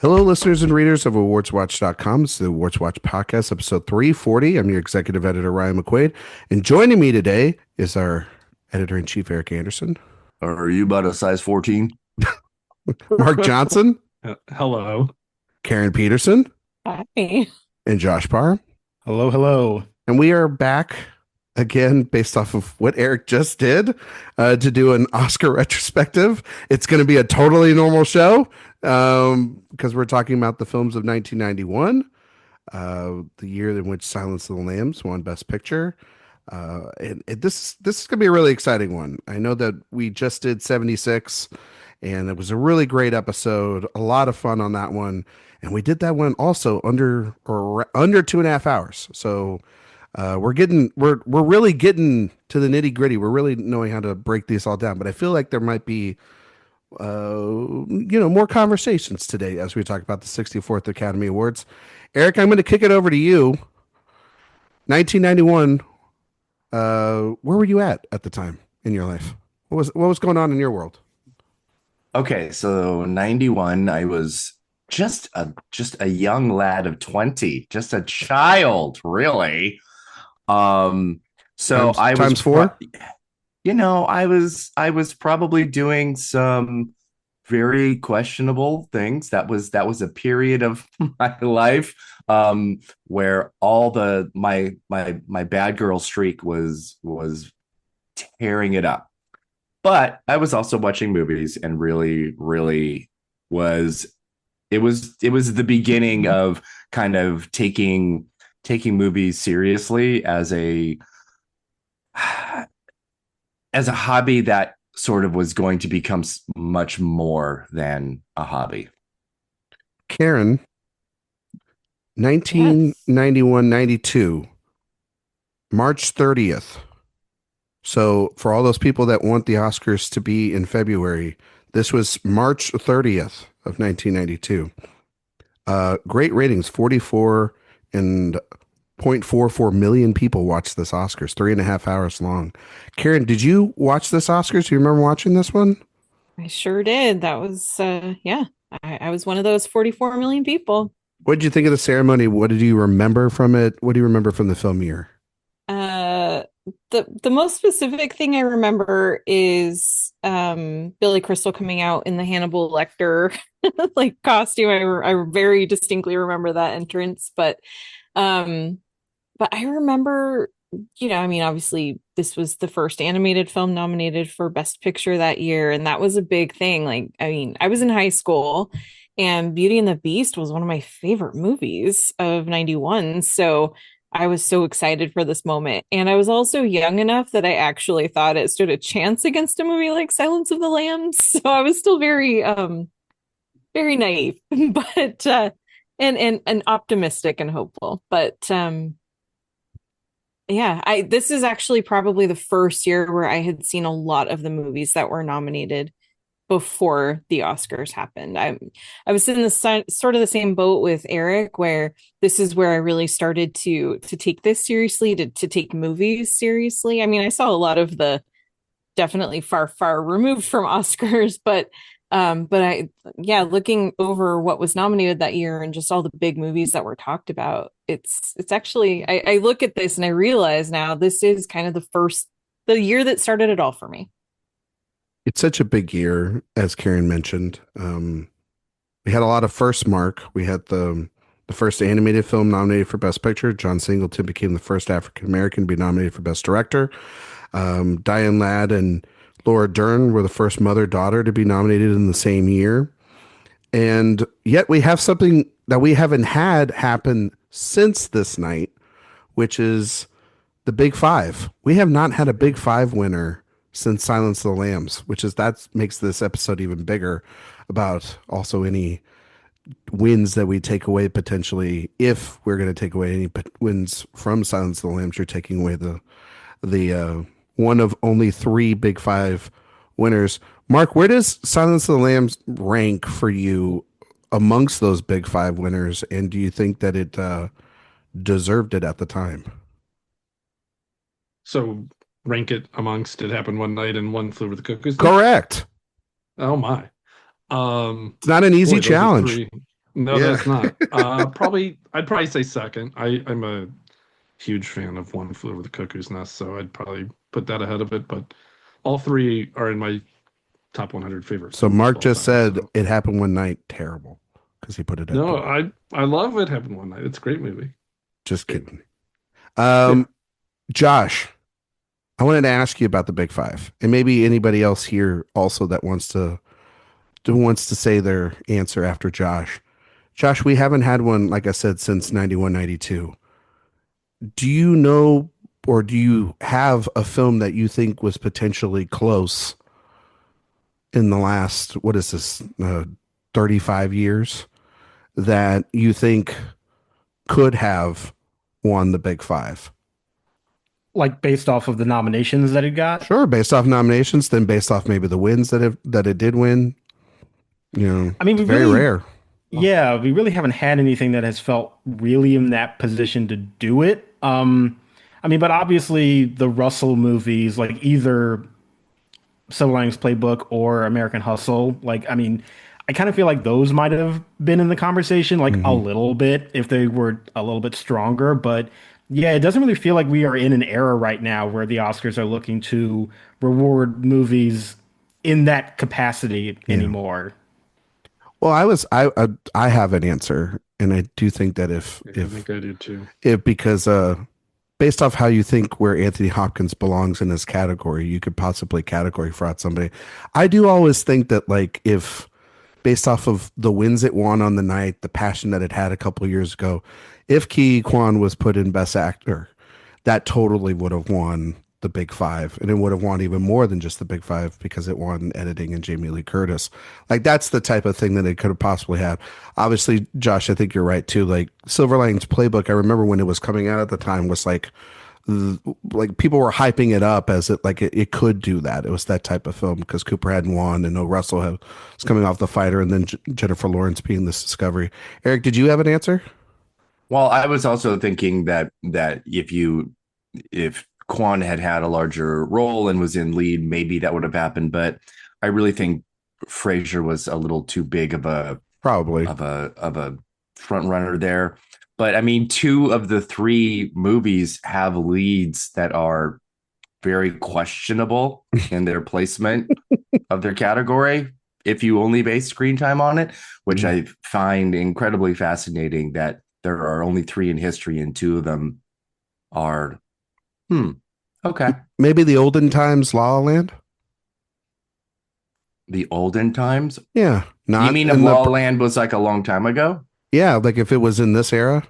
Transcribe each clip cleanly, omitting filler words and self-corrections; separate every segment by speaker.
Speaker 1: Hello, listeners and readers of AwardsWatch.com. It's the Awards Watch Podcast, episode 340. I'm your executive editor, Ryan McQuade. And joining me today is our editor-in-chief, Erik Anderson.
Speaker 2: Are you about a size 14?
Speaker 1: Mark Johnson.
Speaker 3: Hello.
Speaker 1: Karen Peterson.
Speaker 4: Hi.
Speaker 1: And Josh Parham.
Speaker 3: Hello, hello.
Speaker 1: And we are back again, based off of what Erik just did, to do an Oscar retrospective. It's going to be a totally normal show because we're talking about the films of 1991, the year in which Silence of the Lambs won Best Picture. And this is going to be a really exciting one. I know that we just did 76, and it was a really great episode. A lot of fun on that one. And we did that one also under 2.5 hours. So we're really getting to the nitty gritty. We're really knowing how to break these all down. But I feel like there might be, more conversations today as we talk about the 64th Academy Awards. Erik, I'm going to kick it over to you. 1991. Where were you at the time in your life? What was going on in your world?
Speaker 2: Okay, so 91, I was just a young lad of 20, just a child, really. So I was
Speaker 1: times four.
Speaker 2: I was probably doing some very questionable things. That was a period of my life where all my bad girl streak was tearing it up. But I was also watching movies and really it was the beginning of kind of taking movies seriously as a hobby that sort of was going to become much more than a hobby.
Speaker 1: Karen, 1991, 92, March 30th. So for all those people that want the Oscars to be in February, this was March 30th of 1992. Great ratings, 44 and 0.44 million people watched this Oscars, 3.5 hours long. Karen, did you watch this Oscars? Do you remember watching this one?
Speaker 4: I sure did. That was, I was one of those 44 million people.
Speaker 1: What did you think of the ceremony? What did you remember from it? What do you remember from the film year?
Speaker 4: The most specific thing I remember is Billy Crystal coming out in the Hannibal Lecter like costume. I very distinctly remember that entrance, but I remember, obviously this was the first animated film nominated for Best Picture that year, and that was a big thing. I was in high school, and Beauty and the Beast was one of my favorite movies of 91, so I was so excited for this moment. And I was also young enough that I actually thought it stood a chance against a movie like Silence of the Lambs. So I was still very, very naive, but, and optimistic and hopeful. But, this is actually probably the first year where I had seen a lot of the movies that were nominated before the Oscars happened. I was in the sort of the same boat with Erik, where this is where I really started to take this seriously, to take movies seriously. I mean, I saw a lot of the definitely far removed from Oscars, but looking over what was nominated that year and just all the big movies that were talked about, it's actually, I look at this and I realize now this is kind of the year that started it all for me.
Speaker 1: It's such a big year, as Karen mentioned. We had a lot of firsts, Mark. We had the first animated film nominated for Best Picture. John Singleton became the first African-American to be nominated for Best Director. Diane Ladd and Laura Dern were the first mother-daughter to be nominated in the same year. And yet we have something that we haven't had happen since this night, which is the Big Five. We have not had a Big Five winner since Silence of the Lambs, that makes this episode even bigger about also any wins that we take away potentially. If we're going to take away any wins from Silence of the Lambs, you're taking away the one of only 3 Big Five winners. Mark, where does Silence of the Lambs rank for you amongst those Big Five winners? And do you think that it deserved it at the time?
Speaker 3: So rank it amongst It Happened One Night and One Flew Over the Cuckoo's Nest?
Speaker 1: Correct.
Speaker 3: Oh my.
Speaker 1: It's not an easy challenge.
Speaker 3: No,
Speaker 1: Yeah.
Speaker 3: that's not. I'd probably say second. I'm a huge fan of One Flew Over the Cuckoo's Nest, so I'd probably put that ahead of it. But all three are in my top 100 favorite
Speaker 1: So
Speaker 3: films of
Speaker 1: Mark
Speaker 3: all
Speaker 1: just
Speaker 3: time.
Speaker 1: said
Speaker 3: So
Speaker 1: It Happened One Night, terrible, because he put it at
Speaker 3: no,
Speaker 1: three.
Speaker 3: I love It Happened One Night. It's a great movie.
Speaker 1: Just kidding. Josh, I wanted to ask you about the Big Five, and maybe anybody else here also that wants to say their answer after Josh. Josh, we haven't had one, like I said, since 91, 92. Do you know, or do you have a film that you think was potentially close in the last, what is this, 35 years that you think could have won the Big Five?
Speaker 5: Like based off of the nominations that it got?
Speaker 1: Sure, based off nominations, then based off maybe the wins that it did win. You know,
Speaker 5: I mean,
Speaker 1: it's very rare.
Speaker 5: Yeah, we really haven't had anything that has felt really in that position to do it. I mean, but obviously the Russell movies, like either Silver Linings Playbook or American Hustle, like, I mean, I kind of feel like those might have been in the conversation, like a little bit if they were a little bit stronger. But yeah, it doesn't really feel like we are in an era right now where the Oscars are looking to reward movies in that capacity anymore.
Speaker 1: Well, I have an answer, and I do think that
Speaker 3: I think I do too.
Speaker 1: because based off how you think where Anthony Hopkins belongs in this category, you could possibly category fraud somebody. I do always think that, like, if based off of the wins it won on the night, the passion that it had a couple of years ago, if Ki Kwan was put in Best Actor, that totally would have won the Big Five, and it would have won even more than just the Big Five because it won editing and Jamie Lee Curtis. Like, that's the type of thing that it could have possibly had. Obviously, Josh, I think you're right too. Like, Silver Linings Playbook, I remember when it was coming out at the time, was like people were hyping it up as it could do that. It was that type of film because Cooper hadn't won and no Russell was coming off The Fighter, and then Jennifer Lawrence being this discovery. Erik, did you have an answer?
Speaker 2: Well, I was also thinking that if Kwan had had a larger role and was in lead, maybe that would have happened. But I really think Fraser was a little too big of a
Speaker 1: Probably.
Speaker 2: of a front runner there. But I mean, two of the three movies have leads that are very questionable in their placement of their category if you only base screen time on it, which I find incredibly fascinating that there are only three in history and two of them are okay.
Speaker 1: Maybe The Olden Times, La La Land.
Speaker 2: The Olden Times?
Speaker 1: Yeah. Not
Speaker 2: you mean if La La Land was like a long time ago?
Speaker 1: Yeah, like if it was in this era.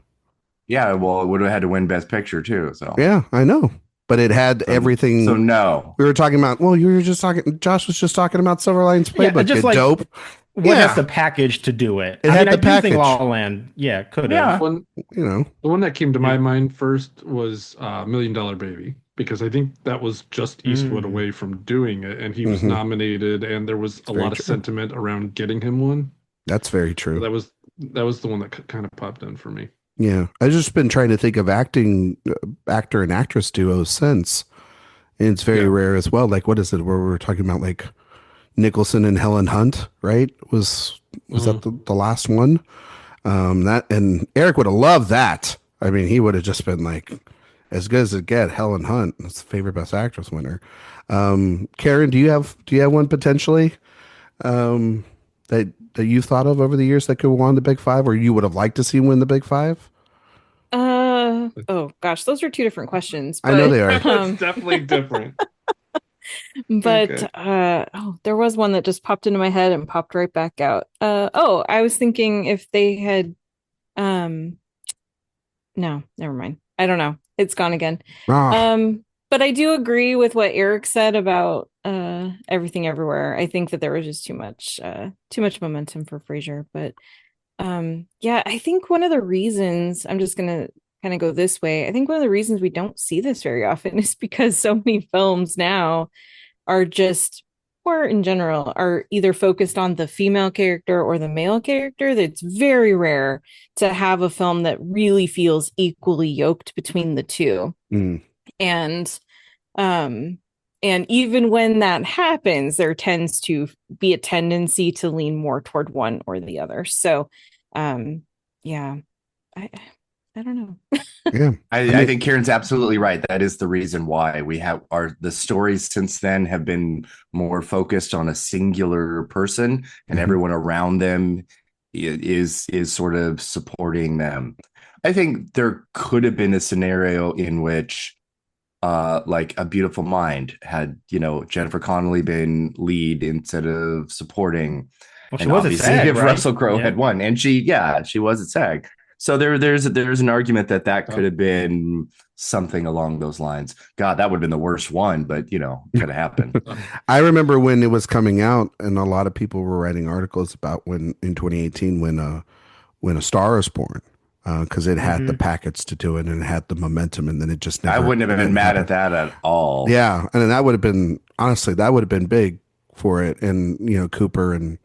Speaker 2: Yeah, well, it would have had to win Best Picture too. So
Speaker 1: yeah, I know. But it had everything.
Speaker 2: So no.
Speaker 1: We were talking about, well, you were just talking, Josh was just talking about Silver Linings Playbook.
Speaker 5: Yeah, just like,
Speaker 1: dope.
Speaker 5: What has the package to do it?
Speaker 1: It had the
Speaker 5: I do
Speaker 1: package.
Speaker 5: think La La Land, could have.
Speaker 3: The one that came to my mind first was $1 Million Baby, because I think that was just Eastwood away from doing it, and he was nominated, and there was a lot of sentiment around getting him one.
Speaker 1: That's very true.
Speaker 3: So that was the one that kind of popped in for me.
Speaker 1: Yeah, I've just been trying to think of actor and actress duos since, and it's very rare as well. Like, what is it? Where we were talking about like Nicholson and Helen Hunt, right? Was that the last one? That, and Erik would have loved that. I mean, he would have just been like, as good as it get. Helen Hunt, that's the favorite Best Actress winner. Karen, do you have one potentially that you've thought of over the years that could have won the Big Five, or you would have liked to see win the Big Five?
Speaker 4: Oh gosh, those are two different questions.
Speaker 1: I know they are.
Speaker 3: It's definitely different.
Speaker 4: But there was one that just popped into my head and popped right back out. I was thinking if they had no, never mind. I don't know. It's gone again. But I do agree with what Erik said about Everything Everywhere. I think that there was just too much momentum for Fraser. But I think one of the reasons, I'm just gonna kind of go this way, I think one of the reasons we don't see this very often is because so many films now are just, or in general, are either focused on the female character or the male character. That's very rare to have a film that really feels equally yoked between the two. And even when that happens, there tends to be a tendency to lean more toward one or the other. So Yeah, I I don't know.
Speaker 1: Yeah.
Speaker 2: I think Karen's absolutely right. That is the reason why the stories since then have been more focused on a singular person, and everyone around them is sort of supporting them. I think there could have been a scenario in which like A Beautiful Mind had, Jennifer Connelly been lead instead of supporting.
Speaker 5: Well, she
Speaker 2: And
Speaker 5: was at
Speaker 2: obviously
Speaker 5: SAG,
Speaker 2: if
Speaker 5: right?
Speaker 2: Russell Crowe
Speaker 5: Yeah.
Speaker 2: had won, and she was at SAG. So there's an argument that could have been something along those lines. God, that would have been the worst one, but could have happened.
Speaker 1: I remember when it was coming out, and a lot of people were writing articles about when in 2018 when A Star is Born, because it had the packets to do it and it had the momentum, and then it just never.
Speaker 2: I wouldn't have been mad
Speaker 1: happened.
Speaker 2: at that at all.
Speaker 1: Yeah, and then that would have been honestly that would have been big for it, and Cooper and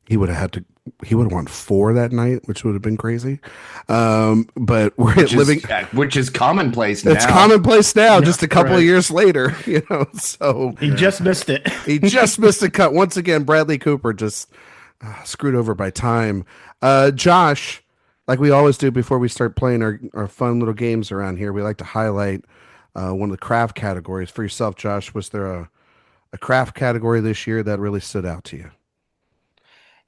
Speaker 1: he would have won 4 that night, which would have been crazy. But we're
Speaker 2: which is commonplace now.
Speaker 1: It's commonplace now,
Speaker 5: Yeah,
Speaker 1: just a couple of
Speaker 5: right.
Speaker 1: years later, so
Speaker 5: He just missed it.
Speaker 1: he just missed a cut. Once again, Bradley Cooper just screwed over by time. Josh, like we always do before we start playing our fun little games around here, we like to highlight one of the craft categories. For yourself, Josh, was there a craft category this year that really stood out to you?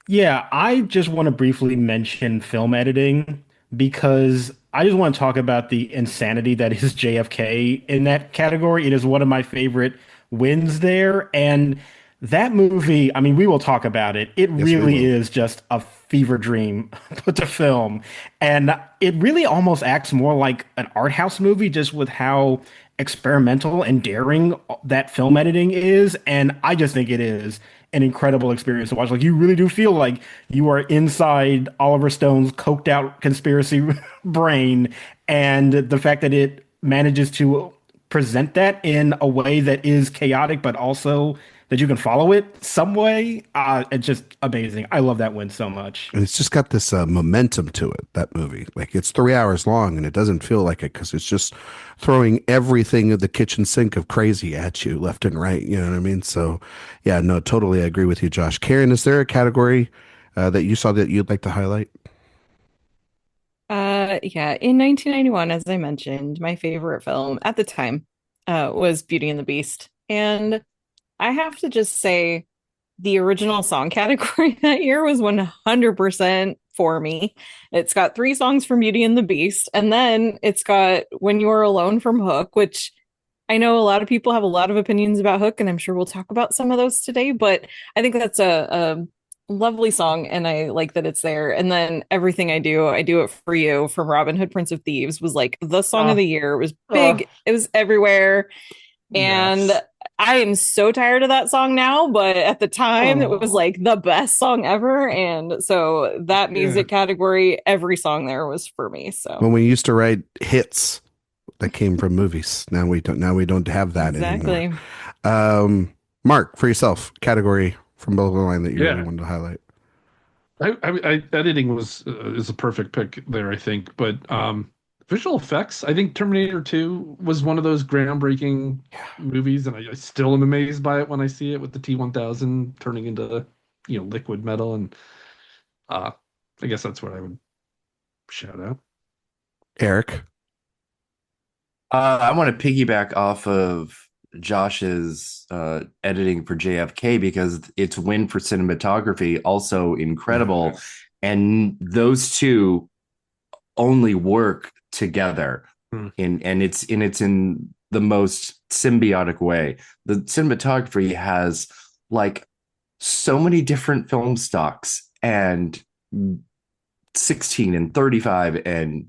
Speaker 5: Yeah, I just want to briefly mention film editing because I just want to talk about the insanity that is JFK in that category. It is one of my favorite wins there. And that movie, I mean, we will talk about it. It
Speaker 1: Yes, we
Speaker 5: really
Speaker 1: will.
Speaker 5: is just a fever dream put to film. And it really almost acts more like an art house movie, just with how experimental and daring that film editing is. And I just think it is an incredible experience to watch. Like, you really do feel like you are inside Oliver Stone's coked out conspiracy brain. And the fact that it manages to present that in a way that is chaotic, but also that you can follow it some way, it's just amazing. I love that win so much.
Speaker 1: And it's just got this momentum to it, that movie. Like, it's 3 hours long and it doesn't feel like it because it's just throwing everything in the kitchen sink of crazy at you left and right. You know what I mean? So, yeah, no, totally I agree with you, Josh. Karen, is there a category that you saw that you'd like to highlight?
Speaker 4: Yeah, in 1991, as I mentioned, my favorite film at the time was Beauty and the Beast. And I have to just say the original song category that year was 100% for me. It's got 3 songs from Beauty and the Beast, and then it's got When You Are Alone from Hook, which I know a lot of people have a lot of opinions about Hook, and I'm sure we'll talk about some of those today, but I think that's a lovely song, and I like that it's there. And then Everything I Do It For You from Robin Hood, Prince of Thieves was like the song of the year. It was big. It was everywhere. And
Speaker 5: Yes.
Speaker 4: I am so tired of that song now, but at the time it was like the best song ever. And so that music category, every song there was for me. So
Speaker 1: When we used to write hits that came from movies, now we don't have that
Speaker 4: exactly.
Speaker 1: anymore. Mark, for yourself, category from below the line that you really wanted to highlight.
Speaker 3: Editing is a perfect pick there, I think. But visual effects, I think Terminator 2 was one of those groundbreaking movies, and I still am amazed by it when I see it with the T-1000 turning into liquid metal, and I guess that's what I would shout out.
Speaker 1: Erik.
Speaker 2: I want to piggyback off of Josh's editing for JFK because its win for cinematography also incredible, and those two only work together and it's in the most symbiotic way. The cinematography has like so many different film stocks and 16 and 35 and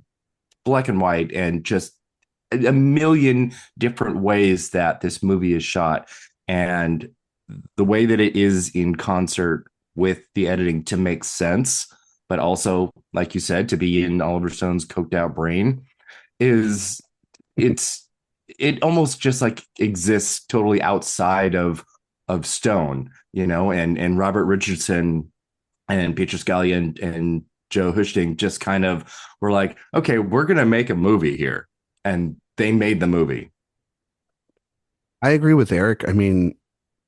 Speaker 2: black and white and just a million different ways that this movie is shot, and the way that it is in concert with the editing to make sense, but also, like you said, to be in Oliver Stone's coked out brain it almost just like exists totally outside of Stone, and Robert Richardson and Peter Scalia and Joe Hushting just kind of were like, okay, we're going to make a movie here. And they made the movie.
Speaker 1: I agree with Erik. I mean,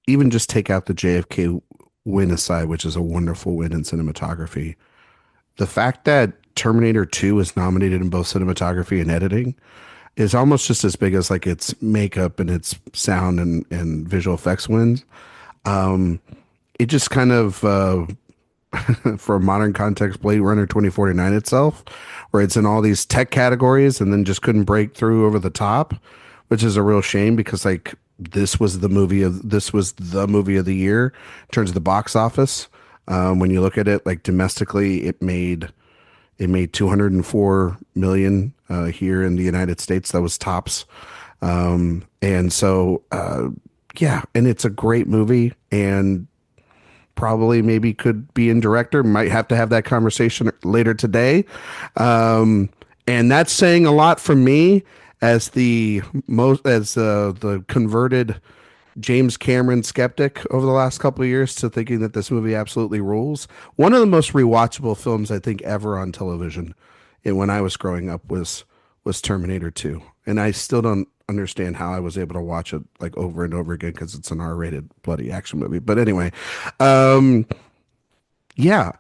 Speaker 1: even just take out the JFK win aside, which is a wonderful win in cinematography. the fact that Terminator 2 is nominated in both cinematography and editing is almost just as big as like its makeup and its sound and visual effects wins. It just kind of for a modern context, Blade Runner 2049 itself, where it's in all these tech categories and then just couldn't break through over the top, which is a real shame because like this was the movie of the year in terms of the box office. When you look at it, like domestically, it made 204 million here in the United States. That was tops. And so yeah, and it's a great movie and probably maybe could be in director. Might have to have that conversation later today. And that's saying a lot for me as the converted James Cameron skeptic over the last couple of years to thinking that this movie absolutely rules. One of the most rewatchable films I think ever on television, and when I was growing up was Terminator 2, and I still don't understand how I was able to watch it like over and over again because it's an R-rated bloody action movie. But anyway, yeah,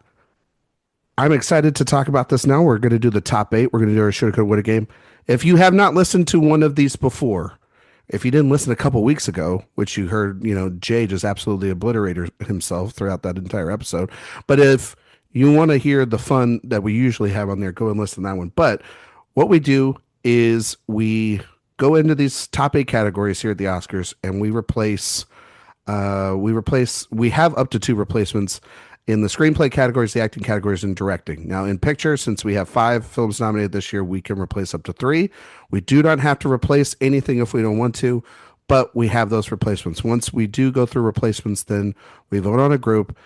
Speaker 1: I'm excited to talk about this now. We're going to do the top 8. We're going to do our shoulda, coulda, woulda game. If you have not listened to one of these before, if you didn't listen a couple weeks ago, which you heard, Jay just absolutely obliterated himself throughout that entire episode. But if you want to hear the fun that we usually have on there, go and listen to that one. But what we do is we go into these top 8 categories here at the Oscars, and we have up to 2 replacements in the screenplay categories, the acting categories, and directing. Now, in picture, since we have 5 films nominated this year, we can replace up to 3. We do not have to replace anything if we don't want to, but we have those replacements. Once we do go through replacements, then we vote on a group.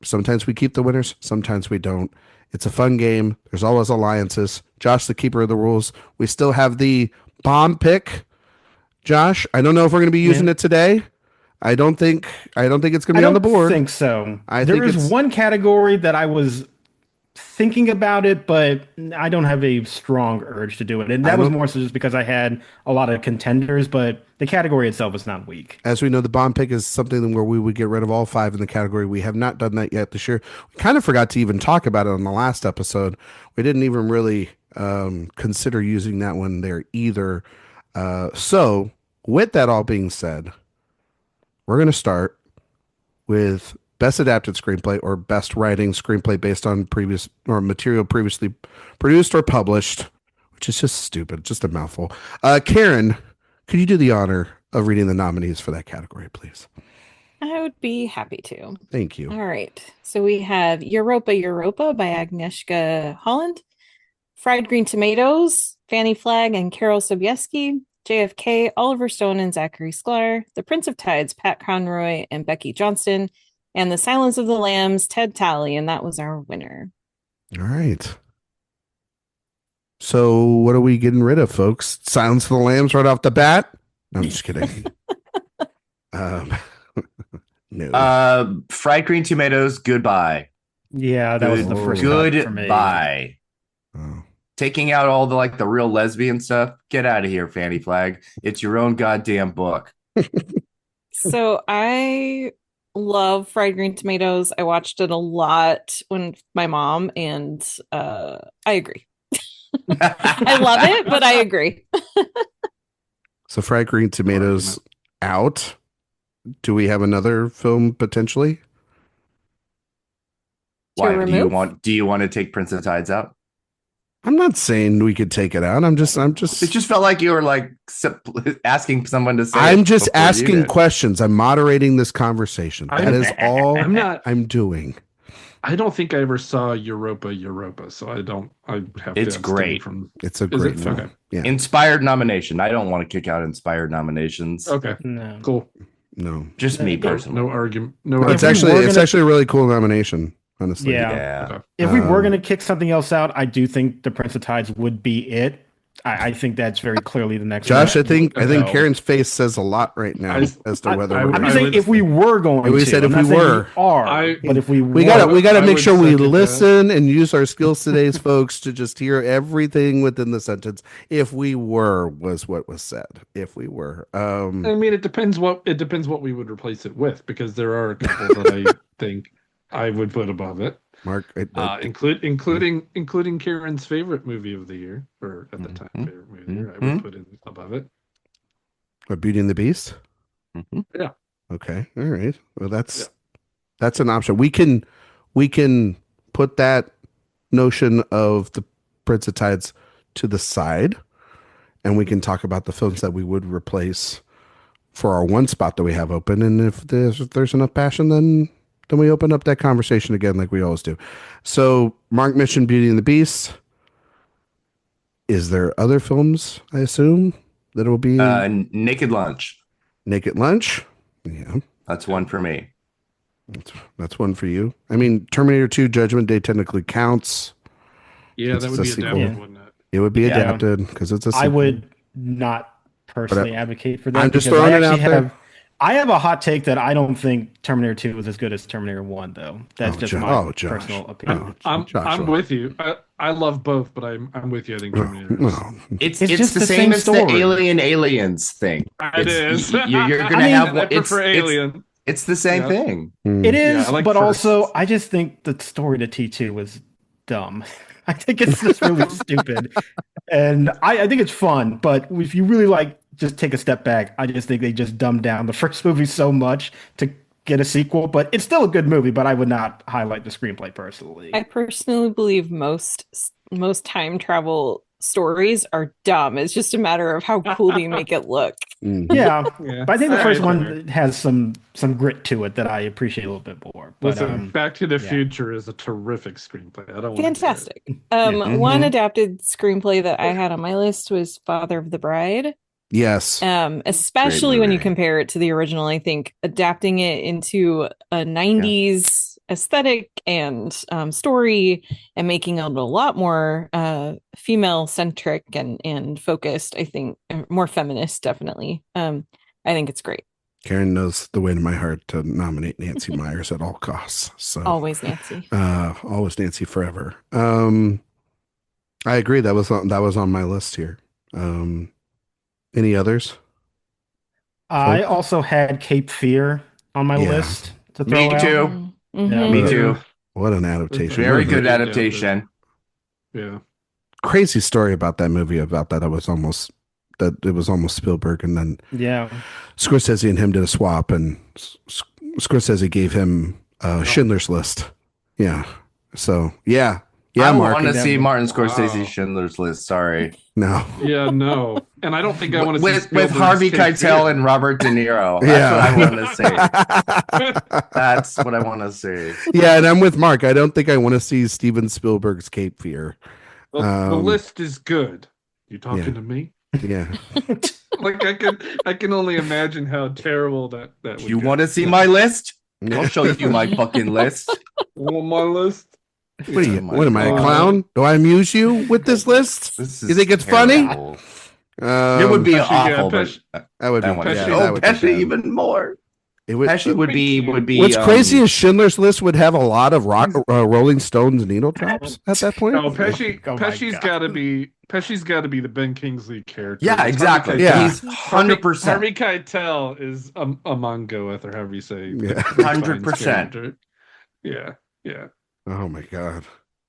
Speaker 1: Sometimes we keep the winners, sometimes we don't. It's a fun game. There's always alliances. Josh, the keeper of the rules. We still have the bomb pick. Josh, I don't know if we're going to be using it today. I don't think it's going to be on the board.
Speaker 5: I think so. There is one category that I was thinking about it, but I don't have a strong urge to do it. And that was more so just because I had a lot of contenders, but the category itself is not weak.
Speaker 1: As we know, the bomb pick is something where we would get rid of all 5 in the category. We have not done that yet this year. We kind of forgot to even talk about it on the last episode. We didn't even really consider using that one there either. So with that all being said, we're going to start with Best Adapted Screenplay or Best Writing Screenplay based on previous or material previously produced or published, which is just stupid, just a mouthful. Karen, could you do the honor of reading the nominees for that category, please?
Speaker 4: I would be happy to.
Speaker 1: Thank you.
Speaker 4: All right. So we have Europa by Agnieszka Holland, Fried Green Tomatoes, Fanny Flagg and Carol Sobieski, JFK, Oliver Stone and Zachary Sklar, The Prince of Tides, Pat Conroy and Becky Johnston, and The Silence of the Lambs, Ted Talley, and that was our winner.
Speaker 1: All right. So what are we getting rid of, folks? Silence of the Lambs right off the bat? No, I'm just kidding.
Speaker 2: No. Fried Green Tomatoes, goodbye.
Speaker 5: Yeah, that was the first one for me.
Speaker 2: Goodbye.
Speaker 1: Oh.
Speaker 2: Taking out all the real lesbian stuff. Get out of here, Fanny Flagg. It's your own goddamn book.
Speaker 4: So I love Fried Green Tomatoes. I watched it a lot when my mom, and I agree. I love it, but I agree.
Speaker 1: So Fried Green Tomatoes out. Do we have another film potentially?
Speaker 2: Why do you want to take Prince of Tides out?
Speaker 1: I'm not saying we could take it out. I'm just.
Speaker 2: It just felt like you were like asking someone to say.
Speaker 1: I'm just asking questions. I'm moderating this conversation. That is all I'm doing.
Speaker 3: I don't think I ever saw Europa, so I don't. I have.
Speaker 2: It's great.
Speaker 1: It's a great film.
Speaker 3: Okay.
Speaker 1: Yeah.
Speaker 2: Inspired nomination. I don't want to kick out inspired nominations.
Speaker 3: Okay.
Speaker 5: No.
Speaker 3: Cool.
Speaker 1: No.
Speaker 2: Just me personally.
Speaker 3: No argument.
Speaker 1: It's actually a really cool nomination. Honestly.
Speaker 5: Yeah.
Speaker 3: Okay.
Speaker 5: If we were going to kick something else out, I do think The Prince of Tides would be it. I think that's very clearly the next
Speaker 1: Josh,
Speaker 5: one.
Speaker 1: I think Karen's face says a lot right now as to whether
Speaker 5: I'm just saying if we were going to.
Speaker 1: We said if we were.
Speaker 5: But if we
Speaker 1: gotta make sure we listen and use our skills today, folks, to just hear everything within the sentence. If we were was what was said. If we were.
Speaker 3: I mean, it depends what we would replace it with, because there are a couple that I think I would put above it.
Speaker 1: Mark,
Speaker 3: including Karen's favorite movie of the year, or at the time favorite movie of the year, I would put it above it.
Speaker 1: Beauty and the Beast.
Speaker 3: Yeah.
Speaker 1: Okay. All right. Well, that's an option. We can put that notion of the Prince of Tides to the side, and we can talk about the films that we would replace for our one spot that we have open. And if there's enough passion, then we open up that conversation again, like we always do. So, Mark mentioned Beauty and the Beast. Is there other films, I assume, that will be
Speaker 2: Naked Lunch?
Speaker 1: Naked Lunch. Yeah,
Speaker 2: that's one for me.
Speaker 1: That's one for you. I mean, Terminator 2 Judgment Day technically counts.
Speaker 3: Yeah, that would be adapted, wouldn't it?
Speaker 1: It would be adapted because it's a sequel.
Speaker 5: I would not personally advocate for that.
Speaker 1: I'm just throwing it out there.
Speaker 5: I have a hot take that I don't think Terminator 2 was as good as Terminator 1, though. That's just my personal opinion.
Speaker 3: I'm with you. I love both, but I'm with you. I think Terminator is.
Speaker 2: It's just the same as the Aliens thing.
Speaker 3: It is.
Speaker 2: You're going to have
Speaker 3: I prefer Alien.
Speaker 2: It's the same thing.
Speaker 5: It is, but also I just think the story to T2 was dumb. I think it's just really stupid. And I think it's fun, but if you really just take a step back, I just think they just dumbed down the first movie so much to get a sequel, but it's still a good movie, but I would not highlight the screenplay personally.
Speaker 4: I personally believe most time travel stories are dumb. It's just a matter of how cool do you make it look.
Speaker 5: Yeah. But I think the first one has some grit to it that I appreciate a little bit more. But,
Speaker 3: listen, Back to the Future is a terrific screenplay. I don't want
Speaker 4: fantastic. One adapted screenplay that I had on my list was Father of the Bride.
Speaker 1: Yes.
Speaker 4: Especially when you compare it to the original. I think adapting it into a 90s aesthetic and story and making it a lot more female centric and focused, I think more feminist, definitely. I think it's great.
Speaker 1: Karen knows the way to my heart to nominate Nancy Myers at all costs. So
Speaker 4: always Nancy.
Speaker 1: Always Nancy forever. I agree. That was on my list here. Any others?
Speaker 5: I also had Cape Fear on my list to throw out.
Speaker 2: Me too.
Speaker 5: Yeah,
Speaker 2: me too.
Speaker 1: What an adaptation.
Speaker 2: Very good adaptation.
Speaker 3: Yeah.
Speaker 1: Crazy story about that movie, about that. It was almost Spielberg, and then Scorsese and him did a swap, and Scorsese gave him Schindler's List. Yeah. So, yeah. Yeah,
Speaker 2: I want to see Martin Scorsese's Schindler's List. Sorry.
Speaker 1: No.
Speaker 3: Yeah, no. And I don't think I want to see
Speaker 2: with Harvey Keitel and Robert De Niro. That's what I want to see. That's what I want to see.
Speaker 1: Yeah, and I'm with Mark. I don't think I want to see Steven Spielberg's Cape Fear.
Speaker 3: Well, the list is good. You talking to me?
Speaker 1: Yeah.
Speaker 3: I can only imagine how terrible that would
Speaker 2: You want to see my list? I'll show you my fucking list.
Speaker 3: Want my list?
Speaker 1: What am I, a clown? Do I amuse you with this list? You think it's funny?
Speaker 2: It would be awful.
Speaker 1: That would be
Speaker 2: Pesci even more. Pesci would be.
Speaker 1: What's crazy is Schindler's List would have a lot of Rolling Stones needle drops at that point.
Speaker 3: No, Pesci's got to be the Ben Kingsley character.
Speaker 2: Yeah, exactly. He's 100%.
Speaker 3: Harvey Keitel is a Mongoeth, or however you say.
Speaker 2: 100%.
Speaker 3: Yeah.
Speaker 1: Oh my god!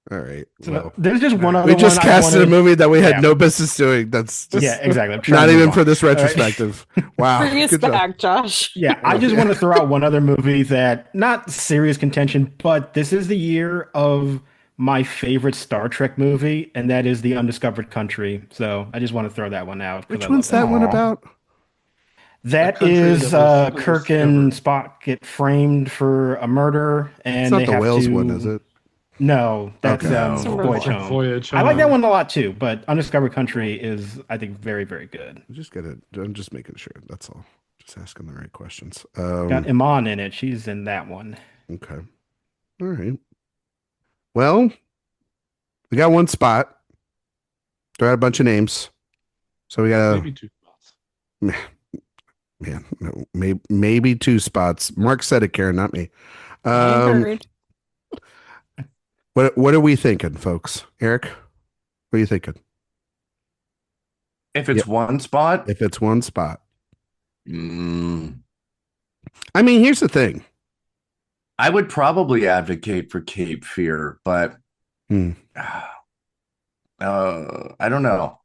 Speaker 1: All right.
Speaker 5: So there's just one other.
Speaker 1: We just casted a movie that we had no business doing. That's just
Speaker 5: exactly.
Speaker 1: Not even for this retrospective. Wow.
Speaker 4: Bring us back, Josh.
Speaker 5: Yeah, I just want to throw out one other movie that not serious contention, but this is the year of my favorite Star Trek movie, and that is The Undiscovered Country. So I just want to throw that one out.
Speaker 1: Which one's that one about?
Speaker 5: That is Kirk and Spock get framed for a murder, and
Speaker 1: it's not the Wales one, is it?
Speaker 5: No, that's Voyage Home. I like that one a lot too, but Undiscovered Country is, I think, very, very good.
Speaker 1: I'm just making sure. That's all. Just asking the right questions.
Speaker 5: Got Iman in it. She's in that one.
Speaker 1: Okay. All right. Well, we got one spot. Throw out a bunch of names. So we got
Speaker 3: maybe 2 spots.
Speaker 1: Man, no, maybe 2 spots. Mark said it, Karen, not me. What are we thinking, folks? Erik, what are you thinking?
Speaker 2: If it's one spot?
Speaker 1: If it's one spot. I mean, here's the thing.
Speaker 2: I would probably advocate for Cape Fear, but
Speaker 1: Hmm.
Speaker 2: I don't know.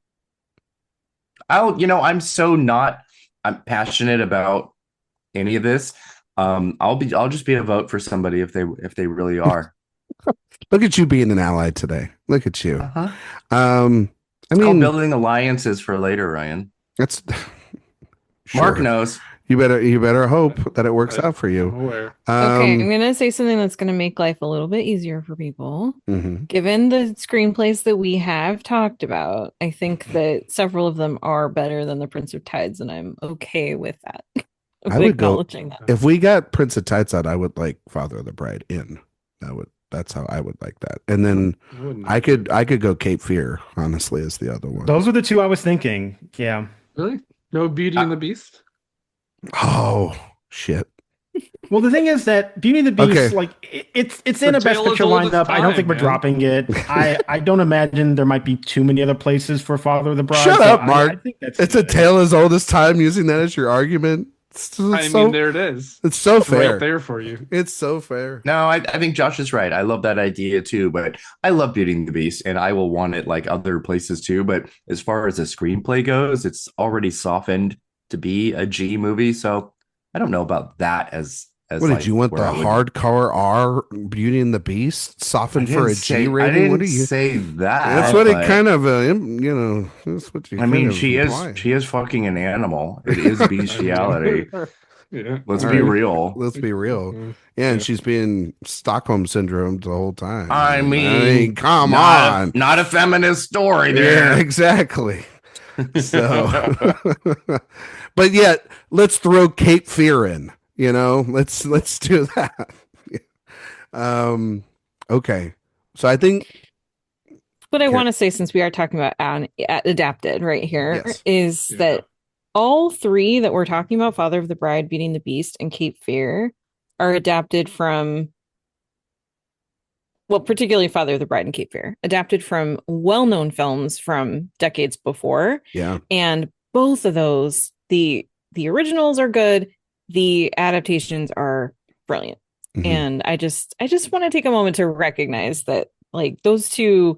Speaker 2: I'm passionate about any of this. I'll just be a vote for somebody if they really are.
Speaker 1: Look at you being an ally today. Look at you.
Speaker 2: Uh-huh.
Speaker 1: Um, I
Speaker 2: It's called
Speaker 1: mean,
Speaker 2: building alliances for later, Ryan.
Speaker 1: that's
Speaker 2: Mark
Speaker 1: sure.
Speaker 2: knows.
Speaker 1: You better hope that it works out for
Speaker 3: I'm
Speaker 1: you.
Speaker 3: aware.
Speaker 4: Okay, I'm gonna say something that's gonna make life a little bit easier for people.
Speaker 1: Mhm.
Speaker 4: Given the screenplays that we have talked about, I think that several of them are better than The Prince of Tides, and I'm okay with that.
Speaker 1: I would go
Speaker 4: Acknowledging that.
Speaker 1: if we got Prince of Tides out. I would like Father of the Bride in. That's how I would like that. And then I could go Cape Fear, honestly, as the other one.
Speaker 5: Those were the two I was thinking. Yeah.
Speaker 3: Really? No Beauty and the Beast?
Speaker 1: Oh shit.
Speaker 5: Well, the thing is that Beauty and the Beast,
Speaker 1: Okay.
Speaker 5: like it's in a Best
Speaker 3: tale as
Speaker 5: Picture
Speaker 3: old as
Speaker 5: lineup. I don't think
Speaker 3: time,
Speaker 5: we're
Speaker 3: man.
Speaker 5: dropping it. I don't imagine there might be too many other places for Father of the Bride.
Speaker 1: Shut
Speaker 5: so
Speaker 1: up,
Speaker 5: I
Speaker 1: Mark.
Speaker 5: think that's
Speaker 1: It's a
Speaker 5: good.
Speaker 1: tale as old as time. Using that as your argument.
Speaker 3: I mean, there it is.
Speaker 1: It's so
Speaker 3: It's
Speaker 1: fair.
Speaker 3: right there for you.
Speaker 1: It's so fair.
Speaker 2: No, I think Josh is right. I love that idea too, but I love Beauty and the Beast, and I will want it like other places too. But as far as the screenplay goes, it's already softened to be a G movie, so I don't know about that as
Speaker 1: What
Speaker 2: like
Speaker 1: did you want?
Speaker 2: where
Speaker 1: The
Speaker 2: I would-
Speaker 1: hardcore R Beauty and the Beast softened for a G
Speaker 2: I
Speaker 1: rating?
Speaker 2: didn't
Speaker 1: What are you?
Speaker 2: say that.
Speaker 1: That's what it
Speaker 2: but-
Speaker 1: kind of, that's what you.
Speaker 2: I mean,
Speaker 1: kind of
Speaker 2: she
Speaker 1: imply.
Speaker 2: is fucking an animal. It is bestiality.
Speaker 3: Yeah.
Speaker 2: Let's
Speaker 1: All
Speaker 2: be
Speaker 1: right.
Speaker 2: real.
Speaker 1: Let's be real.
Speaker 3: Mhm.
Speaker 1: Yeah, and
Speaker 3: Yeah.
Speaker 1: she's being Stockholm syndrome the whole time.
Speaker 2: I mean,
Speaker 1: come
Speaker 2: not
Speaker 1: on.
Speaker 2: not a feminist story
Speaker 1: Yeah,
Speaker 2: there.
Speaker 1: exactly. So, but yet, let's throw Cape Fear in. Let's do that. Okay. So I think
Speaker 4: What I
Speaker 1: Okay.
Speaker 4: want to say, since we are talking about adapted right here,
Speaker 1: Yes.
Speaker 4: is
Speaker 3: Yeah.
Speaker 4: that all three that we're talking about, Father of the Bride, Beauty and the Beast, and Cape Fear, are adapted from, well, particularly Father of the Bride and Cape Fear, adapted from well-known films from decades before.
Speaker 1: yeah.
Speaker 4: And both of those, the originals are good, the adaptations are brilliant.
Speaker 1: Mhm.
Speaker 4: And I just want to take a moment to recognize that, like, those two,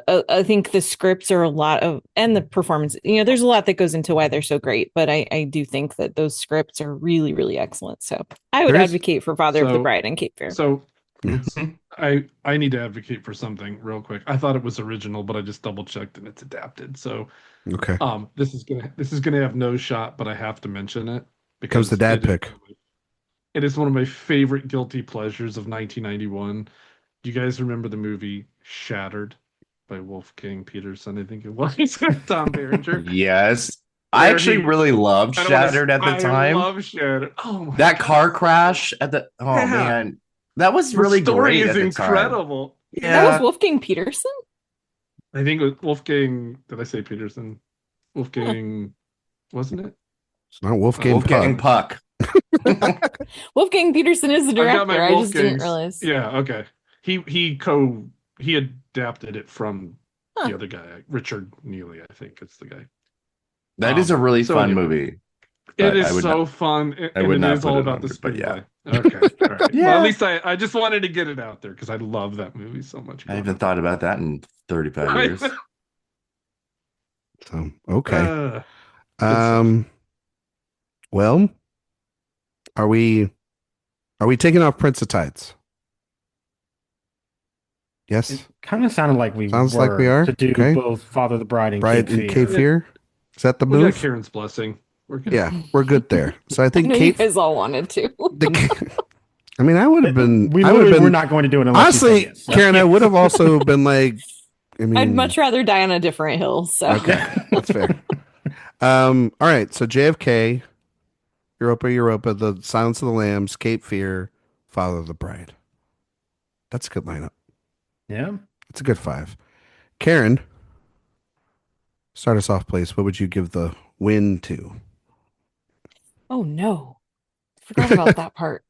Speaker 4: I think the scripts are a lot of, and the performance, there's a lot that goes into why they're so great, but I do think that those scripts are really, really excellent. So I would
Speaker 3: There's-
Speaker 4: advocate for Father of the
Speaker 3: so-
Speaker 4: Bride and Cape Fear.
Speaker 3: So
Speaker 1: Yes.
Speaker 3: I need to advocate for something real quick. I thought it was original, but I just double checked and it's adapted. So
Speaker 1: Okay.
Speaker 3: this is gonna have no shot, but I have to mention it
Speaker 1: Comes the dad
Speaker 3: it is
Speaker 1: pick.
Speaker 3: It is one of my favorite guilty pleasures of 1991. Do you guys remember the movie Shattered by Wolfgang Peterson? I think it was Tom Berenger.
Speaker 2: Yes. I
Speaker 3: Where
Speaker 2: actually
Speaker 3: he-
Speaker 2: really loved
Speaker 3: I don't wanna-
Speaker 2: Shattered at the
Speaker 3: I
Speaker 2: time.
Speaker 3: love Shattered. Oh my
Speaker 2: That
Speaker 3: God.
Speaker 2: car crash at the
Speaker 3: Yeah.
Speaker 2: man. That was
Speaker 3: The
Speaker 2: really
Speaker 3: story
Speaker 2: great
Speaker 3: is
Speaker 2: at the time.
Speaker 3: incredible.
Speaker 4: That was
Speaker 2: Yeah.
Speaker 4: Wolfgang Peterson?
Speaker 3: I think it was Wolfgang. Did I say Peterson? Wolfgang, wasn't it?
Speaker 1: It's not Wolfgang
Speaker 2: Wolfgang
Speaker 1: Puck.
Speaker 2: Puck.
Speaker 4: Wolfgang Peterson is the
Speaker 3: I got
Speaker 4: director.
Speaker 3: my
Speaker 4: I just didn't
Speaker 3: Wolfgangs.
Speaker 4: realize.
Speaker 3: Yeah. Okay. He adapted it from
Speaker 4: Huh.
Speaker 3: the other guy, Richard Neely. I think it's the guy.
Speaker 2: That is a really
Speaker 3: So
Speaker 2: fun
Speaker 3: anyway.
Speaker 2: movie.
Speaker 3: It
Speaker 2: But
Speaker 3: is
Speaker 2: I would
Speaker 3: so
Speaker 2: not-
Speaker 3: fun,
Speaker 2: I
Speaker 3: and
Speaker 2: would
Speaker 3: it
Speaker 2: not
Speaker 3: is
Speaker 2: put
Speaker 3: all
Speaker 2: it
Speaker 3: about
Speaker 2: under,
Speaker 3: the
Speaker 2: but yeah.
Speaker 3: screenplay. Okay, all right.
Speaker 2: Yeah.
Speaker 3: Well, at least I just wanted to get it out there because I love that movie so much.
Speaker 2: I haven't thought about that in 35 years.
Speaker 1: So okay.
Speaker 3: Uh,
Speaker 1: Well, are we taking off Prince of Tides? Yes.
Speaker 5: It kind of sounded like we
Speaker 1: Sounds
Speaker 5: were
Speaker 1: like we are.
Speaker 5: to do
Speaker 1: Okay.
Speaker 5: both Father of the Bride and
Speaker 1: Bride
Speaker 5: Cape
Speaker 1: and
Speaker 5: Fear.
Speaker 1: Cape Fear. Is that the
Speaker 3: we got
Speaker 1: move?
Speaker 3: Karen's blessing. We're good.
Speaker 1: Yeah, we're good there. So I
Speaker 4: I
Speaker 1: think
Speaker 4: know you
Speaker 1: Cape.
Speaker 4: guys all wanted to.
Speaker 1: I mean, I would have been.
Speaker 5: We
Speaker 1: I would have
Speaker 5: literally
Speaker 1: been.
Speaker 5: we're not going to do it unless you say
Speaker 1: Honestly,
Speaker 5: yes. So-
Speaker 1: Karen, I would have also been like. I mean,
Speaker 4: I'd much rather die on a different hill. So
Speaker 1: Okay, that's fair. All right. So JFK, Europa, The Silence of the Lambs, Cape Fear, Father of the Bride. That's a good lineup.
Speaker 5: Yeah.
Speaker 1: It's a good 5. Karen, start us off, please. What would you give the win to?
Speaker 4: oh no. Forgot about that part.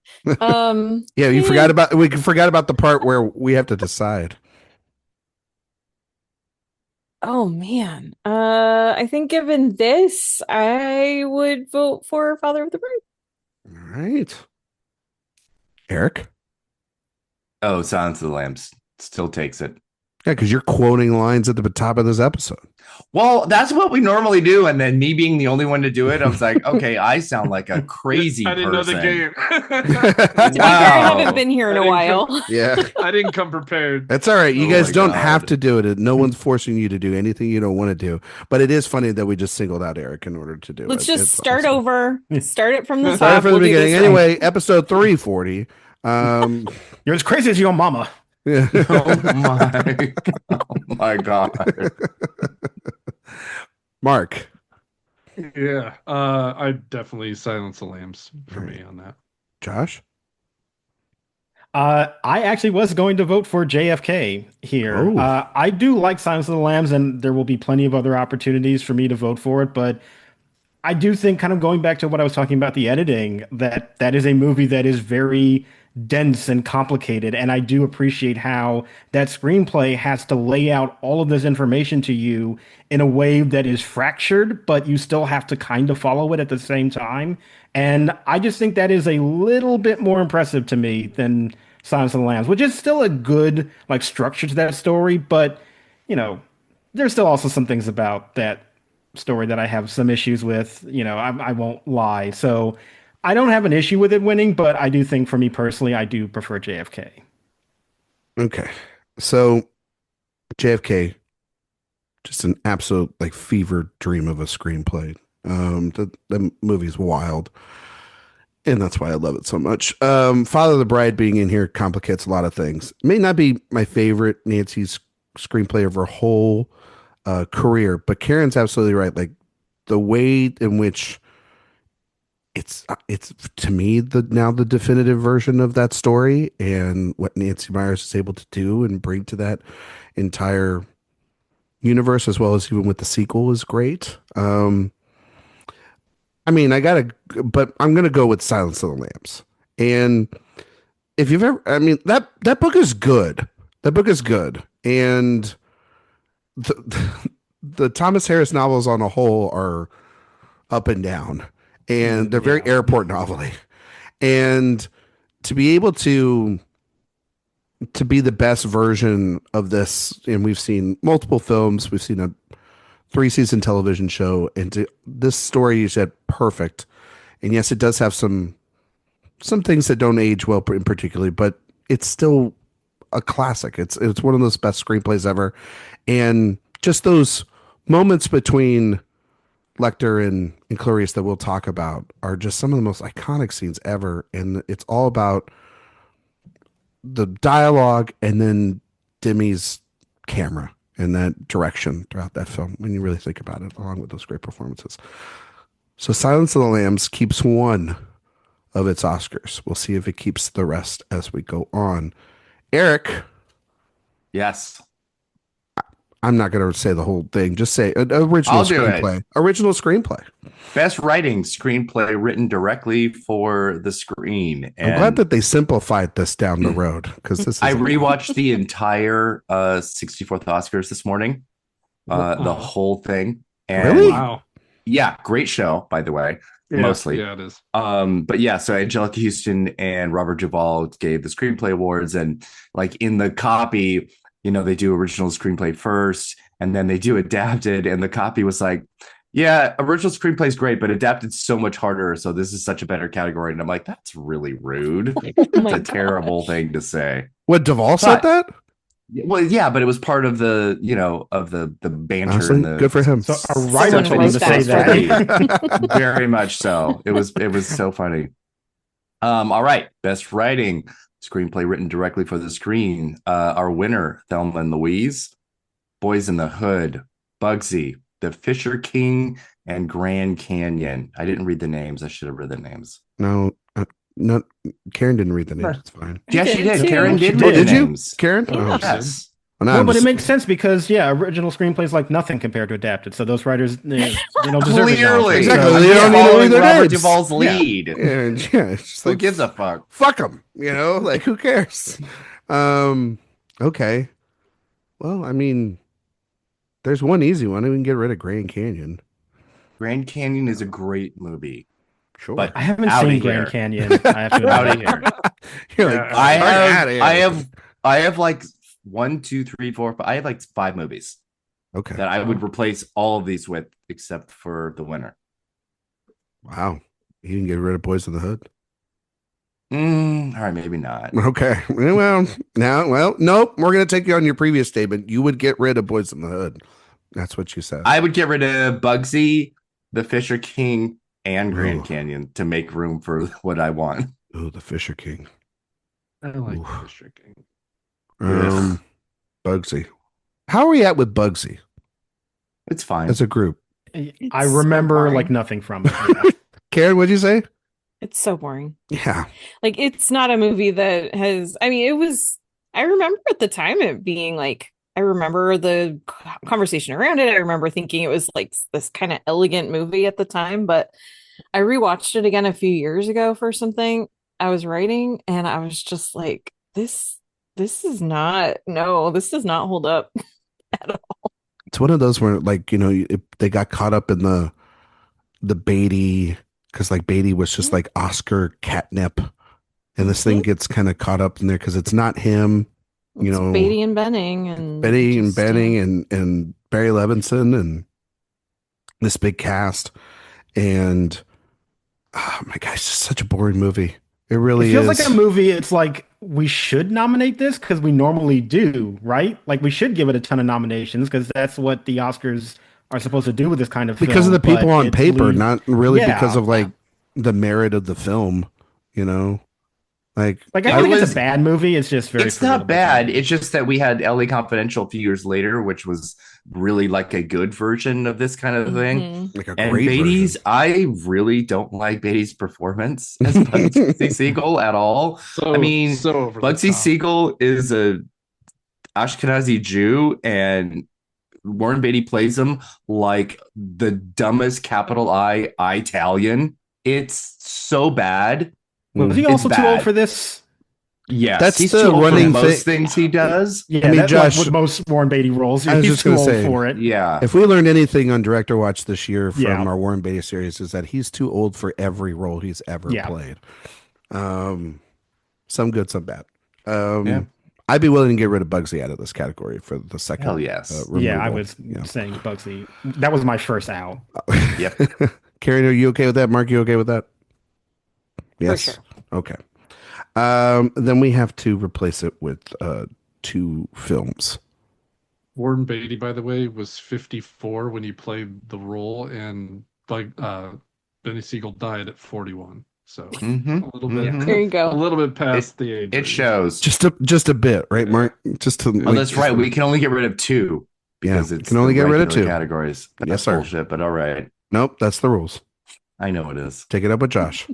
Speaker 1: Yeah, you forgot about the part where we have to decide.
Speaker 4: Oh man. I think given this, I would vote for Father of the Bride.
Speaker 1: All right. Erik?
Speaker 2: Oh, Silence of the Lambs still takes it.
Speaker 1: Yeah, because you're quoting lines at the top of this episode.
Speaker 2: Well, that's what we normally do. And then me being the only one to do it, I was like, okay, I sound like a crazy
Speaker 3: I didn't know the
Speaker 2: person.
Speaker 3: game.
Speaker 4: To be fair, I haven't been here in a while.
Speaker 1: Yeah.
Speaker 3: I didn't come prepared.
Speaker 1: That's all right. You
Speaker 2: Oh
Speaker 1: guys
Speaker 2: my
Speaker 1: don't
Speaker 2: God.
Speaker 1: have to do it. No one's forcing you to do anything you don't want to do. But it is funny that we just singled out Erik in order to do it.
Speaker 4: Let's just
Speaker 1: It's
Speaker 4: start
Speaker 1: awesome.
Speaker 4: over. Start it from the
Speaker 1: Start
Speaker 4: top.
Speaker 1: from the
Speaker 4: We'll do
Speaker 1: beginning.
Speaker 4: this right.
Speaker 1: Anyway, episode 340.
Speaker 5: You're as crazy as your mama.
Speaker 1: Yeah.
Speaker 2: Oh my God.
Speaker 1: Mark.
Speaker 3: Yeah. I definitely Silence the Lambs for me on that.
Speaker 1: Josh.
Speaker 5: I actually was going to vote for JFK here.
Speaker 1: Oh.
Speaker 5: I do like Silence of the Lambs, and there will be plenty of other opportunities for me to vote for it. But I do think, kind of going back to what I was talking about, the editing, that is a movie that is very dense and complicated. And I do appreciate how that screenplay has to lay out all of this information to you in a way that is fractured, but you still have to kind of follow it at the same time. And I just think that is a little bit more impressive to me than Silence of the Lambs, which is still a good like structure to that story, but there's still also some things about that story that I have some issues with. I won't lie. So I don't have an issue with it winning, but I do think for me personally, I do prefer JFK.
Speaker 1: Okay. So JFK, just an absolute like fever dream of a screenplay. The movie's wild. And that's why I love it so much. Father of the Bride being in here complicates a lot of things. It may not be my favorite Nancy's screenplay of her whole career, but Karen's absolutely right. Like the way in which it's to me the definitive version of that story, and what Nancy Meyers is able to do and bring to that entire universe, as well as even with the sequel, is great. I mean, but I'm gonna go with Silence of the Lambs. And if you've ever, I mean, that book is good. That book is good, and the Thomas Harris novels on a whole are up and down, and they're very airport novelty. And to be able to be the best version of this, and we've seen multiple films, we've seen a 3-season television show, and this story is at perfect. And yes, it does have some things that don't age well in particularly, but it's still a classic. It's one of those best screenplays ever. And just those moments between Lecter and Clarice that we'll talk about are just some of the most iconic scenes ever. And it's all about the dialogue and then Demi's camera and that direction throughout that film, when you really think about it, along with those great performances. So Silence of the Lambs keeps one of its Oscars. We'll see if it keeps the rest as we go on. Erik.
Speaker 2: Yes.
Speaker 1: I'm not going to say the whole thing. Just say original screenplay. Original screenplay.
Speaker 2: Best writing screenplay written directly for the screen. And
Speaker 1: I'm glad that they simplified this down the road, because this is
Speaker 2: I rewatched the entire 64th Oscars this morning, the whole thing. And
Speaker 1: Really?
Speaker 3: Wow.
Speaker 2: Yeah, great show, by the way.
Speaker 3: Yeah,
Speaker 2: Mostly.
Speaker 3: Yeah, it is.
Speaker 2: But yeah, so Angelica Houston and Robert Duvall gave the screenplay awards, and like in the copy, they do original screenplay first, and then they do adapted, and the copy was like, yeah, original screenplay is great, but adapted so much harder, so this is such a better category. And I'm like, that's really rude. It's a terrible thing to say.
Speaker 1: What, Duvall said that?
Speaker 2: Well, yeah, but it was part of the, of the banter.
Speaker 1: Honestly,
Speaker 2: and the
Speaker 1: good for him.
Speaker 5: So a writer told him to say that.
Speaker 2: Very much so. It was so funny. All right, best writing screenplay written directly for the screen. Our winner, Thelma and Louise, Boys in the Hood, Bugsy, The Fisher King, and Grand Canyon. I didn't read the names. I should have read the names.
Speaker 1: No, Karen didn't read the names. It's fine.
Speaker 2: Yes, she did.
Speaker 4: too.
Speaker 2: Karen did
Speaker 1: Oh,
Speaker 2: read the
Speaker 1: did you,
Speaker 2: names.
Speaker 1: Karen?
Speaker 4: Yeah.
Speaker 1: Oh,
Speaker 2: Yes.
Speaker 1: well, now
Speaker 5: No,
Speaker 1: I'm
Speaker 5: but
Speaker 1: just-
Speaker 5: it makes sense because original screenplays like nothing compared to adapted. So those writers, they don't deserve it.
Speaker 2: Clearly.
Speaker 1: Exactly.
Speaker 2: I'm
Speaker 1: They
Speaker 2: just
Speaker 1: don't need to
Speaker 2: following
Speaker 1: read their
Speaker 2: Robert
Speaker 1: names.
Speaker 2: Duvall's
Speaker 1: Yeah.
Speaker 2: lead.
Speaker 1: yeah, it's just
Speaker 2: Who
Speaker 1: like,
Speaker 2: gives a fuck?
Speaker 1: fuck them, like who cares? Okay. Well, I mean, there's one easy one. We can get rid of Grand Canyon.
Speaker 2: Grand Canyon is a great movie.
Speaker 1: Sure.
Speaker 2: But
Speaker 5: I haven't
Speaker 2: outta
Speaker 5: seen
Speaker 2: here.
Speaker 5: Grand Canyon. I have to
Speaker 2: Out of
Speaker 5: admit.
Speaker 2: here.
Speaker 1: You're
Speaker 3: Yeah,
Speaker 1: like,
Speaker 2: I have like 1, 2, 3, 4. I have like 5 movies
Speaker 1: okay.
Speaker 2: that I would replace all of these with, except for the winner.
Speaker 1: Wow. You didn't get rid of Boys in the Hood?
Speaker 2: All right, maybe not.
Speaker 1: Okay. Well, nope. We're going to take you on your previous statement. You would get rid of Boys in the Hood. That's what you said.
Speaker 2: I would get rid of Bugsy, The Fisher King, and Grand
Speaker 1: Ooh.
Speaker 2: Canyon to make room for what I want.
Speaker 1: Oh, The Fisher King.
Speaker 3: I like
Speaker 1: Oof.
Speaker 3: Fisher King.
Speaker 1: Bugsy. How are we at with Bugsy
Speaker 2: It's fine.
Speaker 1: as a group?
Speaker 5: I remember
Speaker 4: so
Speaker 5: like
Speaker 4: boring.
Speaker 5: nothing from it. Yeah.
Speaker 1: Karen, what'd you say?
Speaker 4: It's so boring.
Speaker 1: Yeah.
Speaker 4: Like, it's not a movie that has, I mean, I remember at the time it being like, I remember the conversation around it. I remember thinking it was like this kind of elegant movie at the time, but I rewatched it again a few years ago for something I was writing, and I was just like, this does not hold up at all.
Speaker 1: It's one of those where, like, they got caught up in the Beatty, because like Beatty was just like Oscar catnip, and this thing gets kind of caught up in there because it's not him.
Speaker 4: It's Beatty and Benning and
Speaker 1: and Barry Levinson and this big cast, and oh my gosh, it's just such a boring movie. It really
Speaker 5: feels
Speaker 1: is.
Speaker 5: like a movie. It's like we should nominate this because we normally do, right? Like we should give it a ton of nominations because that's what the Oscars are supposed to do with this kind of film.
Speaker 1: Because of the people
Speaker 5: but
Speaker 1: on
Speaker 5: it's
Speaker 1: paper, not really
Speaker 5: Yeah.
Speaker 1: because of like the merit of the film, Like
Speaker 5: I don't think it's a bad movie. It's just very.
Speaker 2: It's not bad. It's just that we had LA Confidential a few years later, which was really like a good version of this kind of thing.
Speaker 1: like a
Speaker 2: And
Speaker 1: great
Speaker 2: Beatty's,
Speaker 1: version.
Speaker 2: I really don't like Beatty's performance as Bugsy Siegel at all. I mean,
Speaker 3: so over the
Speaker 2: Bugsy
Speaker 3: top.
Speaker 2: Siegel is a Ashkenazi Jew, and Warren Beatty plays him like the dumbest capital I Italian. It's so bad.
Speaker 5: Was he
Speaker 2: It's
Speaker 5: also too
Speaker 2: bad.
Speaker 5: old for this?
Speaker 2: Yes,
Speaker 1: That's
Speaker 2: he's
Speaker 1: the
Speaker 2: too old for
Speaker 1: running
Speaker 2: most
Speaker 1: thing.
Speaker 2: things he does.
Speaker 5: Yeah,
Speaker 1: I mean,
Speaker 5: that's
Speaker 1: Josh,
Speaker 5: like with most Warren Beatty roles.
Speaker 1: I was
Speaker 5: He's
Speaker 1: just
Speaker 5: too
Speaker 1: gonna
Speaker 5: old
Speaker 1: say,
Speaker 5: for it.
Speaker 2: Yeah.
Speaker 1: If we learned anything on Director Watch this year from
Speaker 5: Yeah.
Speaker 1: our Warren Beatty series, is that he's too old for every role he's ever
Speaker 5: Yeah.
Speaker 1: played. Some good, some bad.
Speaker 2: Yeah.
Speaker 1: I'd be willing to get rid of Bugsy out of this category for the second.
Speaker 2: Hell yes.
Speaker 5: Yeah, I
Speaker 1: removal.
Speaker 5: was saying Bugsy. That was my first out.
Speaker 2: Yep.
Speaker 1: Karen, are you okay with that? Mark, you okay with that? Yes.
Speaker 4: sure.
Speaker 1: Okay. Then we have to replace it with 2 films.
Speaker 3: Warren Beatty, by the way, was 54 when he played the role, and Benny Siegel died at 41. So
Speaker 2: Mhm.
Speaker 3: a little bit,
Speaker 4: There you
Speaker 3: a
Speaker 4: go.
Speaker 3: little bit past the age.
Speaker 2: It
Speaker 3: range.
Speaker 2: shows.
Speaker 1: Just a bit, right, Mark? Just to.
Speaker 2: Oh, that's right. We can only get rid of 2 because
Speaker 1: Yeah,
Speaker 2: it's
Speaker 1: can only
Speaker 2: the
Speaker 1: get rid of
Speaker 2: regular
Speaker 1: 2
Speaker 2: categories. That's
Speaker 1: Yes, sir.
Speaker 2: bullshit, but all right.
Speaker 1: Nope, that's the rules.
Speaker 2: I know it is.
Speaker 1: Take it up with Josh.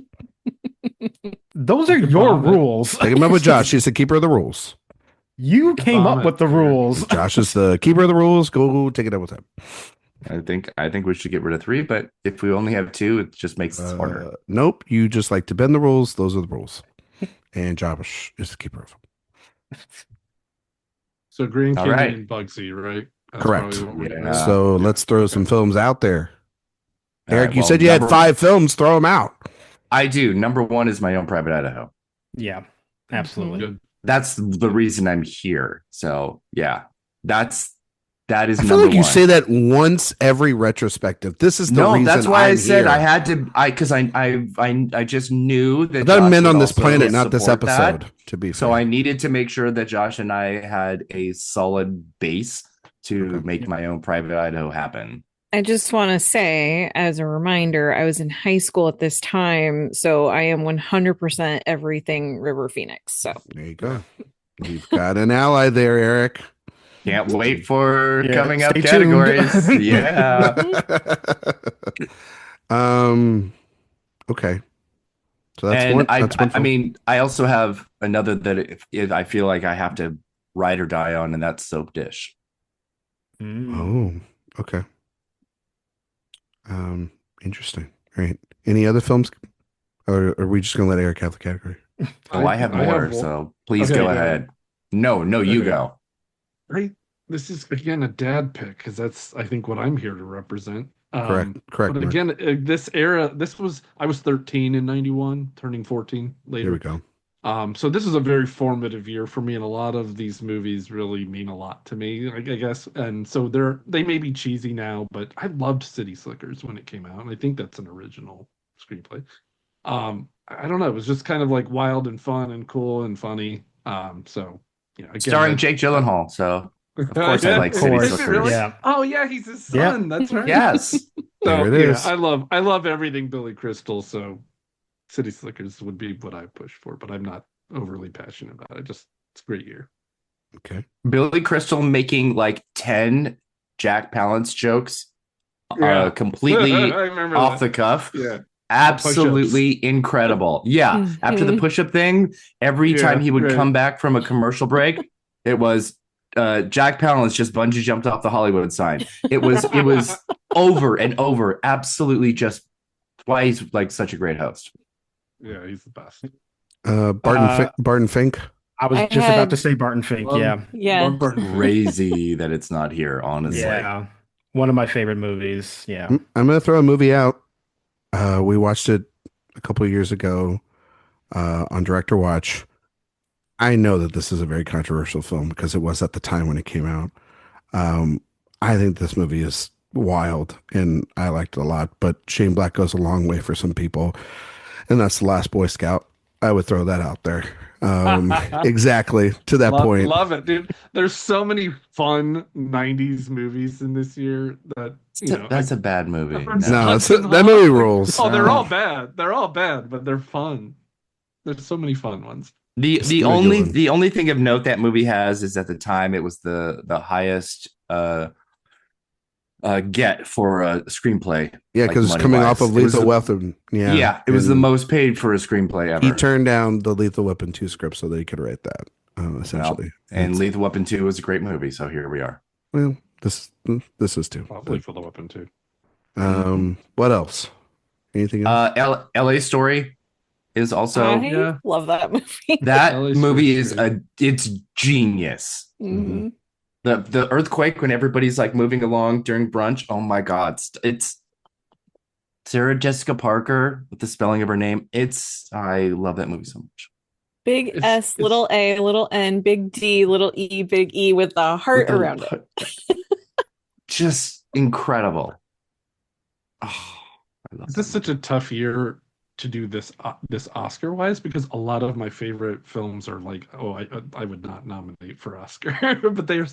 Speaker 5: Those are
Speaker 3: Good
Speaker 5: your
Speaker 3: vomit.
Speaker 5: rules.
Speaker 1: Take him up with Josh. He's the keeper of the rules.
Speaker 5: You came up
Speaker 3: vomit.
Speaker 5: with the rules.
Speaker 1: Josh is the keeper of the rules. Go take it up with him.
Speaker 2: I think we should get rid of 3, but if we only have 2, it just makes it harder.
Speaker 1: Nope, you just like to bend the rules. Those are the rules. And Josh is the keeper of them.
Speaker 3: So Grand
Speaker 2: All
Speaker 3: Canyon
Speaker 2: right.
Speaker 3: and Bugsy, right? That's
Speaker 1: Correct.
Speaker 3: probably what we're
Speaker 2: Yeah.
Speaker 3: doing.
Speaker 1: So let's throw some films out there.
Speaker 2: All
Speaker 1: Eric,
Speaker 2: right,
Speaker 1: you
Speaker 2: well,
Speaker 1: said you had
Speaker 2: number-
Speaker 1: 5 films. Throw them out.
Speaker 2: I do. Number 1 is my Own Private Idaho.
Speaker 5: Yeah, absolutely.
Speaker 3: Good.
Speaker 2: That's the reason I'm here. So yeah, that is
Speaker 1: I feel
Speaker 2: number
Speaker 1: like you
Speaker 2: 1.
Speaker 1: say that once every retrospective. This is the
Speaker 2: No,
Speaker 1: reason.
Speaker 2: that's why I
Speaker 1: I'm
Speaker 2: said
Speaker 1: here.
Speaker 2: I had to. Because I just knew that
Speaker 1: That
Speaker 2: Josh
Speaker 1: meant
Speaker 2: would
Speaker 1: on this
Speaker 2: also
Speaker 1: planet, not this
Speaker 2: support that.
Speaker 1: episode. To be
Speaker 2: So
Speaker 1: fair.
Speaker 2: I needed to make sure that Josh and I had a solid base to make my Own Private Idaho happen.
Speaker 4: I just want to say, as a reminder, I was in high school at this time, so I am 100% everything River Phoenix. So
Speaker 1: There you go. You've got an ally there, Eric.
Speaker 2: Can't wait for
Speaker 5: Yeah,
Speaker 2: coming up
Speaker 5: stay tuned.
Speaker 2: categories. Yeah.
Speaker 1: Okay. So that's
Speaker 2: And
Speaker 1: one.
Speaker 2: I
Speaker 1: That's one film.
Speaker 2: mean, I also have another that if I feel like I have to ride or die on, and that's Soap Dish.
Speaker 5: Mm.
Speaker 1: Oh, okay. Interesting. All right. Any other films? Or are we just gonna let Eric have the category?
Speaker 2: Oh, I have more, so please
Speaker 3: Okay,
Speaker 2: go
Speaker 3: yeah.
Speaker 2: ahead. No, you
Speaker 3: Okay.
Speaker 2: go.
Speaker 3: Right. This is again a dad pick because that's I think what I'm here to represent.
Speaker 1: Correct,
Speaker 3: But
Speaker 1: Mark.
Speaker 3: again, this era, I was 13 in 91, turning 14 later.
Speaker 1: Here we go.
Speaker 3: So this is a very formative year for me, and a lot of these movies really mean a lot to me, I guess. And so they may be cheesy now, but I loved City Slickers when it came out, and I think that's an original screenplay. I don't know, it was just kind of like wild and fun and cool and funny. So again,
Speaker 2: starring Jake Gyllenhaal. So of course I like City Slickers.
Speaker 3: Really?
Speaker 5: Yeah.
Speaker 3: Oh yeah, he's his son. That's right.
Speaker 2: Yes.
Speaker 3: So
Speaker 1: There it is.
Speaker 3: I love everything Billy Crystal. So City Slickers would be what I push for, but I'm not overly passionate about it. Just it's a great year.
Speaker 1: Okay.
Speaker 2: Billy Crystal making like 10 Jack Palance jokes completely
Speaker 3: I remember
Speaker 2: off
Speaker 3: that.
Speaker 2: the cuff.
Speaker 3: Yeah.
Speaker 2: Absolutely incredible. Yeah. After the push-up thing, every time he would come back from a commercial break, it was Jack Palance just bungee jumped off the Hollywood sign. It was over and over. Absolutely just why he's like such a great host.
Speaker 3: Yeah, he's the best.
Speaker 1: Barton Fink.
Speaker 5: I was just about to say Barton Fink.
Speaker 4: Yeah.
Speaker 2: Crazy that it's not here, honestly.
Speaker 5: Yeah. One of my favorite movies. Yeah.
Speaker 1: I'm going to throw a movie out. We watched it a couple of years ago on Director Watch. I know that this is a very controversial film because it was at the time when it came out. I think this movie is wild and I liked it a lot, but Shane Black goes a long way for some people, and that's The Last Boy Scout. I would throw that out there. Exactly to that point.
Speaker 3: Love it, dude. There's so many fun 90s movies in this year that
Speaker 2: that's a bad movie.
Speaker 1: No, that movie rules.
Speaker 3: Oh, they're all bad. They're all bad, but they're fun. There's so many fun ones.
Speaker 2: The only thing of note that movie has is at the time it was the highest get for a screenplay.
Speaker 1: Yeah, because it's coming off of Lethal Weapon. Yeah,
Speaker 2: it was the most paid for a screenplay ever.
Speaker 1: He turned down the Lethal Weapon 2 script so that he could write that, essentially.
Speaker 2: And Lethal Weapon 2 was a great movie, so here we are.
Speaker 1: Well, this is too.
Speaker 3: Probably for the Weapon 2.
Speaker 1: What else? Anything else?
Speaker 2: LA Story is also
Speaker 4: I love that movie.
Speaker 2: That movie is it's genius.
Speaker 4: Mm-hmm.
Speaker 2: The earthquake when everybody's like moving along during brunch. Oh my God. It's Sarah Jessica Parker with the spelling of her name. I love that movie so much.
Speaker 4: Big S, little A, little N, big D, little E, big E with a heart around it.
Speaker 2: Just incredible. Oh, I love
Speaker 3: Is this such a tough year to do this Oscar wise? Because a lot of my favorite films are like, I would not nominate for Oscar, but they're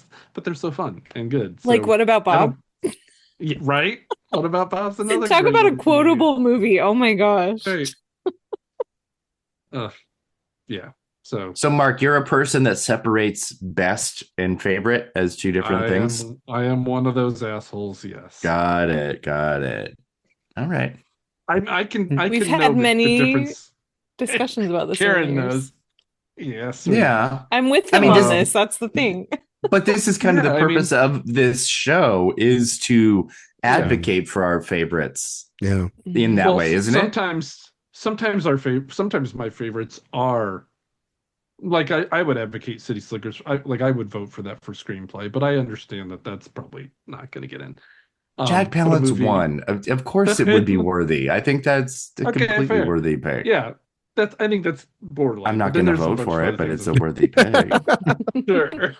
Speaker 3: so fun and good. So,
Speaker 4: like, what about Bob?
Speaker 3: Yeah, right? What about Bob's another?
Speaker 4: Talk about a quotable movie. Oh my gosh.
Speaker 3: Right. Yeah. So
Speaker 2: Mark, you're a person that separates best and favorite as two different things.
Speaker 3: I am one of those assholes. Yes.
Speaker 2: Got it. All right.
Speaker 4: We've had many discussions about this.
Speaker 3: Karen knows. Yes.
Speaker 2: Yeah.
Speaker 4: I'm with him on this. That's the thing.
Speaker 2: But this is kind of the purpose of this show is to advocate for our favorites.
Speaker 1: Yeah.
Speaker 2: In that way, isn't it?
Speaker 3: Sometimes my favorites are like I would advocate City Slickers. I would vote for that for screenplay, but I understand that that's probably not going to get in.
Speaker 2: Jack Palance won. Of course, it would be worthy. I think that's a completely worthy pick.
Speaker 3: Yeah, I think that's borderline.
Speaker 2: I'm not going to vote for it, but it's a worthy pick.
Speaker 3: Sure.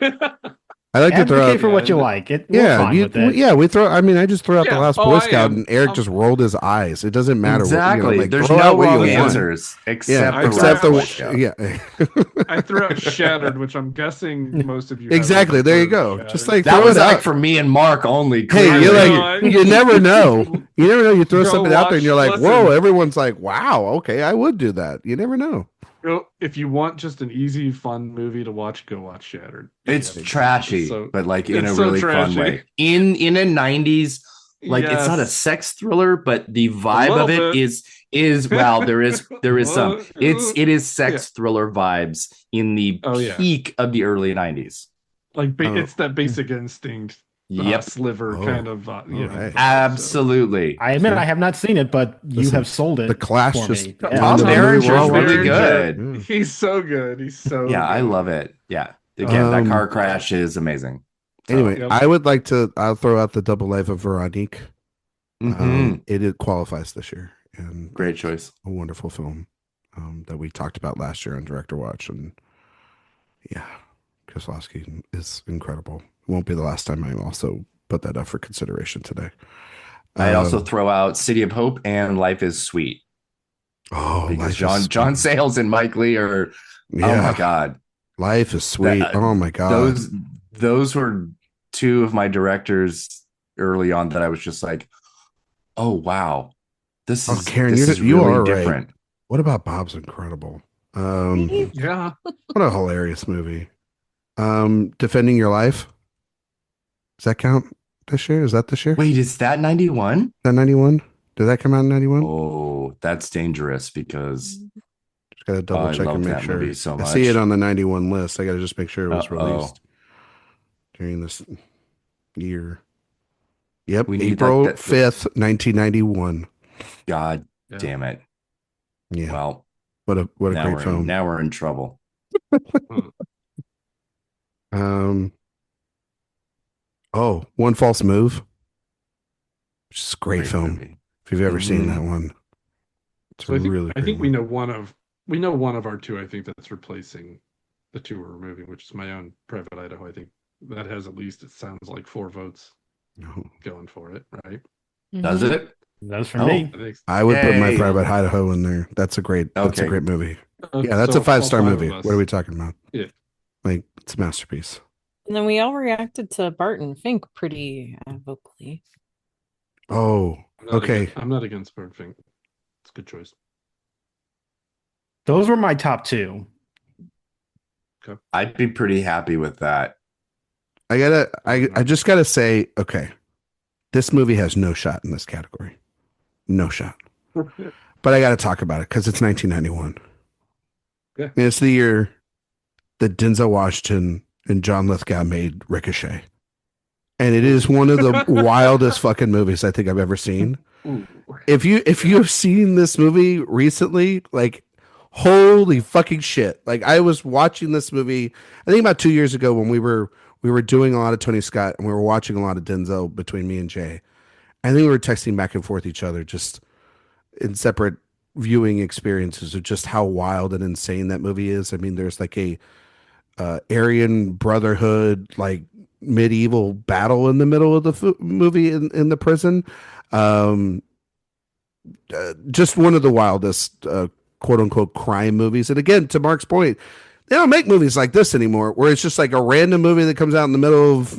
Speaker 1: I like to throw out
Speaker 5: for what you like. We
Speaker 1: throw. I mean, I just throw out The Last Boy Scout, and Erik just rolled his eyes. It doesn't matter.
Speaker 2: Exactly. There's no wrong answers except
Speaker 3: I threw out Shattered, which I'm guessing most of you.
Speaker 1: Exactly. There you go.
Speaker 3: Shattered.
Speaker 1: Just like
Speaker 2: that was like for me and Mark only.
Speaker 1: Hey, you never know. You never know. You throw something out there, and you're like, "Whoa!" Everyone's like, "Wow, okay, I would do that." You never know.
Speaker 3: If you want just an easy, fun movie to watch, go watch Shattered.
Speaker 2: It's trashy, but like in a really fun way. In a 90s, like it's not a sex thriller, but the vibe of it is well, there is some. It is sex thriller vibes in the peak of the early 90s.
Speaker 3: Like it's that Basic Instinct. Sliver kind of
Speaker 2: absolutely.
Speaker 5: I admit I have not seen it, but you have sold it.
Speaker 1: The Clash
Speaker 5: for
Speaker 1: just
Speaker 5: me.
Speaker 2: Tom Berenger's really good.
Speaker 3: He's so good. Good.
Speaker 2: I love it. Yeah, again, that car crash is amazing.
Speaker 1: Anyway, I would like to. I'll throw out The Double Life of Veronique. It qualifies this year, and
Speaker 2: Great
Speaker 1: it's
Speaker 2: choice.
Speaker 1: a wonderful film that we talked about last year on Director Watch, and yeah, Kieslowski is incredible. It won't be the last time I also put that up for consideration today.
Speaker 2: I'd also throw out City of Hope and Life is Sweet.
Speaker 1: Oh,
Speaker 2: because
Speaker 1: Life is
Speaker 2: John
Speaker 1: Sweet.
Speaker 2: Sayles and Mike Lee are oh my God.
Speaker 1: Life is Sweet. Oh my God.
Speaker 2: Those were two of my directors early on that I was just like, oh wow. This is
Speaker 1: Karen,
Speaker 2: this is
Speaker 1: you
Speaker 2: really
Speaker 1: are
Speaker 2: different.
Speaker 1: Right. What about Bob's Incredible?
Speaker 3: Yeah.
Speaker 1: What a hilarious movie. Defending Your Life. Does that count this year? Is that this year?
Speaker 2: Wait, is that 91?
Speaker 1: Is that 91? Did that come out in 91?
Speaker 2: Oh, that's dangerous because
Speaker 1: just gotta double check and make
Speaker 2: that
Speaker 1: sure.
Speaker 2: movie so much.
Speaker 1: I see it on the 91 list. I gotta just make sure it was released during this year. Yep, April 5th, 1991.
Speaker 2: God damn it.
Speaker 1: Yeah.
Speaker 2: Well,
Speaker 1: what a great film.
Speaker 2: Now we're in trouble.
Speaker 1: One False Move. Which is a great film.
Speaker 2: Movie.
Speaker 1: If you've ever seen that one.
Speaker 3: So I think we know one of our two, I think, that's replacing the two we're removing, which is my Own Private Idaho. I think that has at least, it sounds like 4 votes going for it, right?
Speaker 2: Does it?
Speaker 5: That's for me.
Speaker 1: I would put My Private Idaho in there. That's a great movie. Yeah, that's a 5-star movie. What are we talking about?
Speaker 3: Yeah.
Speaker 1: Like, it's a masterpiece.
Speaker 4: And then we all reacted to Barton Fink pretty vocally.
Speaker 1: Oh, okay.
Speaker 3: I'm not against Barton Fink. It's a good choice.
Speaker 5: Those were my top 2.
Speaker 3: Okay.
Speaker 2: I'd be pretty happy with that.
Speaker 1: I just gotta say, okay, this movie has no shot in this category. No shot. But I gotta talk about it because it's 1991.
Speaker 3: Yeah.
Speaker 1: And it's the year that Denzel Washington and John Lithgow made Ricochet. And it is one of the wildest fucking movies I think I've ever seen.
Speaker 3: Ooh.
Speaker 1: If you've seen this movie recently, like, holy fucking shit. Like, I was watching this movie, I think about 2 years ago when we were doing a lot of Tony Scott and we were watching a lot of Denzel between me and Jay. I think we were texting back and forth each other just in separate viewing experiences of just how wild and insane that movie is. I mean, there's like a Aryan Brotherhood, like medieval battle in the middle of the movie in the prison. Just one of the wildest quote unquote crime movies. And again, to Mark's point, they don't make movies like this anymore, where it's just like a random movie that comes out in the middle of,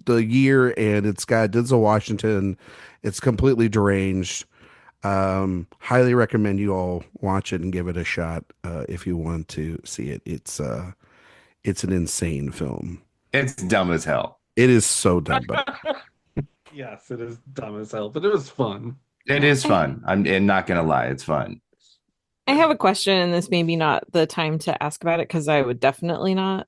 Speaker 1: the year and it's got Denzel Washington. It's completely deranged. Highly recommend you all watch it and give it a shot if you want to see it. It's an insane film.
Speaker 2: It's dumb as hell.
Speaker 1: It is so dumb, but
Speaker 3: yes, it is dumb as hell, but it was fun.
Speaker 2: It is fun. I'm not gonna lie, it's fun.
Speaker 4: I have a question, and this may be not the time to ask about it because I would definitely not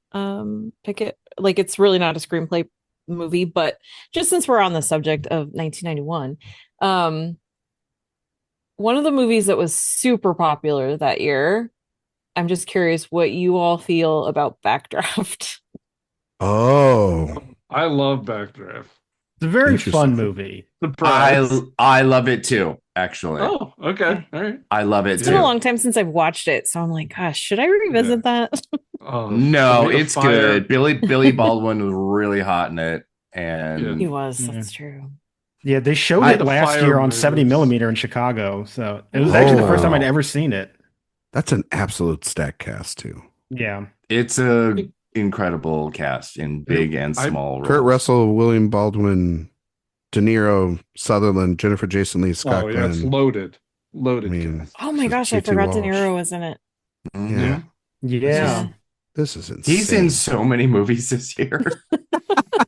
Speaker 4: pick it. Like, it's really not a screenplay movie, but just since we're on the subject of 1991, one of the movies that was super popular that year, I'm just curious what you all feel about Backdraft.
Speaker 1: Oh,
Speaker 3: I love Backdraft.
Speaker 5: It's a very fun movie.
Speaker 2: I love it too, actually.
Speaker 3: Oh, okay. All right.
Speaker 2: I love it
Speaker 4: It's
Speaker 2: too.
Speaker 4: been a long time since I've watched it, so I'm like, gosh, should I revisit that?
Speaker 2: No, it's good. Billy Baldwin was really hot in it, and
Speaker 4: he was. That's true.
Speaker 5: Yeah, they showed it last year on 70 millimeter in Chicago, so it was actually the first time I'd ever seen it.
Speaker 1: That's an absolute stack cast too.
Speaker 5: Yeah,
Speaker 2: it's a incredible cast in big and small roles.
Speaker 1: Kurt Russell, William Baldwin, De Niro, Sutherland, Jennifer Jason Leigh, Scott Glenn.
Speaker 3: Yeah, it's loaded. Cast.
Speaker 4: Oh my gosh, I forgot De Niro was in it.
Speaker 1: Yeah.
Speaker 5: Yeah.
Speaker 1: This is insane.
Speaker 2: He's in so many movies this year.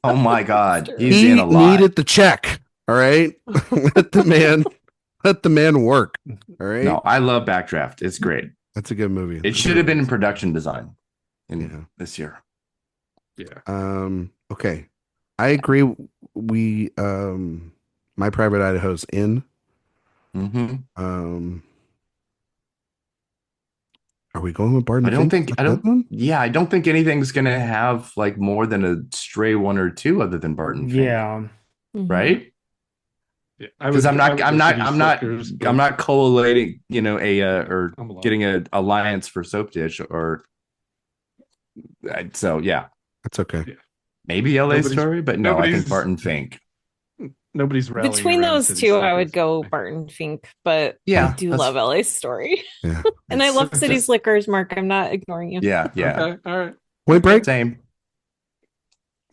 Speaker 2: Oh my God. He's in a lot.
Speaker 1: Needed the check. All right. Let the man work. All right.
Speaker 2: No, I love Backdraft. It's great.
Speaker 1: That's a good movie.
Speaker 2: It should have been in production design this year.
Speaker 3: Yeah.
Speaker 1: Okay. I agree. We My Private Idaho's in.
Speaker 2: Mm-hmm.
Speaker 1: Are we going with Barton?
Speaker 2: I don't think anything's gonna have like more than a stray one or two other than Barton Fink.
Speaker 5: Yeah.
Speaker 2: Right?
Speaker 3: Yeah,
Speaker 2: because
Speaker 3: City Slickers,
Speaker 2: I'm
Speaker 3: but
Speaker 2: not collating, or
Speaker 3: I'm alone.
Speaker 2: getting an alliance for Soap Dish or so yeah,
Speaker 1: That's okay.
Speaker 3: Yeah.
Speaker 2: maybe LA
Speaker 3: Nobody's-
Speaker 2: Story, but no, I think
Speaker 3: nobody's-
Speaker 2: Barton Fink.
Speaker 3: Nobody's rallying
Speaker 4: Between
Speaker 3: around
Speaker 4: those
Speaker 3: City
Speaker 4: two, I
Speaker 3: Slickers.
Speaker 4: would go Barton Fink, but
Speaker 2: Yeah,
Speaker 4: I do
Speaker 2: that's-
Speaker 4: love LA Story.
Speaker 1: Yeah.
Speaker 4: And I love
Speaker 2: It's
Speaker 4: City
Speaker 2: just-
Speaker 4: Slickers, Mark. I'm not ignoring you.
Speaker 2: Yeah, yeah.
Speaker 3: Okay, all right.
Speaker 1: Point Break?
Speaker 2: Same.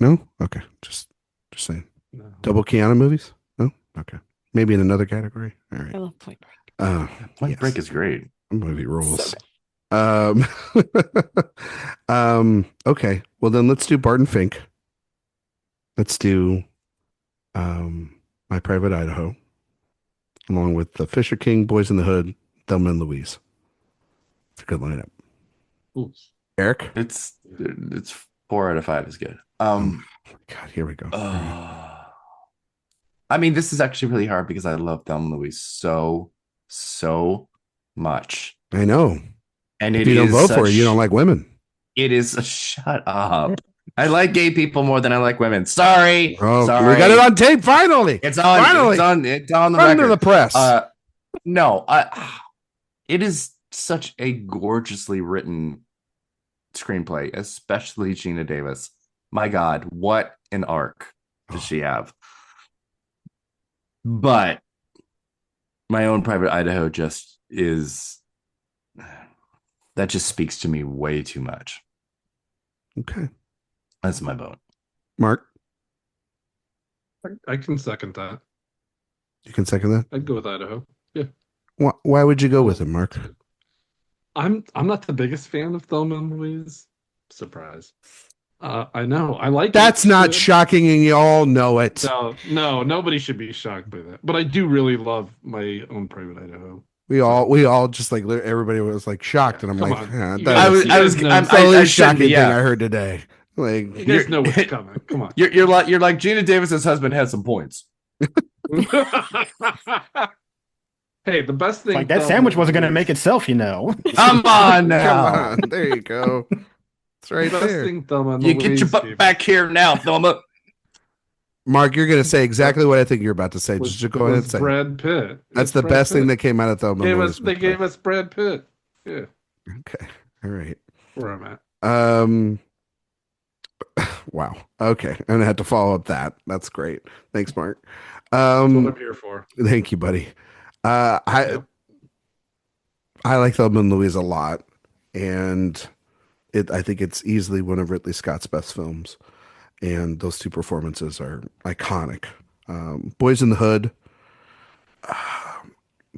Speaker 1: No? Okay. Just saying.
Speaker 3: No.
Speaker 1: Double Keanu movies? No? Okay. Maybe in another category. All right.
Speaker 4: I love Point Break.
Speaker 2: Point
Speaker 1: yes.
Speaker 2: Break is great.
Speaker 1: Movie rules.
Speaker 4: So
Speaker 1: Okay. Well then let's do Barton Fink. Let's do My Private Idaho. Along with the Fisher King, Boys in the Hood, Thelma and Louise. It's a good lineup.
Speaker 3: Ooh.
Speaker 1: Eric?
Speaker 2: It's 4 out of 5 is good.
Speaker 1: God, here we go.
Speaker 2: I mean, this is actually really hard because I love Thelma and Louise so much.
Speaker 1: I know.
Speaker 2: And
Speaker 1: If you don't vote for it, you don't like women.
Speaker 2: It is shut up. I like gay people more than I like women. Sorry.
Speaker 1: Oh,
Speaker 2: Sorry.
Speaker 1: we got it on tape finally.
Speaker 2: It's on.
Speaker 1: Finally.
Speaker 2: It's on the
Speaker 1: Run to
Speaker 2: record.
Speaker 1: the press.
Speaker 2: No, it is such a gorgeously written screenplay, especially Gina Davis. My God, what an arc does she have? But My Own Private Idaho just speaks to me way too much.
Speaker 1: Okay.
Speaker 2: That's my vote.
Speaker 1: Mark,
Speaker 3: I can second that.
Speaker 1: you can second that?
Speaker 3: I'd go with Idaho. Yeah.
Speaker 1: Why would you go with it, Mark?
Speaker 3: I'm not the biggest fan of Thelma and Louise. Surprise. I know. I like
Speaker 1: That's
Speaker 3: it.
Speaker 1: not
Speaker 3: Good.
Speaker 1: shocking, and you all know it.
Speaker 3: No, nobody should be shocked by that. But I do really love My Own Private Idaho.
Speaker 1: We all just like everybody was like shocked, and I'm
Speaker 3: Come
Speaker 1: like,
Speaker 3: on.
Speaker 1: yeah,
Speaker 3: You
Speaker 1: that's
Speaker 3: guys-
Speaker 1: the
Speaker 3: I'm-
Speaker 1: only
Speaker 2: I
Speaker 1: shocking
Speaker 2: shouldn't be,
Speaker 1: thing I heard today. Like,
Speaker 3: You guys know what's coming. Come on.
Speaker 2: You're like Gina Davis's husband has some points.
Speaker 3: Hey, the best thing
Speaker 5: Like that
Speaker 3: Thelma
Speaker 5: sandwich
Speaker 3: and
Speaker 5: wasn't going to
Speaker 3: Louise-
Speaker 5: make itself, you know.
Speaker 2: Come on now.
Speaker 1: come on, there you go. It's right
Speaker 3: The best
Speaker 1: there.
Speaker 3: thing Thelma and
Speaker 2: You get your
Speaker 3: Louise
Speaker 2: butt
Speaker 3: gave
Speaker 2: back here now, Thelma.
Speaker 1: Mark, you're going to say exactly what I think you're about to say.
Speaker 3: was-
Speaker 1: Just go ahead and
Speaker 3: was
Speaker 1: say. it.
Speaker 3: Brad Pitt.
Speaker 1: That's
Speaker 3: It's
Speaker 1: the
Speaker 3: Brad
Speaker 1: best thing
Speaker 3: Pitt.
Speaker 1: that came out of Thelma. and Louise
Speaker 3: They
Speaker 1: was
Speaker 3: gave
Speaker 1: Brad.
Speaker 3: us Brad Pitt. Yeah,
Speaker 1: Okay, all right.
Speaker 3: where I'm at.
Speaker 1: Wow. Okay, I'm gonna have to follow up that. That's great. Thanks, Mark.
Speaker 3: That's what I'm here for.
Speaker 1: Thank you, buddy. I like Thelma and Louise a lot, and I think it's easily one of Ridley Scott's best films, and those two performances are iconic. Boys in the Hood.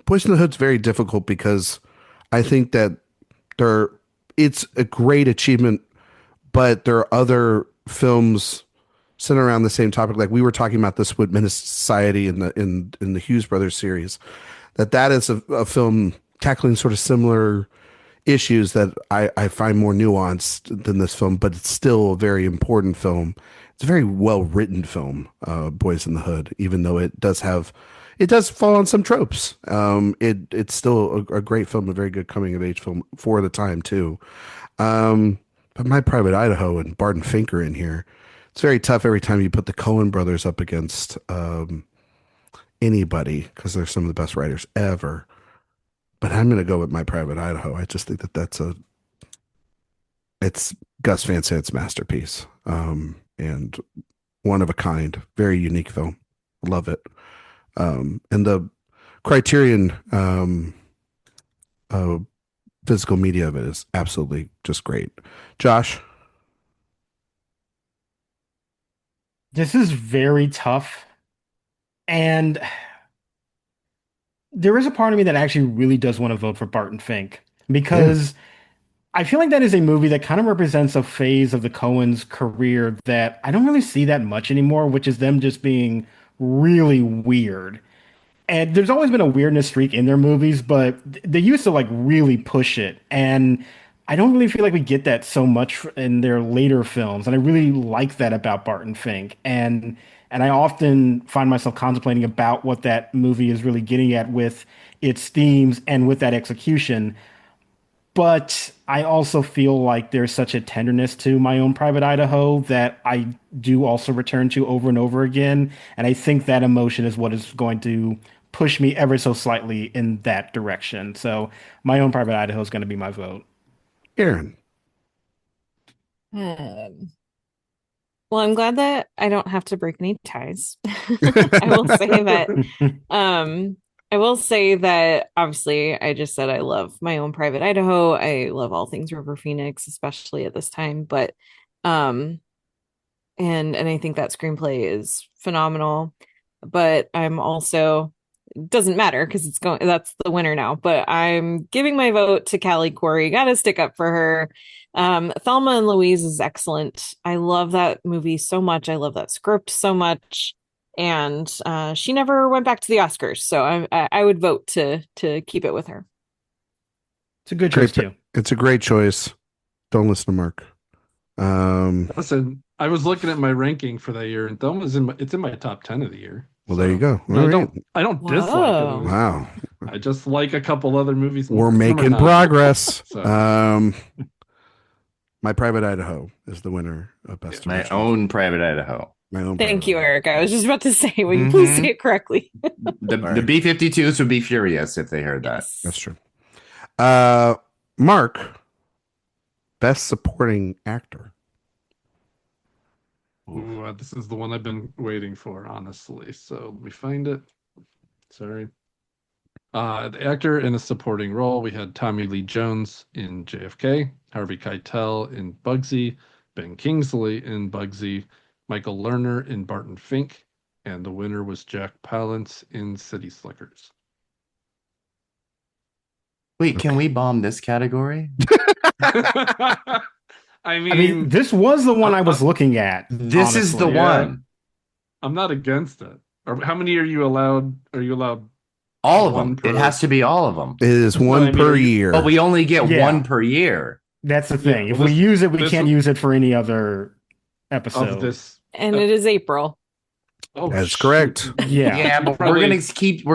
Speaker 1: Boys in the Hood's very difficult because I think that it's a great achievement, but there are other films centered around the same topic. Like we were talking about this with Menace Society in the Hughes Brothers series, that is a film tackling sort of similar issues that I find more nuanced than this film, but it's still a very important film. It's a very well written film, Boys in the Hood, even though it does fall on some tropes. It's still a great film, a very good coming of age film for the time too. But My Private Idaho and Barton Fink are in here. It's very tough every time you put the Coen brothers up against anybody because they're some of the best writers ever. But I'm going to go with My Private Idaho. I just think it's Gus Van Sant's masterpiece, and one of a kind, very unique film. Love it. And the Criterion physical media of it is absolutely just great. Josh?
Speaker 5: This is very tough. And there is a part of me that actually really does want to vote for Barton Fink because I feel like that is a movie that kind of represents a phase of the Coens' career that I don't really see that much anymore, which is them just being really weird. And there's always been a weirdness streak in their movies, but they used to like really push it. And I don't really feel like we get that so much in their later films. And I really like that about Barton Fink. And I often find myself contemplating about what that movie is really getting at with its themes and with that execution. But I also feel like there's such a tenderness to my own private Idaho that I do also return to over and over again. And I think that emotion is what is going to push me ever so slightly in that direction. So my own private Idaho is going to be my vote.
Speaker 1: Aaron.
Speaker 4: Well, I'm glad that I don't have to break any ties. I will say that I will say that obviously I just said I love my own private Idaho. I love all things River Phoenix, especially at this time. But and I think that screenplay is phenomenal. But I'm also doesn't matter because that's the winner now. But I'm giving my vote to Callie Quarry. Gotta stick up for her. Thelma and Louise is excellent. I love that movie so much. I love that script so much. And she never went back to the Oscars, so I would vote to keep it with her.
Speaker 5: It's a good choice too.
Speaker 1: It's a great choice. Don't listen to Mark.
Speaker 3: Listen, I was looking at my ranking for that year, and Thelma's it's in my top 10 of the year.
Speaker 1: Well, there you go.
Speaker 3: I don't dislike it.
Speaker 1: Wow.
Speaker 3: I just like a couple other movies.
Speaker 1: We're making progress.
Speaker 3: So.
Speaker 1: My Private Idaho is the winner of Best
Speaker 2: My
Speaker 1: Original.
Speaker 2: Own Private Idaho.
Speaker 4: Thank you, Erik. I was just about to say, will you please say it correctly?
Speaker 2: The B-52s would be furious if they heard that.
Speaker 4: Yes.
Speaker 1: That's true. Mark, Best Supporting Actor.
Speaker 3: Ooh, this is the one I've been waiting for, honestly. So let me find it. Sorry. The actor in a supporting role, we had Tommy Lee Jones in JFK, Harvey Keitel in Bugsy, Ben Kingsley in Bugsy, Michael Lerner in Barton Fink, and the winner was Jack Palance in City Slickers.
Speaker 2: Wait, can we bomb this category?
Speaker 3: I mean,
Speaker 5: this was the one I was looking at.
Speaker 2: This
Speaker 5: honestly.
Speaker 2: is the one.
Speaker 3: I'm not against it. How many are you allowed? Are you allowed?
Speaker 2: All of them. It has to be all of them.
Speaker 1: It is one per year.
Speaker 2: But we only get one per year.
Speaker 5: That's the thing. If we use it, we can't use it for any other episode.
Speaker 3: Of this.
Speaker 4: And it is April.
Speaker 1: Oh, that's correct.
Speaker 2: Yeah, but we're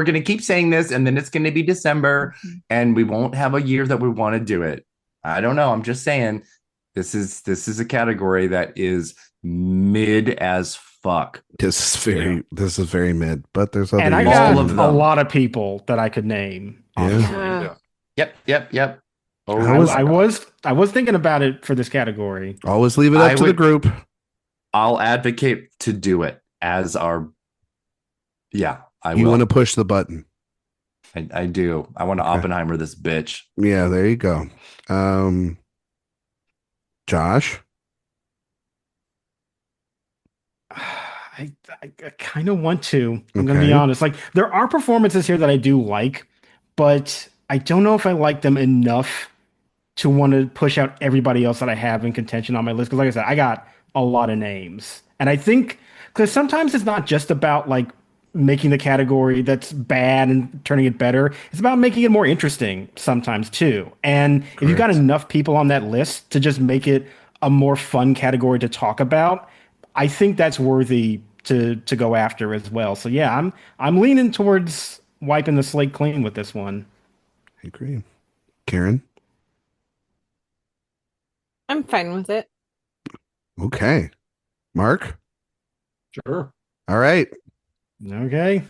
Speaker 2: gonna keep saying this, and then it's gonna be December, and we won't have a year that we want to do it. I don't know. I'm just saying this is a category that is mid as fuck.
Speaker 1: This is very mid, but there's other.
Speaker 5: And I got a lot of people that I could name.
Speaker 2: Yeah. Yep.
Speaker 5: Oh, I was thinking about it for this category.
Speaker 1: Always leave it up to the group.
Speaker 2: I'll advocate to do it as our. Yeah, I will.
Speaker 1: You want to push the button.
Speaker 2: I do. I want to Oppenheimer this bitch.
Speaker 1: Yeah, there you go. Josh.
Speaker 5: I kind of want to. I'm going to be honest. Like, there are performances here that I do like, but I don't know if I like them enough to want to push out everybody else that I have in contention on my list. Because, like I said, I got a lot of names, and I think because sometimes it's not just about like making the category that's bad and turning it better. It's about making it more interesting sometimes too. And if you've got enough people on that list to just make it a more fun category to talk about, I think that's worthy to go after as well. So yeah, I'm leaning towards wiping the slate clean with this one.
Speaker 1: I agree. Karen?
Speaker 4: I'm fine with it.
Speaker 1: Okay. Mark?
Speaker 3: Sure.
Speaker 1: All right.
Speaker 5: Okay.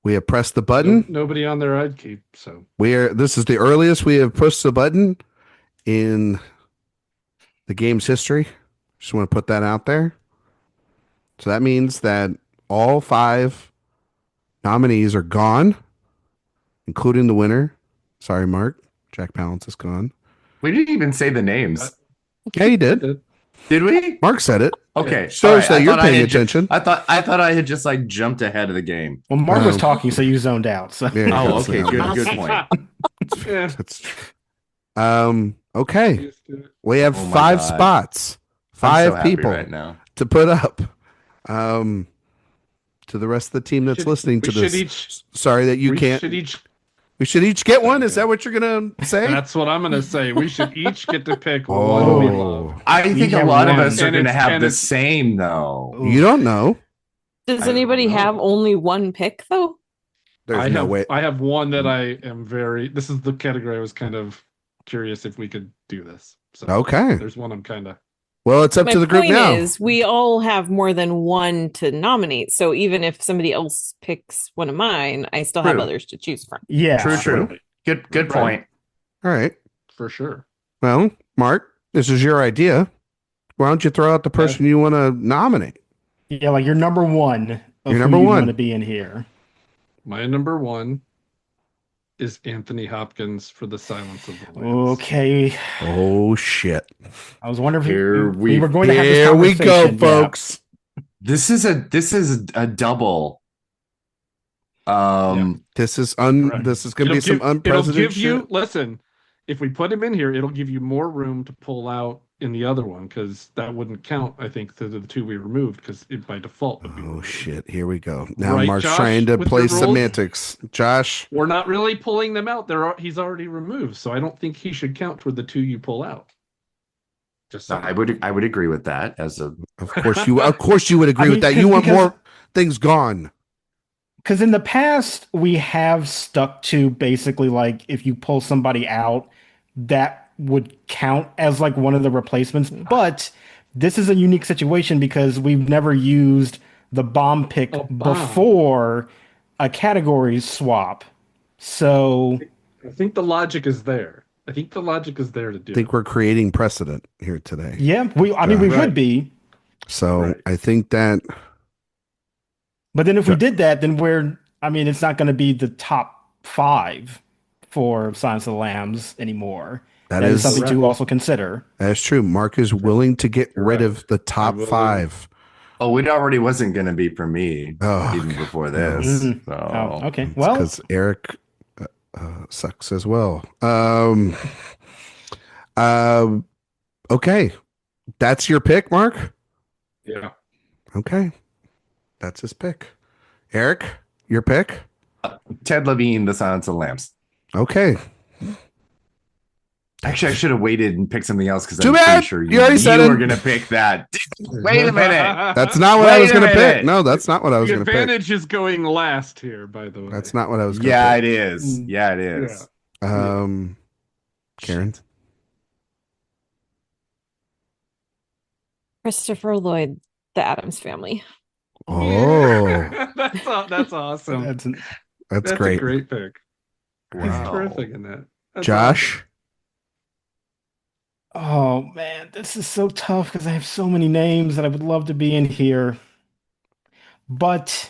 Speaker 1: We have pressed the button.
Speaker 3: Nobody on there I'd keep, so.
Speaker 1: This is the earliest we have pushed the button in the game's history. Just want to put that out there. So that means that all 5 nominees are gone, including the winner. Sorry, Mark. Jack Palance is gone.
Speaker 2: We didn't even say the names.
Speaker 1: Yeah, you did.
Speaker 2: Did we?
Speaker 1: Mark said it.
Speaker 2: Okay.
Speaker 1: Shows that you're paying attention.
Speaker 2: I thought I had just like jumped ahead of the game.
Speaker 5: Well, Mark was talking, so you zoned out. So.
Speaker 1: Yeah,
Speaker 2: okay. Good point.
Speaker 1: Okay. We have 5 spots. 5 people
Speaker 2: right now
Speaker 1: to put up. To the rest of the team that's listening to this. Sorry that you can't. We should each get one. Is that what you're gonna say?
Speaker 3: That's what I'm gonna say. We should each get to pick one we love.
Speaker 2: I think a lot of us are gonna have the same though.
Speaker 1: You don't know.
Speaker 4: Does anybody have only one pick though?
Speaker 1: There's no way.
Speaker 3: I have one that I am very. This is the category I was kind of curious if we could do this. So
Speaker 1: Okay.
Speaker 3: there's one I'm kind of.
Speaker 1: Well, it's up
Speaker 4: My
Speaker 1: to the group
Speaker 4: point
Speaker 1: now.
Speaker 4: is, we all have more than one to nominate. So even if somebody else picks one of mine, I still have
Speaker 2: True.
Speaker 4: others to choose from.
Speaker 5: Yeah.
Speaker 2: True. Good point.
Speaker 1: All right.
Speaker 3: For sure.
Speaker 1: Well, Mark, this is your idea. Why don't you throw out the person you want to nominate?
Speaker 5: Yeah, like your number one of
Speaker 1: Your
Speaker 5: who
Speaker 1: number
Speaker 5: you
Speaker 1: one.
Speaker 5: want to be in here.
Speaker 3: My number one is Anthony Hopkins for The Silence of the Lambs.
Speaker 5: Okay.
Speaker 1: Oh, shit.
Speaker 5: I was wondering
Speaker 2: Here
Speaker 5: if we were going to have this
Speaker 1: Here we
Speaker 5: conversation.
Speaker 1: go, folks.
Speaker 2: This is a double.
Speaker 1: This is going to be some unprecedented
Speaker 3: It'll give you,
Speaker 1: shit.
Speaker 3: listen, if we put him in here, it'll give you more room to pull out in the other one, because that wouldn't count, I think, to the two we removed, because it by default would be
Speaker 1: Oh,
Speaker 3: removed.
Speaker 1: shit. Here we go. Now
Speaker 3: Right,
Speaker 1: Mark's
Speaker 3: Josh,
Speaker 1: trying to
Speaker 3: with
Speaker 1: play
Speaker 3: your rules?
Speaker 1: semantics. Josh,
Speaker 3: We're not really pulling them out. He's already removed, so I don't think he should count toward the two you pull out. Just saying.
Speaker 2: I would agree with that as a
Speaker 1: of course you would agree
Speaker 5: I mean,
Speaker 1: with that. You want
Speaker 5: because-
Speaker 1: more things gone.
Speaker 5: Because in the past, we have stuck to basically like if you pull somebody out, that would count as like one of the replacements. But this is a unique situation because we've never used the bomb pick before a category swap. So
Speaker 3: I think the logic is there. I think the logic is there to do
Speaker 1: I think we're creating precedent here today.
Speaker 5: yeah, we would be.
Speaker 1: So
Speaker 3: Right.
Speaker 1: I think that
Speaker 5: But then if we did that, then it's not going to be the top 5 for Silence of the Lambs anymore. That is something to also consider.
Speaker 1: That's true. Mark is willing to get rid of the top 5.
Speaker 2: Oh, it already wasn't going to be for me
Speaker 1: Oh,
Speaker 2: even before this.
Speaker 5: Mhm.
Speaker 2: So.
Speaker 5: Oh, okay. Well,
Speaker 1: because Erik sucks as well. Okay. That's your pick, Mark?
Speaker 3: Yeah.
Speaker 1: Okay. That's his pick. Erik, your pick?
Speaker 2: Ted Levine, The Silence of the Lambs.
Speaker 1: Okay.
Speaker 2: Actually, I should have waited and picked something else because
Speaker 1: Too
Speaker 2: I'm
Speaker 1: bad.
Speaker 2: pretty sure
Speaker 1: You already said
Speaker 2: you
Speaker 1: it.
Speaker 2: were going to pick that. Wait a minute.
Speaker 1: That's not what I was
Speaker 2: Wait a
Speaker 1: going to pick.
Speaker 2: minute.
Speaker 1: No, that's not what I was
Speaker 3: The
Speaker 1: going to pick.
Speaker 3: advantage is going last here, by the way.
Speaker 1: That's not what I was going to
Speaker 2: Yeah,
Speaker 1: pick.
Speaker 2: it is. Yeah, it is.
Speaker 1: Karen?
Speaker 4: Christopher Lloyd, The Addams Family.
Speaker 1: Oh,
Speaker 3: that's awesome.
Speaker 1: that's great.
Speaker 3: A great pick.
Speaker 2: Wow.
Speaker 3: He's terrific in that. That's
Speaker 1: Josh?
Speaker 5: oh man, this is so tough because I have so many names that I would love to be in here. But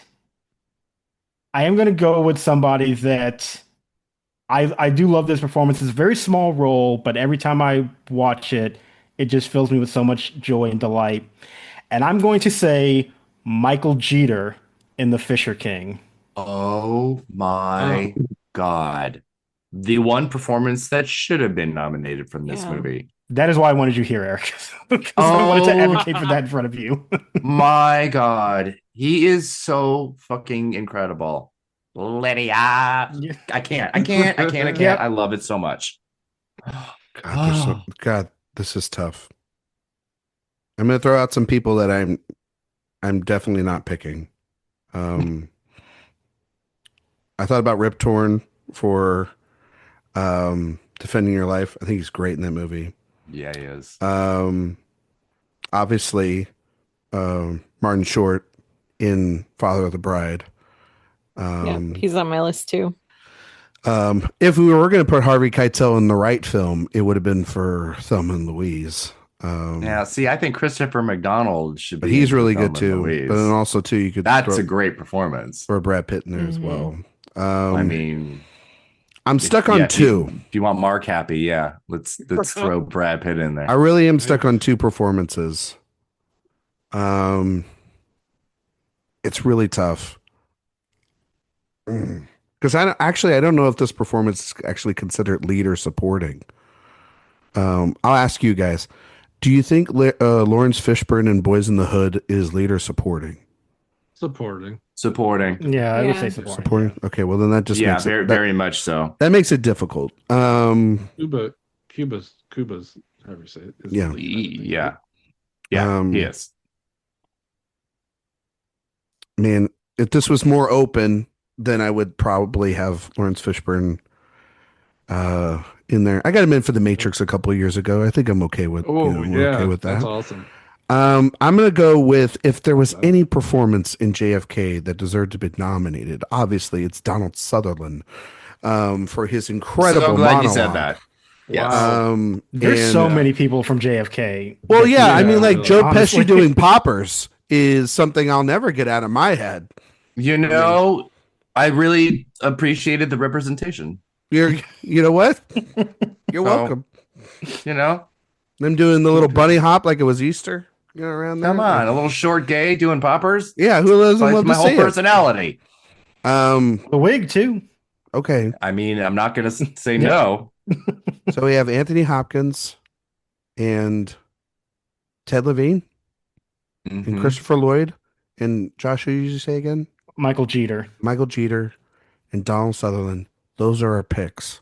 Speaker 5: I am going to go with somebody that I do love this performance. It's a very small role, but every time I watch it, it just fills me with so much joy and delight. And I'm going to say Michael Jeter in The Fisher King.
Speaker 2: Oh my God. The one performance that should have been nominated from this movie.
Speaker 5: That is why I wanted you here, Erik. Because I wanted to advocate for that in front of you.
Speaker 2: My God. He is so fucking incredible. Lydia. I can't. I love it so much.
Speaker 1: God, this is tough. I'm going to throw out some people that I'm definitely not picking. I thought about Rip Torn for Defending Your Life. I think he's great in that movie.
Speaker 2: Yeah, he is.
Speaker 1: Obviously, Martin Short in Father of the Bride.
Speaker 4: He's on my list too.
Speaker 1: If we were going to put Harvey Keitel in the right film, it would have been for Thelma and Louise.
Speaker 2: Yeah, see, I think Christopher McDonald should be.
Speaker 1: But he's really
Speaker 2: Thelma
Speaker 1: good
Speaker 2: and
Speaker 1: too.
Speaker 2: Louise.
Speaker 1: But then also too, you could
Speaker 2: That's a great performance.
Speaker 1: for Brad Pitt in there as well.
Speaker 2: I mean,
Speaker 1: I'm stuck on two.
Speaker 2: If you want Mark happy, yeah, let's throw Brad Pitt in there.
Speaker 1: I really am stuck on two performances. It's really tough because I don't know if this performance is actually considered lead or supporting. I'll ask you guys: do you think Lawrence Fishburne in Boys in the Hood is lead or supporting?
Speaker 3: Supporting.
Speaker 5: Yeah, I would say supporting.
Speaker 1: Supporting. Okay, well then that just makes
Speaker 2: very,
Speaker 1: it,
Speaker 2: very much so.
Speaker 1: that makes it difficult.
Speaker 3: Cuba's, however you say it. Is
Speaker 1: Yeah.
Speaker 3: the lead,
Speaker 2: Yeah, yeah, he is.
Speaker 1: Man, if this was more open, then I would probably have Lawrence Fishburne in there. I got him in for The Matrix a couple of years ago. I think I'm okay with. Okay with that.
Speaker 3: That's awesome.
Speaker 1: I'm gonna go with if there was any performance in JFK that deserved to be nominated. Obviously, it's Donald Sutherland for his incredible
Speaker 2: So glad
Speaker 1: monologue.
Speaker 2: you said that. Yes.
Speaker 3: Wow.
Speaker 5: There's so many people from JFK.
Speaker 1: Well, yeah, I mean, like
Speaker 3: really,
Speaker 1: Joe
Speaker 5: honestly.
Speaker 1: Pesci doing poppers is something I'll never get out of my head.
Speaker 2: You know, I really appreciated the representation.
Speaker 1: You know what? You're welcome.
Speaker 2: You know,
Speaker 1: Them doing the little bunny hop like it was Easter. Around there.
Speaker 2: come on, a little short gay doing poppers.
Speaker 1: Yeah, who doesn't
Speaker 2: Like
Speaker 1: love
Speaker 2: my
Speaker 1: to
Speaker 2: whole
Speaker 1: see it?
Speaker 2: personality.
Speaker 5: The wig too.
Speaker 1: Okay,
Speaker 2: I mean, I'm not gonna say no.
Speaker 1: so we have Anthony Hopkins and Ted Levine and
Speaker 2: Mhm.
Speaker 1: Christopher Lloyd and Josh. Who did you say again?
Speaker 5: Michael Jeter.
Speaker 1: Michael Jeter and Donald Sutherland. Those are our picks.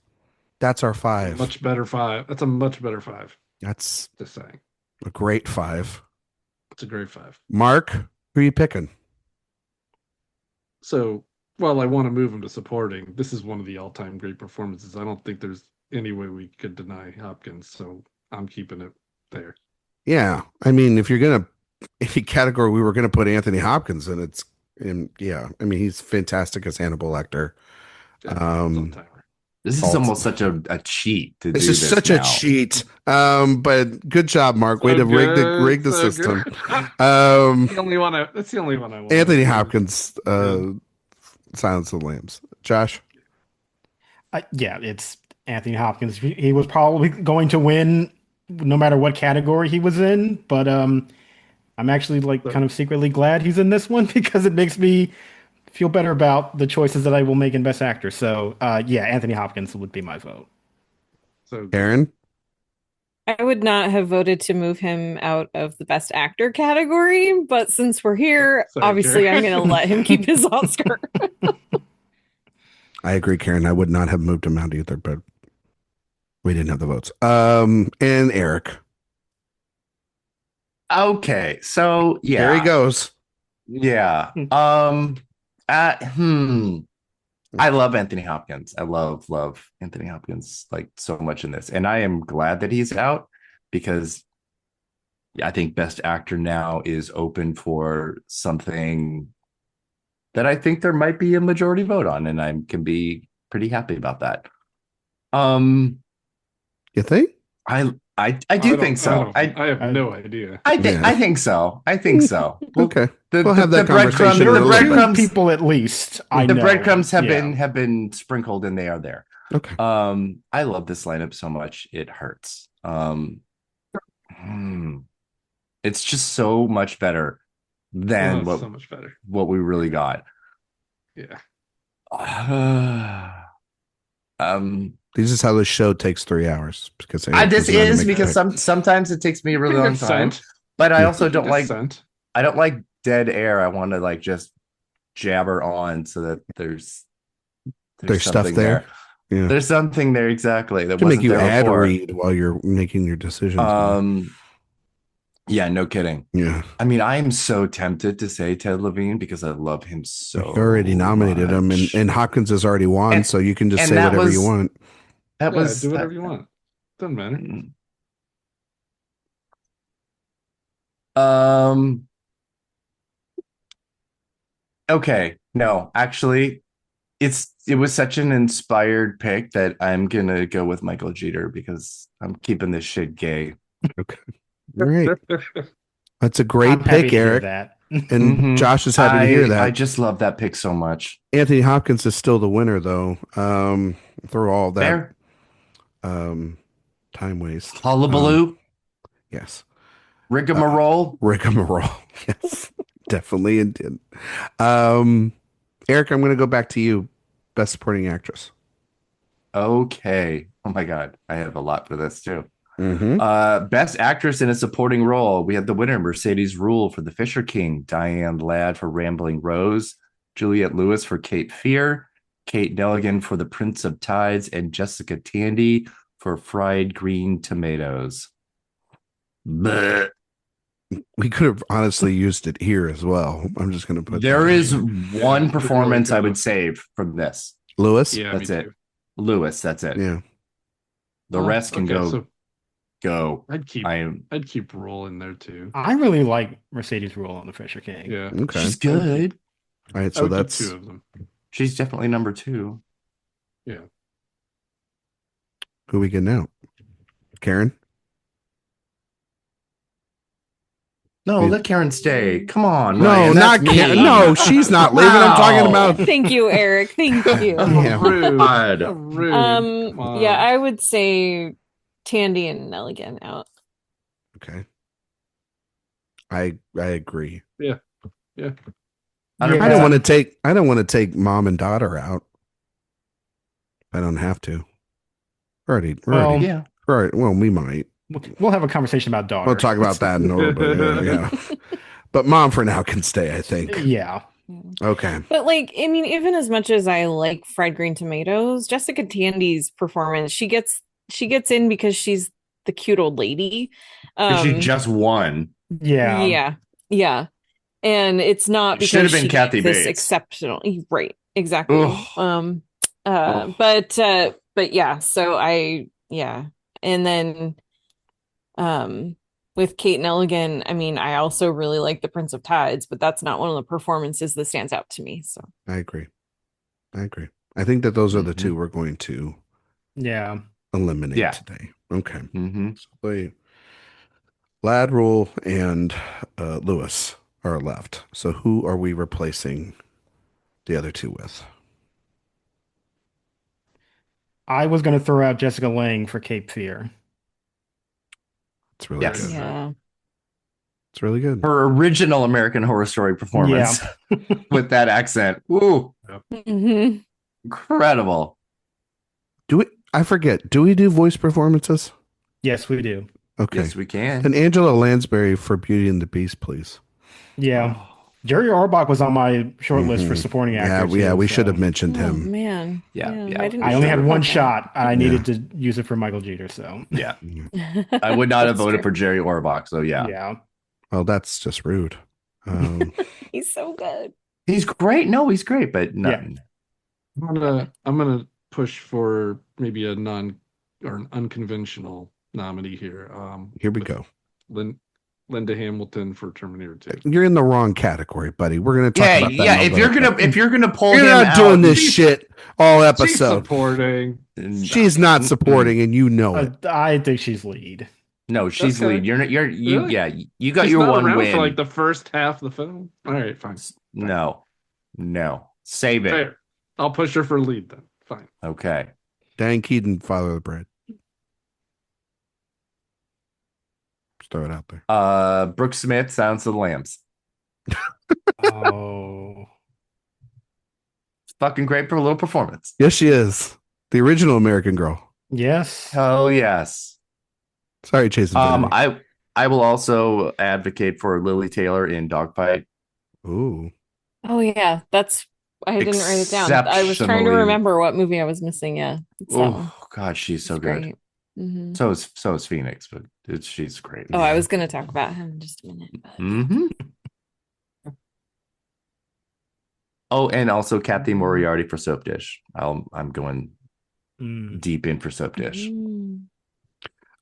Speaker 1: That's our five.
Speaker 3: Much better 5. That's a much better 5.
Speaker 1: That's
Speaker 3: Just saying.
Speaker 1: a great five.
Speaker 3: It's a great 5.
Speaker 1: Mark, who are you picking?
Speaker 3: So, while I want to move him to supporting, this is one of the all-time great performances. I don't think there's any way we could deny Hopkins, so I'm keeping it there.
Speaker 1: Yeah, I mean, if you're gonna, any category we were gonna put Anthony Hopkins in, it's in. Yeah, I mean, he's fantastic as Hannibal Lecter.
Speaker 3: Yeah, it's on timer.
Speaker 2: This is almost such a cheat to
Speaker 1: This
Speaker 2: do
Speaker 1: is
Speaker 2: this
Speaker 1: such
Speaker 2: now.
Speaker 1: a cheat. But good job, Mark. Way
Speaker 3: So
Speaker 1: to
Speaker 3: good,
Speaker 1: rig the
Speaker 3: so
Speaker 1: system.
Speaker 3: good. That's the only one I want.
Speaker 1: Anthony Hopkins, Silence of the Lambs. Josh.
Speaker 5: Yeah, it's Anthony Hopkins. He was probably going to win no matter what category he was in, but I'm actually kind of secretly glad he's in this one because it makes me feel better about the choices that I will make in Best Actor. So yeah, Anthony Hopkins would be my vote.
Speaker 3: So
Speaker 1: Aaron.
Speaker 4: I would not have voted to move him out of the Best Actor category, but since we're here,
Speaker 3: Sorry,
Speaker 4: obviously
Speaker 3: Karen.
Speaker 4: I'm going to let him keep his Oscar.
Speaker 1: I agree, Karen. I would not have moved him out either, but we didn't have the votes. And Erik.
Speaker 2: Okay, so yeah,
Speaker 1: There he goes.
Speaker 2: Yeah. I love Anthony Hopkins. I love Anthony Hopkins like so much in this. And I am glad that he's out because I think Best Actor now is open for something that I think there might be a majority vote on, and I can be pretty happy about that.
Speaker 1: You think?
Speaker 2: I do think so.
Speaker 3: I have no idea.
Speaker 2: I think so. I think so.
Speaker 1: Okay.
Speaker 2: The,
Speaker 1: We'll have that conversation in a
Speaker 2: the
Speaker 1: little bit.
Speaker 2: breadcrumbs,
Speaker 5: People at least. I
Speaker 2: the
Speaker 5: know.
Speaker 2: breadcrumbs have
Speaker 5: Yeah.
Speaker 2: been sprinkled and they are there.
Speaker 1: Okay.
Speaker 2: I love this lineup so much it hurts. It's just so much better than
Speaker 3: So much better.
Speaker 2: what we really got.
Speaker 3: Yeah.
Speaker 1: This is how the show takes 3 hours because
Speaker 2: This is because sometimes it takes me a really long time, but I also don't like dead air. I want to like just jabber on so that there's
Speaker 1: stuff
Speaker 2: something
Speaker 1: there. Yeah.
Speaker 2: There's something there exactly that
Speaker 1: to make
Speaker 2: wasn't
Speaker 1: you
Speaker 2: there
Speaker 1: ad
Speaker 2: before.
Speaker 1: read while you're making your decisions.
Speaker 2: Yeah, no kidding.
Speaker 1: Yeah.
Speaker 2: I mean, I am so tempted to say Ted Levine because I love him so.
Speaker 1: You already nominated him, and Hopkins has already won, so you can just say whatever you want.
Speaker 2: That
Speaker 3: Yeah,
Speaker 2: was
Speaker 3: do whatever you want. Doesn't matter.
Speaker 2: Okay. No, actually, it was such an inspired pick that I'm gonna go with Michael Jeter because I'm keeping this shit gay.
Speaker 1: Okay. Great. That's a great
Speaker 5: I'm happy
Speaker 1: pick,
Speaker 5: to hear
Speaker 1: Erik.
Speaker 5: that.
Speaker 1: And Josh is happy to hear that.
Speaker 2: I just love that pick so much.
Speaker 1: Anthony Hopkins is still the winner, though. Through all that
Speaker 2: Fair.
Speaker 1: time waste.
Speaker 2: Hullabaloo,
Speaker 1: Yes.
Speaker 2: rigmarole.
Speaker 1: Rigmarole. Yes. Definitely indeed. Erik, I'm going to go back to you. Best Supporting Actress.
Speaker 2: Okay. Oh my God. I have a lot for this too.
Speaker 1: Mm-hmm.
Speaker 2: Best Actress in a Supporting Role. We had the winner, Mercedes Rule for The Fisher King, Diane Ladd for Rambling Rose, Juliette Lewis for Cape Fear, Kate Nelligan for The Prince of Tides, and Jessica Tandy for Fried Green Tomatoes. Blech.
Speaker 1: We could have honestly used it here as well. I'm just going to put
Speaker 2: There
Speaker 1: that.
Speaker 2: is one performance I would save from this.
Speaker 3: Yeah,
Speaker 1: Lewis.
Speaker 2: That's
Speaker 3: me
Speaker 2: it.
Speaker 3: too.
Speaker 2: Lewis, that's it.
Speaker 1: Yeah.
Speaker 2: The rest can go.
Speaker 3: So
Speaker 2: Go.
Speaker 3: I'd keep Rule in there too.
Speaker 5: I really like Mercedes Rule on The Fisher King.
Speaker 3: Yeah,
Speaker 1: Okay.
Speaker 2: She's good.
Speaker 1: All right,
Speaker 3: I
Speaker 1: so
Speaker 3: would keep
Speaker 1: that's
Speaker 3: 2 of them.
Speaker 2: She's definitely number 2.
Speaker 3: Yeah.
Speaker 1: who we getting out. Karen?
Speaker 2: No, let Karen stay. Come on.
Speaker 1: No,
Speaker 2: Ryan,
Speaker 1: not
Speaker 2: that's
Speaker 1: Karen.
Speaker 2: me.
Speaker 1: No, she's not leaving. I'm talking
Speaker 2: Wow.
Speaker 1: about.
Speaker 4: Thank you, Erik. Thank you.
Speaker 1: Yeah.
Speaker 3: Rude.
Speaker 2: God.
Speaker 3: Rude. Come on.
Speaker 4: Yeah, I would say Tandy and Nelligan out.
Speaker 1: Okay. I agree.
Speaker 3: Yeah.
Speaker 1: I don't want to take mom and daughter out. I don't have to. We're already.
Speaker 2: Yeah.
Speaker 1: Right. Well, we might.
Speaker 5: We'll have a conversation about daughter.
Speaker 1: We'll talk about that in a little bit. Yeah. But mom for now can stay, I think.
Speaker 5: Yeah.
Speaker 1: Okay.
Speaker 4: But like, I mean, even as much as I like fried green tomatoes, Jessica Tandy's performance, she gets in because she's the cute old lady.
Speaker 2: She just won.
Speaker 5: Yeah.
Speaker 4: Yeah. And it's not
Speaker 2: It
Speaker 4: because
Speaker 2: should have been
Speaker 4: she
Speaker 2: Kathy
Speaker 4: did this
Speaker 2: Bates.
Speaker 4: exceptional, right? Exactly.
Speaker 2: Ugh.
Speaker 4: But yeah. So and then with Kate Nelligan, I mean, I also really like The Prince of Tides, but that's not one of the performances that stands out to me. So
Speaker 1: I agree. I think that those are the two we're going to eliminate today. Okay.
Speaker 2: Mm-hmm.
Speaker 1: So Lad, Rule, and Lewis are left. So who are we replacing the other 2 with?
Speaker 5: I was going to throw out Jessica Lange for Cape Fear.
Speaker 1: It's really good.
Speaker 4: yeah.
Speaker 1: It's really good.
Speaker 2: Her original American Horror Story performance with that accent. Ooh.
Speaker 4: Mm-hmm.
Speaker 2: Incredible.
Speaker 1: I forget. Do we do voice performances?
Speaker 5: Yes, we do.
Speaker 1: Okay.
Speaker 2: Yes, we can.
Speaker 1: And Angela Lansbury for Beauty and the Beast, please.
Speaker 5: Yeah. Jerry Orbach was on my short list for supporting actor.
Speaker 1: We should have mentioned
Speaker 4: Oh
Speaker 1: him.
Speaker 4: man.
Speaker 2: Yeah.
Speaker 5: I only had one shot. I needed to use it for Michael Jeter, so.
Speaker 2: Yeah. I would not have voted for Jerry Orbach, so yeah.
Speaker 5: Yeah.
Speaker 1: Well, that's just rude.
Speaker 4: He's so good.
Speaker 2: He's great. No, he's great, but no.
Speaker 3: I'm gonna push for maybe an unconventional nominee here.
Speaker 1: Here we go.
Speaker 3: Linda Hamilton for Terminator 2.
Speaker 1: You're in the wrong category, buddy. We're gonna talk about that.
Speaker 2: Yeah. If you're gonna pull
Speaker 1: you're
Speaker 2: him
Speaker 1: not
Speaker 2: out,
Speaker 1: doing this shit all
Speaker 3: She's
Speaker 1: episode.
Speaker 3: supporting.
Speaker 1: She's not supporting, and you know it.
Speaker 5: I think she's lead.
Speaker 2: No, she's
Speaker 3: Okay.
Speaker 2: lead. You
Speaker 3: Really?
Speaker 2: yeah. You got
Speaker 3: She's
Speaker 2: your
Speaker 3: not
Speaker 2: one
Speaker 3: around
Speaker 2: win.
Speaker 3: for like the first half of the film. All right, fine.
Speaker 2: No. Save it.
Speaker 3: Fair. I'll push her for lead then. Fine.
Speaker 2: Okay.
Speaker 1: Dan Keaton, Father of the Bride. Just throw it out there.
Speaker 2: Brooke Smith, Silence of the Lambs.
Speaker 5: Oh.
Speaker 2: It's fucking great for a little performance.
Speaker 1: Yes, she is. The original American Girl.
Speaker 5: Yes.
Speaker 2: Hell yes.
Speaker 1: Sorry, Chase.
Speaker 2: I will also advocate for Lily Taylor in Dogfight.
Speaker 1: Ooh.
Speaker 4: Oh yeah, I didn't write it down. I was trying to remember what movie I was missing. Yeah.
Speaker 2: Oh God, she's so good.
Speaker 4: Great. Mm-hmm.
Speaker 2: So is Phoenix, but she's great.
Speaker 4: Oh, I was going to talk about him in just a minute. But...
Speaker 2: Mm-hmm. Oh, and also Kathy Moriarty for Soap Dish. I'm going deep in for Soap Dish.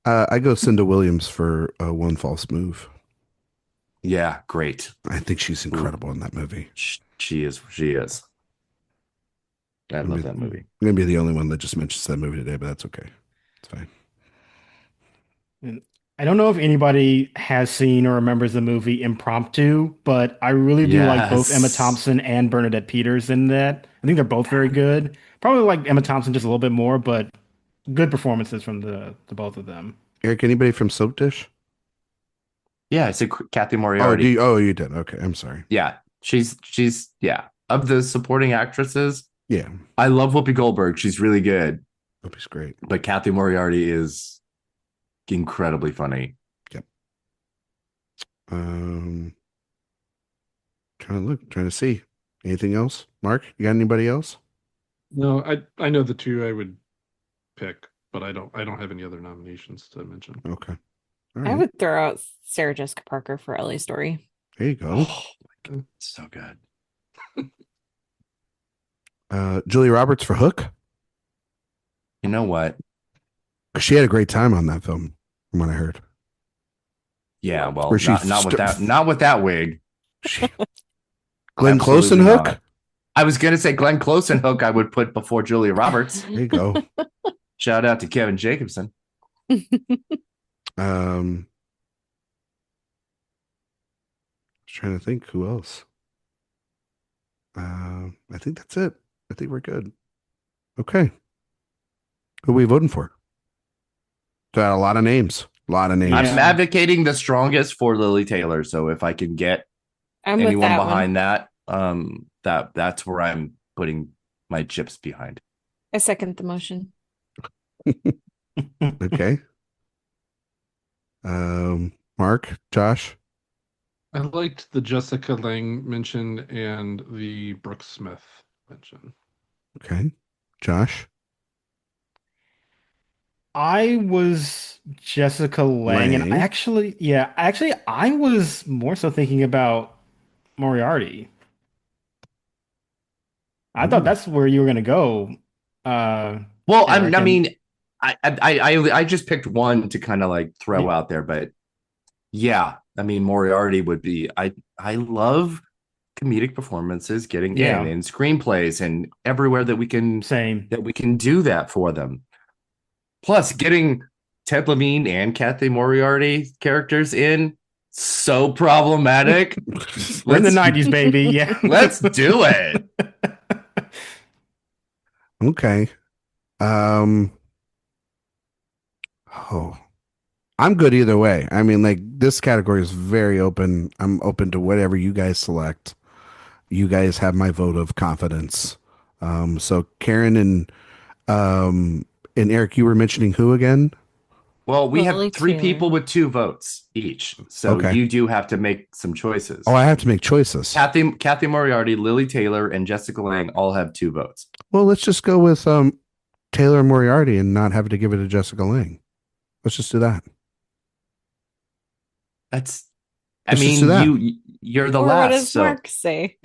Speaker 1: I go Cinda Williams for One False Move.
Speaker 2: Yeah, great.
Speaker 1: I think she's incredible in that movie.
Speaker 2: She is. I love that movie.
Speaker 1: I'm gonna be the only one that just mentions that movie today, but that's okay. It's fine.
Speaker 5: And I don't know if anybody has seen or remembers the movie Impromptu, but I really do like both Emma Thompson and Bernadette Peters in that. I think they're both very good. Probably like Emma Thompson just a little bit more, but good performances from the both of them.
Speaker 1: Erik, anybody from Soap Dish?
Speaker 2: Yeah, it's Kathy Moriarty.
Speaker 1: You did. Okay, I'm sorry.
Speaker 2: Yeah, she's of the supporting actresses.
Speaker 1: Yeah,
Speaker 2: I love Whoopi Goldberg. She's really good.
Speaker 1: Whoopi's great,
Speaker 2: but Kathy Moriarty is incredibly funny.
Speaker 1: Yep. Trying to see anything else. Mark, you got anybody else?
Speaker 3: No, I know the 2 I would pick, but I don't have any other nominations to mention.
Speaker 1: Okay.
Speaker 4: I would throw out Sarah Jessica Parker for LA Story.
Speaker 1: There you go.
Speaker 2: Oh my God, so good.
Speaker 1: Julia Roberts for Hook.
Speaker 2: You know what?
Speaker 1: She had a great time on that film, from what I heard.
Speaker 2: Yeah, well,
Speaker 1: Where she
Speaker 2: not with that wig.
Speaker 1: Glenn Close and
Speaker 2: Absolutely
Speaker 1: Hook?
Speaker 2: not. I was gonna say Glenn Close and Hook I would put before Julia Roberts.
Speaker 1: There you go.
Speaker 2: Shout out to Kevin Jacobson.
Speaker 1: Um, trying to think who else. I think that's it. I think we're good. Okay. Who are we voting for? Got a lot of names. A lot of names.
Speaker 2: I'm advocating the strongest for Lily Taylor. So if I can get anyone behind that, that's where I'm putting my chips behind.
Speaker 4: I second the motion.
Speaker 1: Okay. Mark, Josh.
Speaker 3: I liked the Jessica Lange mention and the Brooke Smith mention.
Speaker 1: Okay. Josh.
Speaker 5: I was Jessica Lange, and I was more so thinking about Moriarty. I thought that's where you were gonna go.
Speaker 2: Well, I just picked one to kind of like throw out there, but yeah, I mean Moriarty would be. I love comedic performances, getting in screenplays and everywhere that we can do that for them. Plus, getting Ted Levine and Kathy Moriarty characters in, so problematic.
Speaker 5: We're in the 90s, baby. Yeah.
Speaker 2: Let's do it.
Speaker 1: Okay. I'm good either way. I mean, like, this category is very open. I'm open to whatever you guys select. You guys have my vote of confidence. So Karen and Erik, you were mentioning who again?
Speaker 2: Well, we have three people with 2 votes each. So you do have to make some choices.
Speaker 1: Oh, I have to make choices.
Speaker 2: Kathy Moriarty, Lily Taylor, and Jessica Lange all have 2 votes.
Speaker 1: Well, let's just go with Taylor and Moriarty and not have to give it to Jessica Lange. Let's just do that.
Speaker 2: You're the
Speaker 4: or
Speaker 2: last.
Speaker 4: What does Mark say?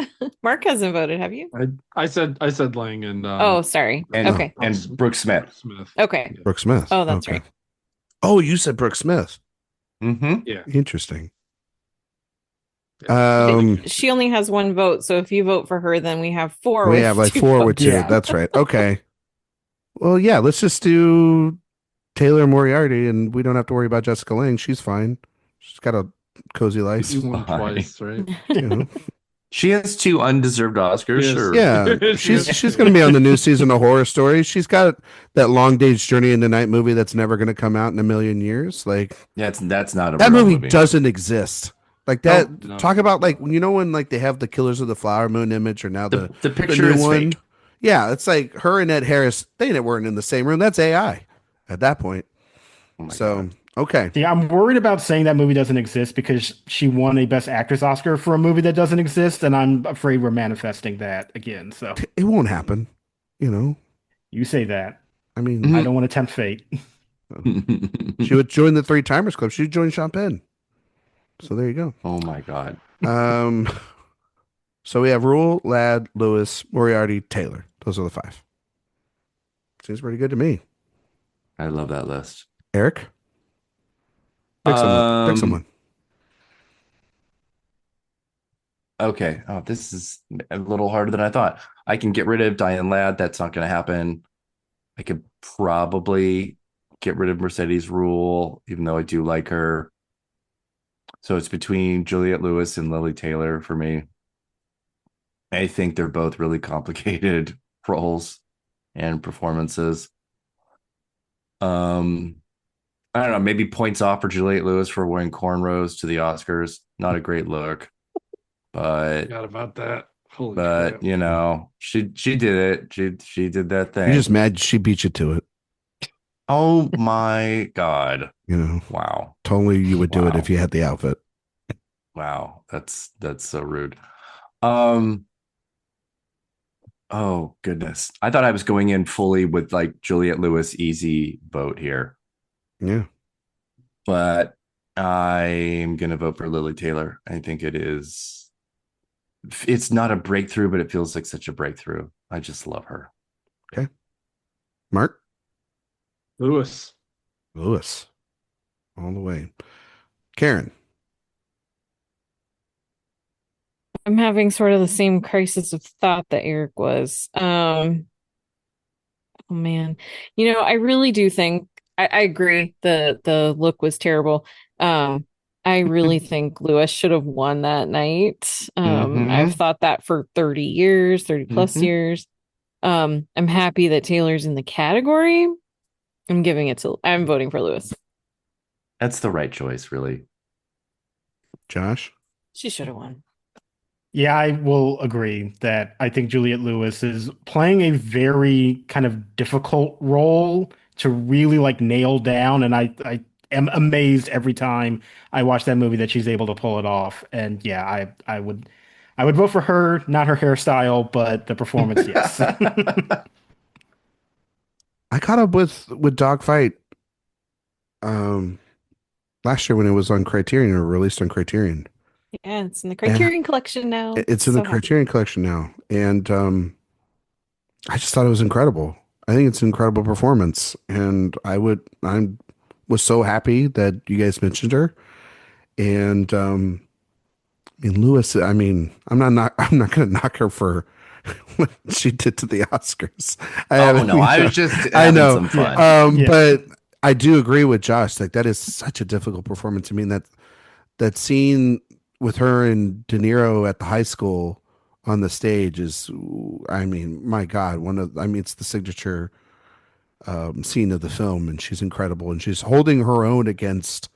Speaker 4: Mark hasn't voted, have you?
Speaker 3: I said Lange and
Speaker 4: sorry.
Speaker 2: And Brooke Smith.
Speaker 4: Okay.
Speaker 1: Brooke Smith.
Speaker 4: Oh, that's right.
Speaker 1: Oh, you said Brooke Smith.
Speaker 2: Mm-hmm.
Speaker 3: Yeah.
Speaker 1: Interesting.
Speaker 4: She only has 1 vote, so if you vote for her, then we have 4.
Speaker 1: We have like 4 with 2. Yeah. That's right. Okay. Well, yeah, let's just do Taylor Moriarty, and we don't have to worry about Jessica Lange. She's fine. She's got a cozy life.
Speaker 3: She's won twice, right?
Speaker 1: You know.
Speaker 2: She has 2 undeserved Oscars.
Speaker 3: Yes.
Speaker 2: Sure.
Speaker 1: Yeah, she's going to be on the new season of Horror Story. She's got that Long Day's Journey into Night movie that's never going to come out in a million years. Like,
Speaker 2: that's not a
Speaker 1: that
Speaker 2: real
Speaker 1: movie doesn't exist. Like that.
Speaker 3: No.
Speaker 1: Talk about like when like they have the Killers of the Flower Moon image, or now the
Speaker 2: picture
Speaker 1: new
Speaker 2: is
Speaker 1: one.
Speaker 2: fake.
Speaker 1: Yeah, it's like her and Ed Harris. They weren't in the same room. That's AI at that point.
Speaker 2: Oh my
Speaker 1: So.
Speaker 2: God.
Speaker 1: Okay.
Speaker 5: Yeah, I'm worried about saying that movie doesn't exist because she won a Best Actress Oscar for a movie that doesn't exist, and I'm afraid we're manifesting that again. So
Speaker 1: it won't happen. You know.
Speaker 5: You say that.
Speaker 1: I mean,
Speaker 5: I don't want to tempt fate.
Speaker 1: She would join the 3 Timers Club. She'd join Sean Penn. So there you go.
Speaker 2: Oh my God.
Speaker 1: So we have Rule, Ladd, Lewis, Moriarty, Taylor. Those are the 5. Seems pretty good to me.
Speaker 2: I love that list.
Speaker 1: Erik? Pick someone.
Speaker 2: Okay. Oh, this is a little harder than I thought. I can get rid of Diane Ladd. That's not going to happen. I could probably get rid of Mercedes Rule, even though I do like her. So it's between Juliette Lewis and Lily Taylor for me. I think they're both really complicated roles and performances. I don't know, maybe points off for Juliette Lewis for wearing cornrows to the Oscars. Not a great look, but
Speaker 3: forgot about that. Holy
Speaker 2: but
Speaker 3: crap.
Speaker 2: you know, she did it. She did that thing.
Speaker 1: You're just mad she beat you to it.
Speaker 2: Oh my God.
Speaker 1: You know.
Speaker 2: Wow.
Speaker 1: Totally you would do it if you had the outfit.
Speaker 2: Wow. That's so rude. Oh goodness. I thought I was going in fully with like Juliette Lewis easy vote here.
Speaker 1: Yeah.
Speaker 2: But I'm going to vote for Lily Taylor. I think it's not a breakthrough, but it feels like such a breakthrough. I just love her.
Speaker 1: Okay. Mark?
Speaker 3: Lewis.
Speaker 1: Lewis, all the way. Karen.
Speaker 4: I'm having sort of the same crisis of thought that Erik was. Oh man. I really do think I agree the look was terrible. I really think Lewis should have won that night. I've thought that for 30 years, 30 plus years. I'm happy that Taylor's in the category. I'm voting for Lewis.
Speaker 2: That's the right choice, really.
Speaker 1: Josh?
Speaker 4: She should have won.
Speaker 5: Yeah, I will agree that I think Juliette Lewis is playing a very kind of difficult role to really like nail down, and I am amazed every time I watch that movie that she's able to pull it off. And yeah, I would vote for her, not her hairstyle, but the performance, yes.
Speaker 1: I caught up with Dogfight last year when it was on Criterion or released on Criterion.
Speaker 4: Yeah, it's in the Criterion Collection now.
Speaker 1: It's in the Criterion Collection now. And I just thought it was incredible. I think it's an incredible performance. And I was so happy that you guys mentioned her. And I mean, Lewis, I mean, I'm not going to knock her for what she did to the Oscars.
Speaker 2: I was just having some fun.
Speaker 1: But I do agree with Josh. Like, that is such a difficult performance. I mean, that scene with her and De Niro at the high school on the stage is, I mean, my God, it's the signature scene of the film, and she's incredible, and she's holding her own against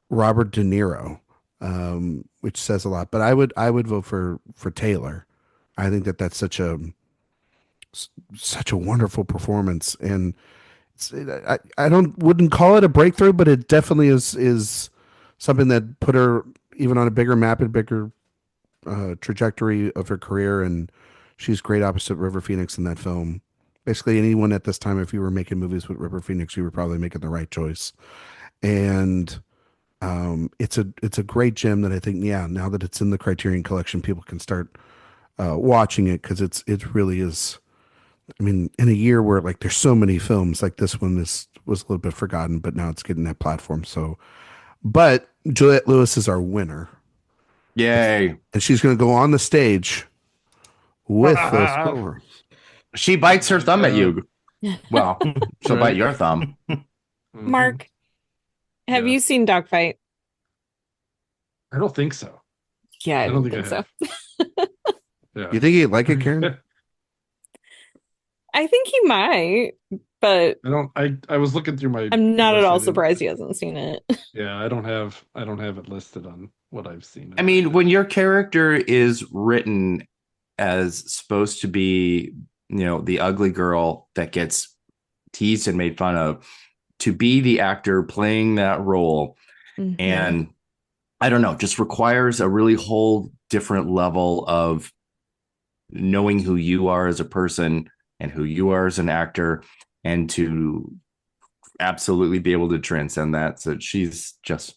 Speaker 1: Robert De Niro, which says a lot. But I would vote for Taylor. I think that's such a wonderful performance, and I wouldn't call it a breakthrough, but it definitely is something that put her even on a bigger map and bigger trajectory of her career. And she's great opposite River Phoenix in that film. Basically, anyone at this time, if you were making movies with River Phoenix, you were probably making the right choice. And it's a great gem that I think, now that it's in the Criterion Collection, people can start watching it, because it really is. I mean, in a year where like there's so many films, like this one was a little bit forgotten, but now it's getting that platform. So, but Juliette Lewis is our winner.
Speaker 2: Yay.
Speaker 1: And she's going to go on the stage with those scores.
Speaker 2: She bites her thumb at you. Well, she'll bite your thumb.
Speaker 4: Mark, have you seen Dogfight?
Speaker 3: I don't think so.
Speaker 4: Yeah, I don't think so.
Speaker 1: Yeah. You think he'd like it, Karen?
Speaker 4: I think he might, but
Speaker 3: I was looking through my.
Speaker 4: I'm not at all surprised he hasn't seen it.
Speaker 3: Yeah, I don't have it listed on what I've seen.
Speaker 2: I mean, when your character is written as supposed to be, the ugly girl that gets teased and made fun of, to be the actor playing that role, and I don't know, just requires a really whole different level of knowing who you are as a person and who you are as an actor, and to absolutely be able to transcend that. So she's just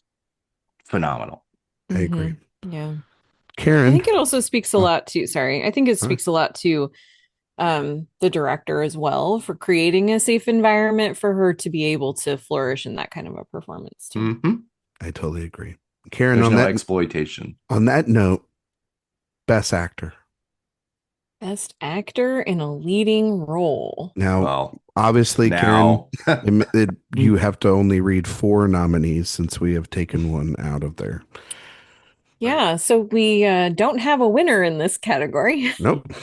Speaker 2: phenomenal.
Speaker 1: I agree.
Speaker 4: Yeah.
Speaker 1: Karen.
Speaker 4: I think it also speaks a lot to, I think it speaks a lot to the director as well, for creating a safe environment for her to be able to flourish in that kind of a performance too.
Speaker 1: I totally agree. Karen,
Speaker 2: there's
Speaker 1: on
Speaker 2: no
Speaker 1: that
Speaker 2: exploitation.
Speaker 1: On that note, best actor.
Speaker 4: Best actor in a leading role.
Speaker 1: Now, obviously, Karen, you have to only read 4 nominees since we have taken one out of there.
Speaker 4: Yeah, so we don't have a winner in this category.
Speaker 1: Nope.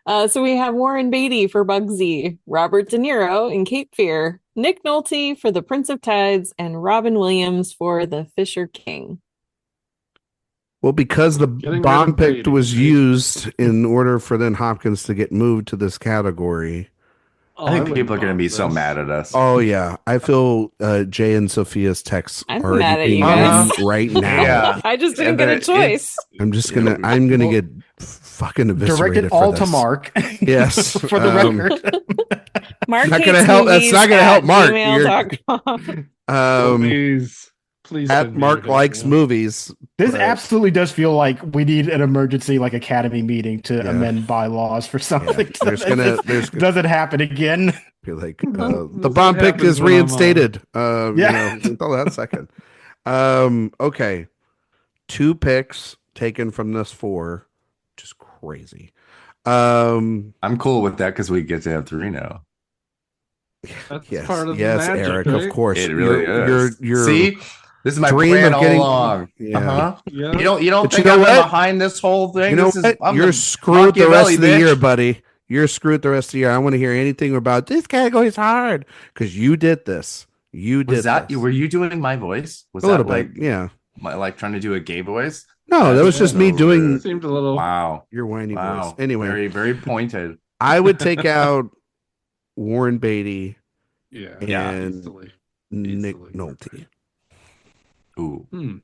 Speaker 4: So we have Warren Beatty for Bugsy, Robert De Niro in Cape Fear, Nick Nolte for The Prince of Tides, and Robin Williams for The Fisher King.
Speaker 1: Well, because the bomb pick was used in order for then Hopkins to get moved to this category.
Speaker 2: I think people are going to be so mad at us.
Speaker 1: Oh, yeah. I feel Jay and Sophia's texts
Speaker 4: are mad at you guys
Speaker 1: right now.
Speaker 2: Yeah.
Speaker 4: I just didn't get a choice.
Speaker 1: I'm going to get fucking eviscerated.
Speaker 5: Directed all to Mark.
Speaker 1: Yes.
Speaker 5: For the record.
Speaker 4: Mark
Speaker 1: not gonna help. That's not going to help Mark.
Speaker 3: Please Please
Speaker 1: at
Speaker 3: send me
Speaker 1: Mark
Speaker 3: your
Speaker 1: Likes
Speaker 3: email.
Speaker 1: Movies.
Speaker 5: This
Speaker 1: but-
Speaker 5: absolutely does feel like we need an emergency, like Academy meeting to
Speaker 1: Yeah.
Speaker 5: amend bylaws for something. So
Speaker 1: There's
Speaker 5: that
Speaker 1: gonna-
Speaker 5: this
Speaker 1: there's-
Speaker 5: doesn't happen again.
Speaker 1: Be like,
Speaker 3: This
Speaker 1: the
Speaker 3: is
Speaker 1: bomb
Speaker 3: what
Speaker 1: pick
Speaker 3: happens
Speaker 1: is
Speaker 3: when I'm on.
Speaker 1: reinstated.
Speaker 5: Yeah.
Speaker 1: Until that second. Okay. 2 picks taken from this 4, which is crazy.
Speaker 2: I'm cool with that because we get to have 3 now.
Speaker 3: That's
Speaker 1: Yes,
Speaker 3: part of the
Speaker 1: yes,
Speaker 3: magic,
Speaker 1: Eric,
Speaker 3: right?
Speaker 1: of course.
Speaker 2: It really is.
Speaker 1: You're
Speaker 2: See, this is my
Speaker 1: dream
Speaker 2: plan
Speaker 1: of
Speaker 2: all
Speaker 1: getting-
Speaker 2: along.
Speaker 1: Yeah.
Speaker 2: Uh-huh.
Speaker 3: Yeah.
Speaker 2: You don't
Speaker 1: But
Speaker 2: think
Speaker 1: you know
Speaker 2: I'm
Speaker 1: what?
Speaker 2: behind this whole thing?
Speaker 1: You know
Speaker 2: This is
Speaker 1: what?
Speaker 2: I'm
Speaker 1: You're
Speaker 2: the
Speaker 1: screwed the
Speaker 2: Machiavelli,
Speaker 1: rest of the
Speaker 2: bitch.
Speaker 1: year, buddy. You're screwed the rest of the year. I want to hear anything about this category is hard because you did this. You did
Speaker 2: Was that
Speaker 1: this.
Speaker 2: Were you doing my voice? Was
Speaker 1: a little
Speaker 2: that like
Speaker 1: bit? Yeah.
Speaker 2: like trying to do a gay voice?
Speaker 1: No, that was just me
Speaker 2: over.
Speaker 1: doing
Speaker 3: Seemed a little.
Speaker 2: Wow.
Speaker 1: your whiny
Speaker 2: Wow.
Speaker 1: voice. Anyway,
Speaker 2: Very, very pointed.
Speaker 1: I would take out Warren Beatty
Speaker 3: Yeah.
Speaker 1: and
Speaker 3: Easily.
Speaker 1: Nick
Speaker 3: Easily.
Speaker 1: Nolte.
Speaker 2: Ooh.
Speaker 3: Hmm.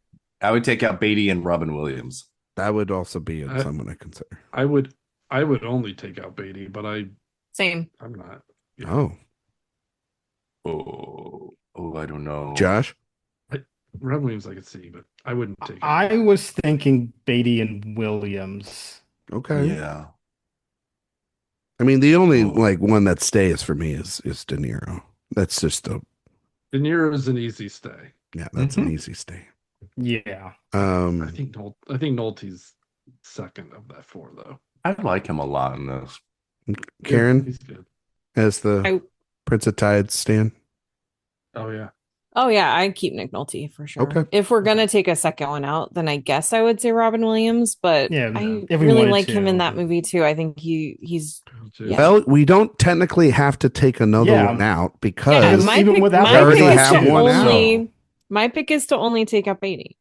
Speaker 2: I would take out Beatty and Robin Williams.
Speaker 1: That would also be
Speaker 3: I-
Speaker 1: someone I consider.
Speaker 3: I would only take out Beatty, but
Speaker 4: Same.
Speaker 3: I'm not. Yeah.
Speaker 1: Oh,
Speaker 2: Oh, I don't know.
Speaker 1: Josh.
Speaker 3: Robin Williams I could see, but I wouldn't take it.
Speaker 5: I was thinking Beatty and Williams.
Speaker 1: Okay.
Speaker 2: Yeah.
Speaker 1: I mean, the only
Speaker 2: Oh.
Speaker 1: like one that stays for me is De Niro. That's just a
Speaker 3: De Niro's an easy stay.
Speaker 1: yeah. That's an
Speaker 2: Mhm.
Speaker 1: easy stay.
Speaker 5: Yeah.
Speaker 3: I think Nolte's second of that 4 though.
Speaker 2: I like him a lot in this.
Speaker 1: Karen
Speaker 3: He's good.
Speaker 1: as the
Speaker 4: I-
Speaker 1: Prince of Tides Stan.
Speaker 3: Oh yeah.
Speaker 4: Oh yeah, I'd keep Nick Nolte for sure.
Speaker 1: Okay.
Speaker 4: If we're gonna take a second one out, then I guess I would say Robin Williams, but
Speaker 5: Yeah,
Speaker 4: I
Speaker 5: if we
Speaker 4: really
Speaker 5: wanted
Speaker 4: like him in
Speaker 5: to.
Speaker 4: that movie too. I think he's Yeah.
Speaker 1: Well, we don't technically have to take another
Speaker 5: Yeah.
Speaker 1: one out
Speaker 4: yeah,
Speaker 1: because
Speaker 5: my- even without
Speaker 1: We already
Speaker 4: pick is
Speaker 1: have
Speaker 4: to
Speaker 1: one out.
Speaker 4: my pick is to only take up 80.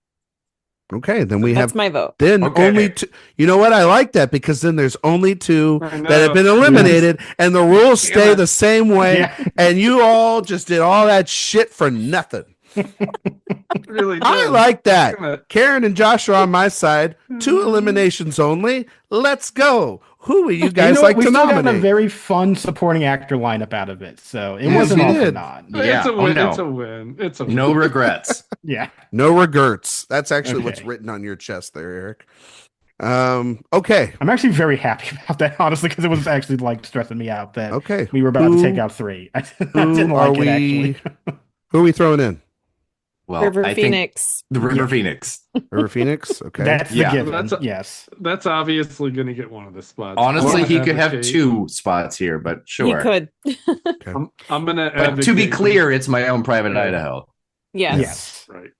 Speaker 1: okay, then we
Speaker 4: That's
Speaker 1: have
Speaker 4: my vote.
Speaker 1: then
Speaker 2: Okay.
Speaker 1: only 2. You know what? I like that because then there's only 2
Speaker 3: I
Speaker 1: that have been
Speaker 3: know.
Speaker 1: eliminated, and the rules
Speaker 3: Damn
Speaker 1: stay
Speaker 3: it.
Speaker 1: the same way.
Speaker 5: Yeah.
Speaker 1: And you all just did all that shit for nothing.
Speaker 3: Really
Speaker 1: I
Speaker 3: did.
Speaker 1: like that.
Speaker 3: Damn it.
Speaker 1: Karen and Josh are on my side. 2 eliminations only. Let's go. Who would you guys
Speaker 5: You know
Speaker 1: like
Speaker 5: what? We
Speaker 1: to
Speaker 5: still got a
Speaker 1: nominate?
Speaker 5: very fun supporting actor lineup out of it, so it
Speaker 1: Yes,
Speaker 5: wasn't
Speaker 1: we
Speaker 5: all for
Speaker 1: did.
Speaker 5: naught.
Speaker 2: Yeah.
Speaker 3: It's a
Speaker 2: Oh,
Speaker 3: win.
Speaker 2: no.
Speaker 3: It's a win. It's a win.
Speaker 2: No regrets.
Speaker 5: Yeah.
Speaker 1: No regrets. That's actually what's
Speaker 5: Okay.
Speaker 1: written on your chest there, Eric. Okay.
Speaker 5: I'm actually very happy about that, honestly, because it was actually like stressing me out that
Speaker 1: Okay.
Speaker 5: we were about
Speaker 1: Who-
Speaker 5: to take out 3. I
Speaker 1: Who
Speaker 5: didn't
Speaker 1: are
Speaker 5: like it
Speaker 1: we?
Speaker 5: actually.
Speaker 1: Who are we throwing in?
Speaker 2: Well,
Speaker 4: River
Speaker 2: I think
Speaker 4: Phoenix.
Speaker 2: the River
Speaker 5: Yeah.
Speaker 2: Phoenix.
Speaker 1: River Phoenix? Okay.
Speaker 5: That's the
Speaker 2: Yeah.
Speaker 5: given.
Speaker 3: That's a-
Speaker 5: Yes.
Speaker 3: That's obviously going to get one of the spots.
Speaker 2: Honestly,
Speaker 3: I'm
Speaker 2: he
Speaker 3: gonna
Speaker 2: could have
Speaker 3: advocate-
Speaker 2: 2 spots here, but
Speaker 4: He
Speaker 2: sure.
Speaker 4: could.
Speaker 3: I'm going to.
Speaker 2: But to be clear, it's my own private Idaho.
Speaker 4: Yes.
Speaker 5: Yes.
Speaker 3: right.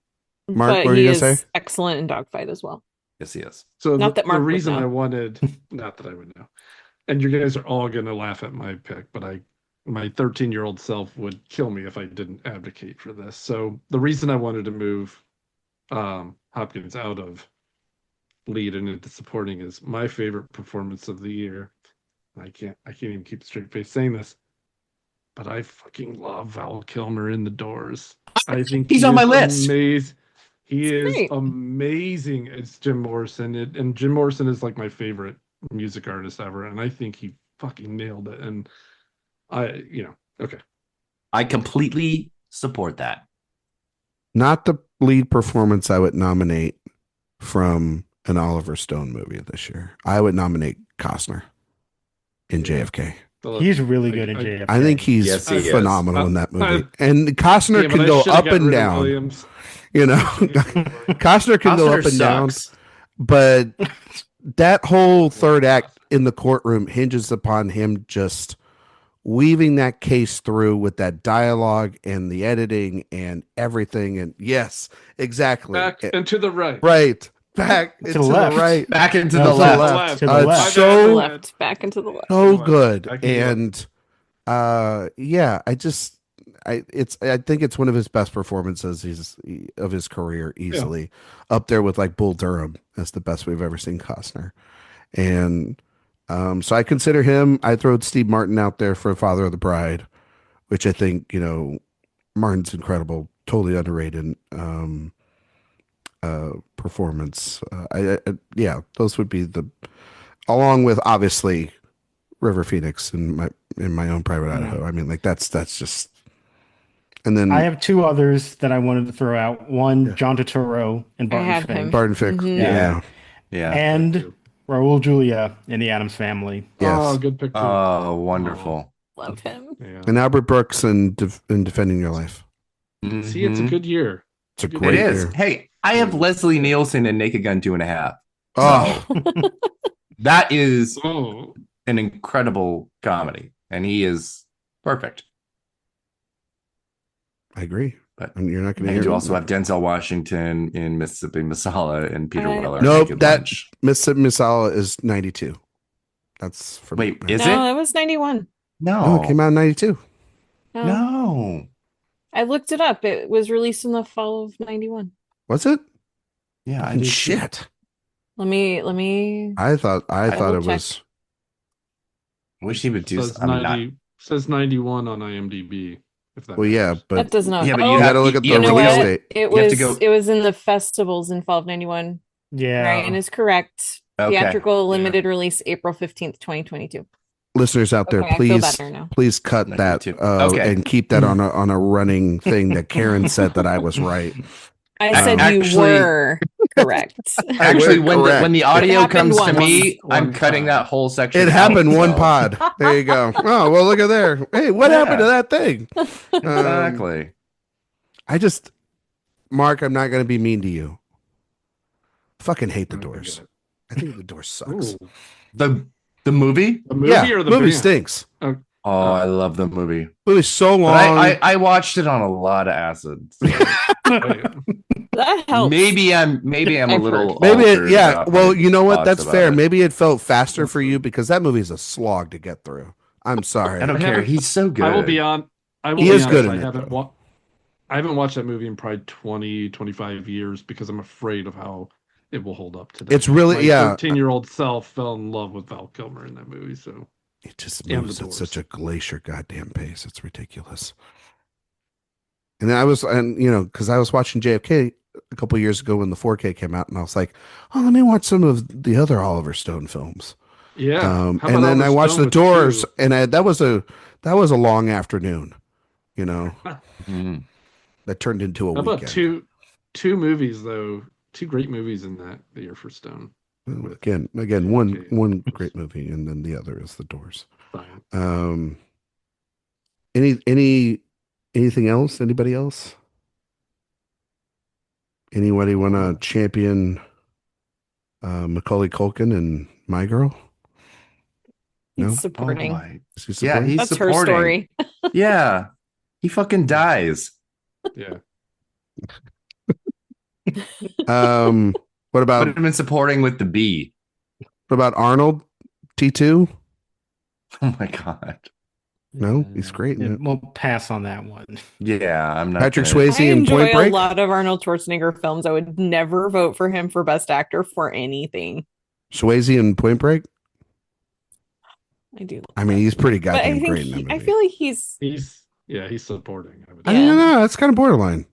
Speaker 1: Mark,
Speaker 4: but
Speaker 1: what were
Speaker 4: he
Speaker 1: you
Speaker 4: is
Speaker 1: gonna say?
Speaker 4: excellent in Dogfight as well.
Speaker 2: Yes, he is.
Speaker 3: So
Speaker 4: Not that Mark
Speaker 3: the
Speaker 4: would
Speaker 3: reason
Speaker 4: know.
Speaker 3: I wanted, not that I would know, and you guys are all going to laugh at my pick, but my 13-year-old self would kill me if I didn't advocate for this. So the reason I wanted to move Hopkins out of lead and into supporting is my favorite performance of the year. I can't even keep a straight face saying this, but I fucking love Val Kilmer in The Doors. I think
Speaker 2: He's
Speaker 3: he
Speaker 2: on my
Speaker 3: is
Speaker 2: list.
Speaker 3: Amazing. He
Speaker 4: It's
Speaker 3: is
Speaker 4: great.
Speaker 3: amazing as Jim Morrison, and Jim Morrison is like my favorite music artist ever, and I think he fucking nailed it. And okay.
Speaker 2: I completely support that.
Speaker 1: Not the lead performance I would nominate from an Oliver Stone movie this year. I would nominate Costner in JFK.
Speaker 5: He's really good in
Speaker 3: I-
Speaker 5: JFK.
Speaker 1: I think he's
Speaker 2: Yes, he is.
Speaker 1: phenomenal in that
Speaker 3: I-
Speaker 1: movie. And Costner
Speaker 3: Yeah, but
Speaker 1: can
Speaker 3: I
Speaker 1: go
Speaker 3: should've
Speaker 1: up
Speaker 3: got
Speaker 1: and
Speaker 3: rid of
Speaker 1: down.
Speaker 3: Williams.
Speaker 1: You know, Costner can go
Speaker 2: Costner
Speaker 1: up and down.
Speaker 2: sucks.
Speaker 1: But that whole third act in the courtroom hinges upon him just weaving that case through with that dialogue and the editing and everything. And yes, exactly.
Speaker 3: Back and to the right.
Speaker 1: Right. Back
Speaker 5: To
Speaker 1: and
Speaker 5: the
Speaker 1: to the
Speaker 5: left.
Speaker 1: right.
Speaker 2: Back into
Speaker 5: No,
Speaker 2: the
Speaker 5: to the
Speaker 2: left.
Speaker 1: left.
Speaker 5: To the
Speaker 1: It's
Speaker 5: left.
Speaker 1: so-
Speaker 4: To the left, back into the left.
Speaker 1: So
Speaker 3: Back
Speaker 1: good.
Speaker 3: and to the
Speaker 1: And yeah, I think it's one of his best performances of his career, easily up there with like Bull Durham as the best we've ever seen Costner. And so I consider him. I throw Steve Martin out there for Father of the Bride, which I think, Martin's incredible, totally underrated performance. Yeah, those would be along with obviously River Phoenix in my own private Idaho. I mean, like that's just And then
Speaker 5: I have two others that I wanted to throw out. One,
Speaker 1: Yeah.
Speaker 5: John Turturro and
Speaker 4: I
Speaker 5: Barton
Speaker 4: have
Speaker 5: Fink,
Speaker 4: him.
Speaker 1: Barton Fink.
Speaker 4: Mhm.
Speaker 1: Yeah.
Speaker 2: Yeah.
Speaker 5: and Raul Julia in the Addams Family.
Speaker 1: Yes.
Speaker 3: Oh, good pick too.
Speaker 2: Oh, wonderful.
Speaker 4: Love him.
Speaker 3: Yeah.
Speaker 1: And Albert Brooks in Defending Your Life.
Speaker 3: See, it's a good year.
Speaker 1: It's a
Speaker 3: It
Speaker 1: great
Speaker 2: It is.
Speaker 1: year.
Speaker 2: Hey, I have Leslie Nielsen in Naked Gun 2.5.
Speaker 1: Oh,
Speaker 2: That is
Speaker 3: Oh,
Speaker 2: an incredible comedy, and he is perfect.
Speaker 1: I agree.
Speaker 2: But
Speaker 1: And you're not going to
Speaker 2: And
Speaker 1: hear
Speaker 2: you also have Denzel Washington in Mississippi Masala and Peter
Speaker 4: I-
Speaker 2: Weller.
Speaker 1: Nope,
Speaker 2: Naked
Speaker 1: that-
Speaker 2: Lunch.
Speaker 1: Mississippi Masala is 92. That's from
Speaker 2: Wait, is
Speaker 4: No,
Speaker 2: it?
Speaker 4: it was 91.
Speaker 1: Oh,
Speaker 2: No.
Speaker 1: it came out in 92.
Speaker 4: No.
Speaker 2: No.
Speaker 4: I looked it up. It was released in the fall of 91.
Speaker 1: Was it?
Speaker 2: Yeah, I
Speaker 1: Fucking
Speaker 2: did too.
Speaker 1: shit.
Speaker 4: Let me
Speaker 1: I thought
Speaker 4: will
Speaker 1: it was.
Speaker 2: Wish he would do
Speaker 3: says
Speaker 2: something.
Speaker 3: 90, says 91 on IMDb. If that
Speaker 1: Well, yeah,
Speaker 3: matters.
Speaker 1: but
Speaker 4: that does not.
Speaker 2: Yeah, but
Speaker 4: oh,
Speaker 2: you
Speaker 1: got
Speaker 2: have
Speaker 1: to look at the
Speaker 2: you have to
Speaker 1: release
Speaker 2: go-
Speaker 1: date.
Speaker 4: it
Speaker 2: you have to
Speaker 4: was
Speaker 2: go-
Speaker 4: it was in the festivals in fall of 91.
Speaker 5: Yeah.
Speaker 4: Ryan is correct.
Speaker 2: Okay.
Speaker 4: Theatrical limited release April 15th, 2022.
Speaker 1: Listeners out there,
Speaker 4: Okay, I feel
Speaker 1: please,
Speaker 4: better now.
Speaker 1: please cut that
Speaker 2: 92. Okay.
Speaker 1: and keep that on a running thing that Karen said that I was right.
Speaker 4: I said you
Speaker 2: Actually-
Speaker 4: were correct.
Speaker 2: Actually,
Speaker 1: We're
Speaker 2: when
Speaker 1: correct.
Speaker 2: the audio
Speaker 4: happened
Speaker 2: comes to
Speaker 4: once.
Speaker 2: me, I'm
Speaker 3: One
Speaker 2: cutting
Speaker 3: time.
Speaker 2: that whole section.
Speaker 1: It
Speaker 2: out,
Speaker 1: happened one
Speaker 2: so-
Speaker 1: pod. There you go. Oh, well, look at there. Hey, what
Speaker 2: Yeah.
Speaker 1: happened to that thing?
Speaker 2: Exactly.
Speaker 1: Mark, I'm not going to be mean to you. Fucking hate the
Speaker 3: I forget
Speaker 1: Doors.
Speaker 3: it.
Speaker 1: I think the Doors sucks.
Speaker 3: Ooh.
Speaker 2: The movie?
Speaker 3: The movie
Speaker 1: Yeah,
Speaker 3: or the
Speaker 1: movie
Speaker 3: band?
Speaker 1: stinks.
Speaker 2: Oh, I love the movie.
Speaker 1: Movie's so long.
Speaker 2: But I watched it on a lot of acid. so
Speaker 4: That helps.
Speaker 2: maybe I'm a
Speaker 4: I've
Speaker 2: little
Speaker 4: heard.
Speaker 1: Maybe
Speaker 2: altered
Speaker 1: yeah.
Speaker 2: about
Speaker 1: Well,
Speaker 2: my
Speaker 1: you know what?
Speaker 2: thoughts
Speaker 1: That's
Speaker 2: about
Speaker 1: fair.
Speaker 2: it.
Speaker 1: Maybe it felt faster for you because that movie's a slog to get through. I'm sorry.
Speaker 2: I don't care. He's so good.
Speaker 3: I will be on. I will
Speaker 1: He
Speaker 3: be
Speaker 1: is
Speaker 3: honest,
Speaker 1: good in
Speaker 3: I
Speaker 1: it,
Speaker 3: haven't
Speaker 1: though.
Speaker 3: I haven't watched that movie in probably 20, 25 years because I'm afraid of how it will hold up today.
Speaker 1: It's really-
Speaker 3: My
Speaker 1: yeah.
Speaker 3: 13-year-old self fell in love with Val Kilmer in that movie. So
Speaker 1: It just
Speaker 3: And
Speaker 1: moves
Speaker 3: the
Speaker 1: at such a
Speaker 3: Doors.
Speaker 1: glacier goddamn pace. It's ridiculous. And then because I was watching JFK a couple years ago when the 4K came out, and I was like, oh, let me watch some of the other Oliver Stone films.
Speaker 3: yeah. How
Speaker 1: And
Speaker 3: about
Speaker 1: then
Speaker 3: Oliver
Speaker 1: I watched
Speaker 3: Stone
Speaker 1: The
Speaker 3: with
Speaker 1: Doors,
Speaker 3: two?
Speaker 1: and that was a long afternoon.
Speaker 2: Mhm.
Speaker 1: That turned into a
Speaker 3: How about
Speaker 1: weekend.
Speaker 3: two movies though? Two great movies in that the year for Stone.
Speaker 1: Again, one great movie, and then the other is The Doors.
Speaker 3: Fine.
Speaker 1: Anything else? Anybody else? Anybody want to champion Macaulay Culkin and My Girl? No?
Speaker 4: He's
Speaker 2: Oh
Speaker 4: supporting.
Speaker 2: my.
Speaker 1: Is he
Speaker 2: Yeah,
Speaker 1: supporting?
Speaker 2: he's
Speaker 4: That's
Speaker 2: supporting.
Speaker 4: her story.
Speaker 2: Yeah. He fucking dies.
Speaker 3: Yeah.
Speaker 1: What
Speaker 2: Put
Speaker 1: about
Speaker 2: him in supporting with the B.
Speaker 1: Arnold T2?
Speaker 2: Oh my god.
Speaker 1: No, he's great.
Speaker 5: Yeah,
Speaker 1: in it.
Speaker 5: we'll pass on that one.
Speaker 2: Yeah, I'm not.
Speaker 1: Patrick
Speaker 2: gonna-
Speaker 1: Swayze
Speaker 4: I
Speaker 1: in Point
Speaker 4: enjoy a
Speaker 1: Break.
Speaker 4: lot of Arnold Schwarzenegger films. I would never vote for him for Best Actor for anything.
Speaker 1: Swayze in Point Break.
Speaker 4: I do.
Speaker 1: I mean, he's pretty
Speaker 4: but I
Speaker 1: goddamn
Speaker 4: think
Speaker 1: great in that movie.
Speaker 4: I feel like he's
Speaker 3: He's supporting. I would
Speaker 1: I
Speaker 3: say.
Speaker 1: don't
Speaker 4: Yeah.
Speaker 1: know. That's kind of borderline.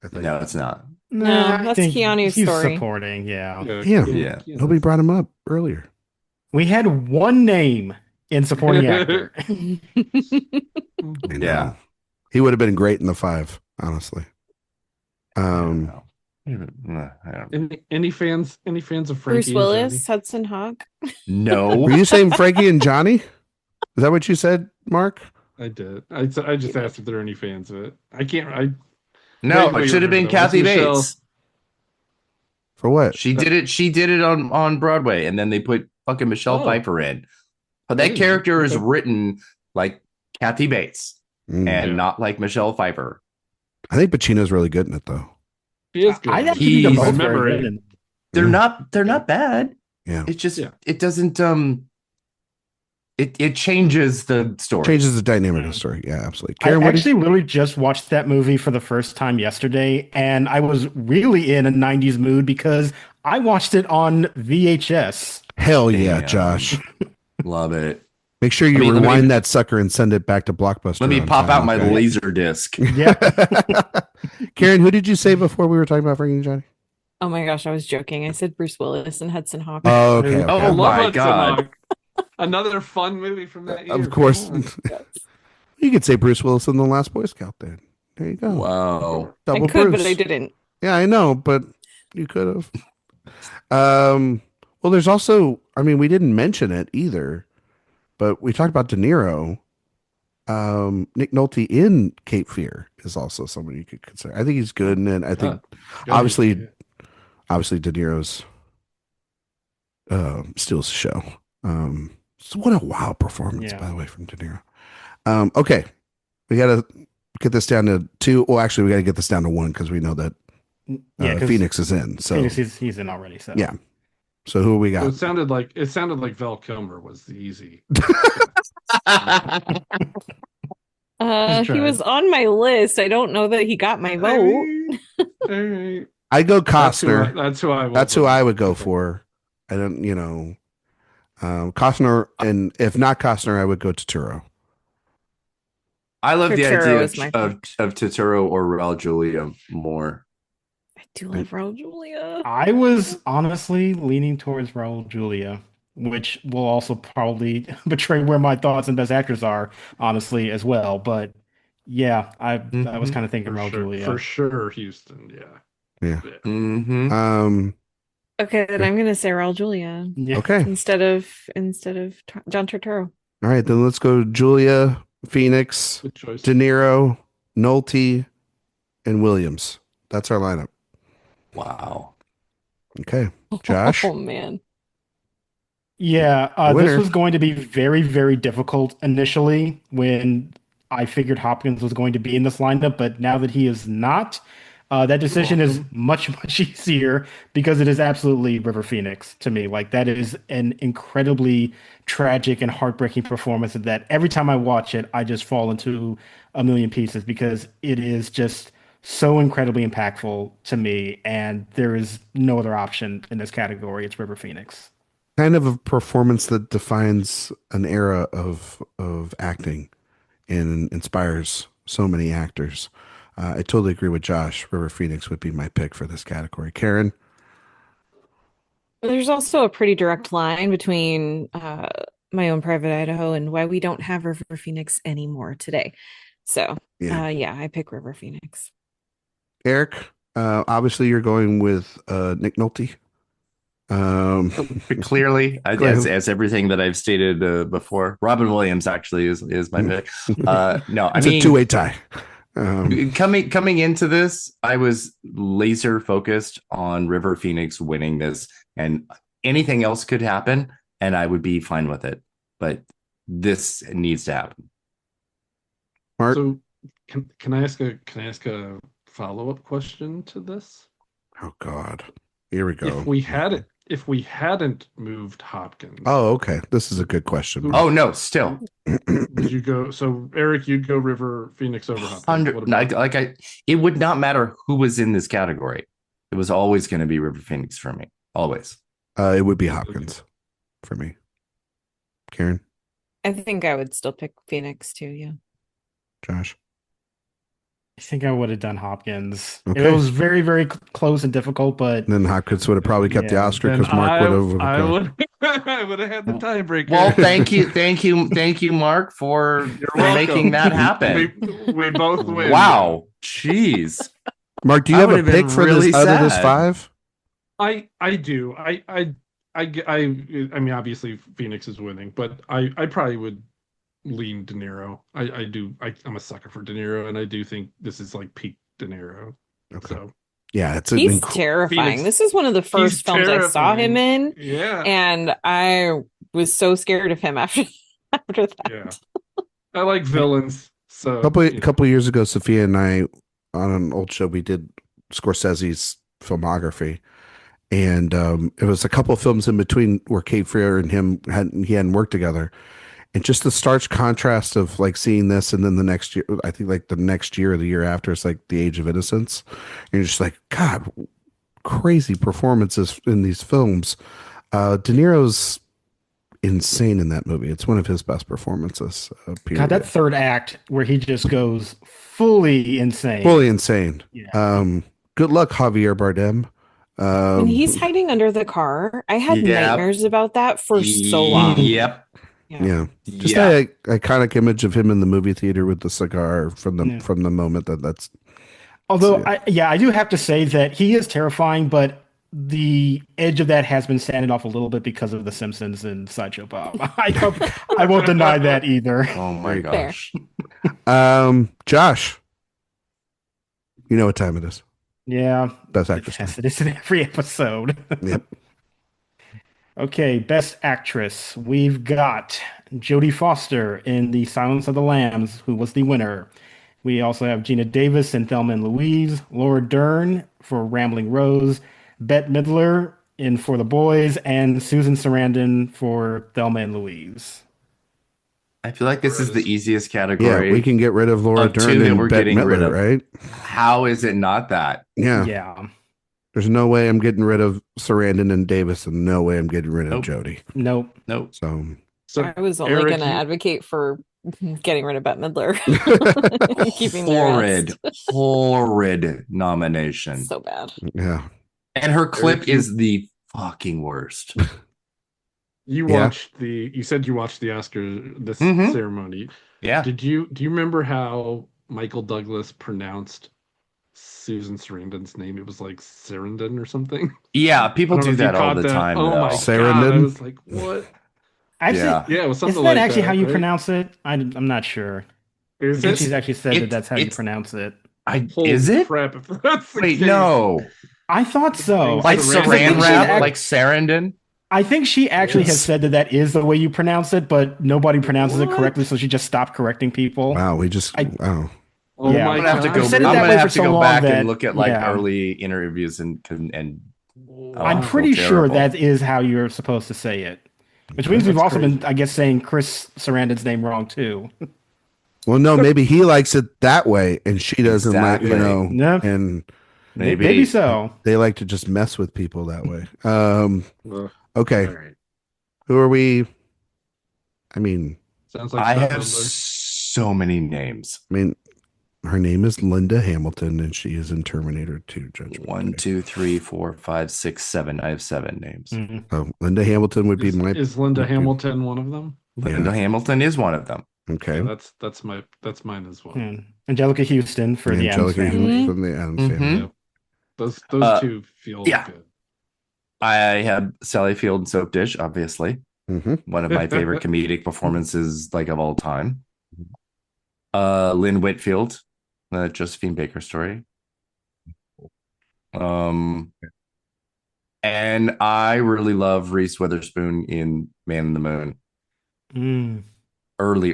Speaker 1: I think.
Speaker 2: No, it's not.
Speaker 4: No,
Speaker 5: I
Speaker 4: that's
Speaker 5: think
Speaker 4: Keanu's
Speaker 5: he's
Speaker 4: story.
Speaker 5: supporting, yeah.
Speaker 1: Yeah.
Speaker 2: Yeah.
Speaker 1: Nobody brought him up earlier.
Speaker 5: We had one name in supporting actor.
Speaker 1: I know.
Speaker 2: Yeah.
Speaker 1: He would have been great in the 5, honestly.
Speaker 2: I don't know. I don't know.
Speaker 3: Any fans of Frankie
Speaker 4: Bruce
Speaker 3: and
Speaker 4: Willis, Hudson Hawk.
Speaker 2: No.
Speaker 1: Were you saying Frankie and Johnny? Is that what you said, Mark?
Speaker 3: Johnny? I did. I just asked if there are any fans of it. I can't.
Speaker 2: No,
Speaker 3: Vaguely
Speaker 2: it should have been
Speaker 3: remember that.
Speaker 2: Kathy
Speaker 3: Was Michelle-
Speaker 2: Bates.
Speaker 1: For what?
Speaker 2: She did it. She did it on Broadway, and then they put fucking Michelle
Speaker 3: Oh.
Speaker 2: Pfeiffer in. But that
Speaker 3: Really?
Speaker 2: character is
Speaker 3: Okay.
Speaker 2: written like Kathy Bates
Speaker 1: Mm.
Speaker 2: and
Speaker 3: Yeah.
Speaker 2: not like Michelle Pfeiffer.
Speaker 1: I think Pacino's really good in it, though.
Speaker 3: He is good.
Speaker 5: I actually think they're
Speaker 2: He's
Speaker 5: both very
Speaker 3: remembering.
Speaker 5: good in-
Speaker 2: They're
Speaker 1: Yeah.
Speaker 2: not bad.
Speaker 1: Yeah.
Speaker 2: It just
Speaker 3: Yeah.
Speaker 2: it doesn't it changes the story.
Speaker 1: Changes the dynamic of the story. Yeah, absolutely.
Speaker 5: I
Speaker 1: Karen, what
Speaker 5: actually literally just watched that movie for the first time yesterday, and I was really in a 90s mood because I watched it on VHS.
Speaker 1: hell yeah,
Speaker 2: Damn.
Speaker 1: Josh.
Speaker 2: Love it.
Speaker 1: Make sure you
Speaker 2: Let me-
Speaker 1: rewind that sucker and send it back to Blockbuster.
Speaker 2: Let me
Speaker 1: on
Speaker 2: pop
Speaker 1: time,
Speaker 2: out my
Speaker 1: okay?
Speaker 2: laser disc.
Speaker 5: Yeah.
Speaker 1: Karen, who did you say before we were talking about Frankie and Johnny?
Speaker 4: Oh my gosh, I was joking. I said Bruce Willis and Hudson Hawk.
Speaker 1: Oh, okay.
Speaker 2: Oh,
Speaker 1: okay.
Speaker 3: love
Speaker 2: my
Speaker 3: Hudson
Speaker 2: God.
Speaker 3: Hawk. Another fun movie from that year.
Speaker 1: Of course.
Speaker 3: Come on.
Speaker 1: You could say Bruce Willis in The Last Boy Scout then. There you go.
Speaker 2: Wow.
Speaker 1: Double
Speaker 4: I could,
Speaker 1: Bruce.
Speaker 4: but I didn't.
Speaker 1: Yeah, I know, but you could have. Well, there's also, I mean, we didn't mention it either, but we talked about De Niro. Nick Nolte in Cape Fear is also someone you could consider. I think he's good in it. I think obviously, obviously De Niro's steals the show. So what a wild performance, by the way, from De Niro. Okay, we gotta get this down to 2. Well, actually, we gotta get this down to 1 because we know that Phoenix is in. So
Speaker 5: Phoenix he's in already. So
Speaker 1: yeah. So who we got?
Speaker 3: So it sounded like Val Kilmer was the easy.
Speaker 4: He was on my list. I don't know that he got my vote.
Speaker 3: All right.
Speaker 1: I go Costner.
Speaker 3: That's who I
Speaker 1: would go for. I don't, Costner, and if not Costner, I would go Turturro.
Speaker 2: I love the
Speaker 4: Turturro
Speaker 2: idea of Turturro or Raul Julia more.
Speaker 4: I do love Raul Julia.
Speaker 5: I was honestly leaning towards Raul Julia, which will also probably betray where my thoughts and best actors are, honestly, as well. But yeah, I was kind of thinking Raul Julia.
Speaker 3: For sure, Houston,
Speaker 1: Yeah.
Speaker 2: Mm-hmm.
Speaker 4: Okay, then I'm gonna say Raul Julia.
Speaker 5: Yeah.
Speaker 1: Okay.
Speaker 4: Instead of John Turturro.
Speaker 1: All right, then let's go Julia, Phoenix,
Speaker 3: good choice.
Speaker 1: De Niro, Nolte, and Williams. That's our lineup.
Speaker 2: Wow.
Speaker 1: Okay, Josh.
Speaker 4: Oh man.
Speaker 5: Yeah,
Speaker 1: Winner.
Speaker 5: this was going to be very, very difficult initially when I figured Hopkins was going to be in this lineup, but now that he is not, that decision is much, much easier because it is absolutely River Phoenix to me. Like, that is an incredibly tragic and heartbreaking performance that every time I watch it, I just fall into a million pieces because it is just so incredibly impactful to me, and there is no other option in this category. It's River Phoenix.
Speaker 1: Kind of a performance that defines an era of acting and inspires so many actors. I totally agree with Josh. River Phoenix would be my pick for this category. Karen?
Speaker 4: There's also a pretty direct line between My Own Private Idaho and why we don't have River Phoenix anymore today. So yeah, I pick River Phoenix.
Speaker 1: Erik, obviously you're going with Nick Nolte.
Speaker 2: Clearly, as everything that I've stated before, Robin Williams actually is my pick. No,
Speaker 1: it's a two-way tie.
Speaker 2: Coming into this, I was laser focused on River Phoenix winning this, and anything else could happen, and I would be fine with it. But this needs to happen.
Speaker 1: Mark?
Speaker 3: So, can I ask a follow-up question to this?
Speaker 1: Oh God, here we go.
Speaker 3: If we hadn't moved Hopkins.
Speaker 1: Oh, okay. This is a good question.
Speaker 2: Oh no, still.
Speaker 3: Would you go? So Erik, you'd go River Phoenix over Hopkins.
Speaker 2: It would not matter who was in this category. It was always going to be River Phoenix for me. Always.
Speaker 1: It would be Hopkins for me. Karen?
Speaker 4: I think I would still pick Phoenix too, yeah.
Speaker 1: Josh?
Speaker 5: I think I would have done Hopkins.
Speaker 1: Okay.
Speaker 5: It was very, very close and difficult, but
Speaker 1: And then Hopkins would have probably kept the Oscar because Mark would have.
Speaker 3: I would have had the tiebreaker.
Speaker 2: Well, thank you, Mark, for making that happen.
Speaker 3: We both win.
Speaker 2: Wow, jeez.
Speaker 1: Mark, do you have a pick for
Speaker 2: really
Speaker 1: this out of this
Speaker 2: sad.
Speaker 1: 5?
Speaker 3: I do. I mean, obviously Phoenix is winning, but I probably would lean De Niro. I do. I'm a sucker for De Niro, and I do think this is like peak De Niro.
Speaker 1: Okay.
Speaker 3: So
Speaker 1: Yeah,
Speaker 4: he's terrifying.
Speaker 3: Phoenix.
Speaker 4: This is one of the first films I saw him in.
Speaker 3: Yeah.
Speaker 4: And I was so scared of him after that.
Speaker 3: Yeah. I like villains. So
Speaker 1: A couple years ago, Sophia and I, on an old show, we did Scorsese's filmography. And it was a couple of films in between where Cape Fear and him hadn't worked together. And just the stark contrast of like seeing this and then the next year, I think like the next year or the year after, it's like The Age of Innocence. And you're just like, God, crazy performances in these films. De Niro's insane in that movie. It's one of his best performances.
Speaker 5: God, that third act where he just goes fully insane.
Speaker 1: Fully insane.
Speaker 5: Yeah.
Speaker 1: Good luck, Javier Bardem.
Speaker 4: When he's hiding under the car, I had nightmares about that for so long.
Speaker 2: Yep.
Speaker 1: Yeah. Just
Speaker 2: Yeah.
Speaker 1: that iconic image of him in the movie theater with the cigar from the moment that's.
Speaker 5: Although, I do have to say that he is terrifying, but the edge of that has been sanded off a little bit because of The Simpsons and Sideshow Bob. I won't deny that either.
Speaker 2: Oh my gosh.
Speaker 1: Josh, you know what time it is.
Speaker 5: Yeah.
Speaker 1: Best actress.
Speaker 5: Yes, it is in every episode.
Speaker 1: Yep.
Speaker 5: Okay, Best Actress. We've got Jodie Foster in The Silence of the Lambs, who was the winner. We also have Gina Davis in Thelma and Louise, Laura Dern for Rambling Rose, Bette Midler in For the Boys, and Susan Sarandon for Thelma and Louise.
Speaker 2: I feel like this is the easiest category.
Speaker 1: Yeah, we can get rid of Laura Dern and Bette Midler, right?
Speaker 2: How is it not that?
Speaker 1: Yeah.
Speaker 5: Yeah.
Speaker 1: There's no way I'm getting rid of Sarandon and Davis, and no way I'm getting rid of Jodie.
Speaker 5: Nope.
Speaker 1: So
Speaker 4: I was only going to advocate for getting rid of Bette Midler. Keeping
Speaker 2: horrid nomination.
Speaker 4: So bad.
Speaker 1: Yeah.
Speaker 2: And her clip is the fucking worst.
Speaker 3: You said you watched the Oscar ceremony.
Speaker 2: Yeah.
Speaker 3: Do you remember how Michael Douglas pronounced Susan Sarandon's name? It was like Sarandon or something.
Speaker 2: Yeah, people do that all the time.
Speaker 3: Oh my
Speaker 1: Sarandon?
Speaker 3: God, I was like, what?
Speaker 5: Actually,
Speaker 3: it was something
Speaker 5: is that
Speaker 3: like
Speaker 5: actually
Speaker 3: that,
Speaker 5: how you
Speaker 3: right?
Speaker 5: pronounce it? I'm not sure. I think she's actually said that's how you pronounce it.
Speaker 2: Is it?
Speaker 3: Crap, if that's the
Speaker 2: Wait,
Speaker 3: case.
Speaker 2: no.
Speaker 5: I thought so.
Speaker 2: Like Saran wrap, like Sarandon?
Speaker 5: I think she actually has said that is the way you pronounce it, but nobody pronounces it correctly, so she just stopped correcting people.
Speaker 1: Wow,
Speaker 3: Oh
Speaker 5: yeah,
Speaker 2: I'm gonna have to go back and look at early interviews and
Speaker 5: I'm pretty sure that is how you're supposed to say it. Which means we've also been, I guess, saying Chris Sarandon's name wrong too.
Speaker 1: Well, no, maybe he likes it that way, and she doesn't like,
Speaker 5: Yep.
Speaker 1: and
Speaker 5: maybe so.
Speaker 1: They like to just mess with people that way. Okay,
Speaker 3: right.
Speaker 1: Who are we? I mean,
Speaker 3: Sounds like
Speaker 2: I have so many names.
Speaker 1: I mean, her name is Linda Hamilton, and she is in Terminator 2. Judgment
Speaker 2: 1, 2, 3, 4, 5, 6, 7. I have 7 names.
Speaker 5: Mm-hmm.
Speaker 1: So Linda Hamilton would be my.
Speaker 3: Is Linda Hamilton one of them?
Speaker 2: Linda Hamilton is one of them.
Speaker 1: Okay,
Speaker 3: yeah, that's mine as well.
Speaker 5: Angelica Houston for the Addams Family.
Speaker 1: From the Addams Family.
Speaker 3: Yeah. Those two feel good.
Speaker 2: I have Sally Field and Soap Dish, obviously. One of my favorite comedic performances of all time. Lynn Whitfield, the Josephine Baker story. And I really love Reese Witherspoon in Man in the Moon. Early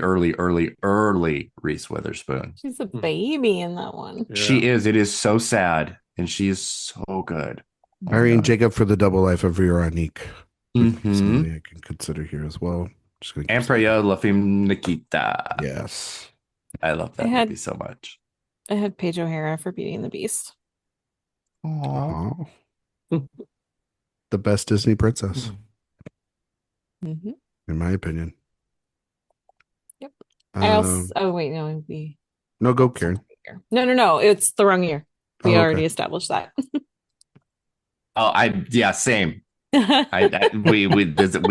Speaker 2: Reese Witherspoon.
Speaker 4: She's a baby in that one.
Speaker 2: Yeah. She is. It is so sad, and she is so good.
Speaker 1: Irene Jacob for The Double Life of Veronique.
Speaker 2: Somebody
Speaker 1: I can consider here as well.
Speaker 2: Ampraya La Femme Nikita.
Speaker 1: Yes.
Speaker 2: I love that movie so much.
Speaker 4: I had Paige O'Hara for Beauty and the Beast.
Speaker 1: Aww. The best Disney princess.
Speaker 4: In
Speaker 1: my opinion.
Speaker 4: Yep. I also. Oh wait, no.
Speaker 1: No, go Karen.
Speaker 4: No. It's the wrong year. We already established that.
Speaker 2: Same. We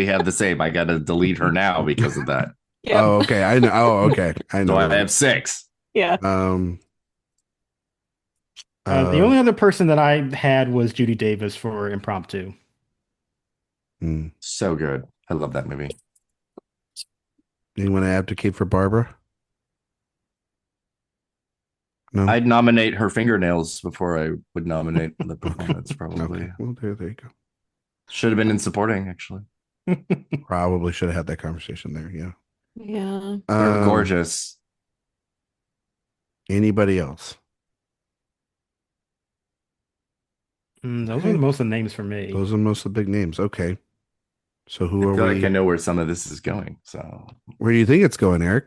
Speaker 2: have the same. I got to delete her now because of that.
Speaker 4: Yep.
Speaker 1: Oh, okay. I know. Oh, okay. I know.
Speaker 2: So I have 6.
Speaker 4: Yeah.
Speaker 5: The only other person that I had was Judy Davis for Impromptu.
Speaker 2: So good. I love that movie.
Speaker 1: Anyone advocate for Barbara? No.
Speaker 2: I'd nominate her fingernails before I would nominate the performance, probably.
Speaker 1: Okay. Well, there you go.
Speaker 2: Should have been in supporting, actually.
Speaker 1: Probably should have had that conversation there. Yeah.
Speaker 4: Yeah.
Speaker 2: They're gorgeous.
Speaker 1: Anybody else?
Speaker 5: Those are most of the names for me.
Speaker 1: Those are most of the big names. Okay. So who
Speaker 2: I feel
Speaker 1: are we?
Speaker 2: like I know where some of this is going. So
Speaker 1: where do you think it's going, Erik?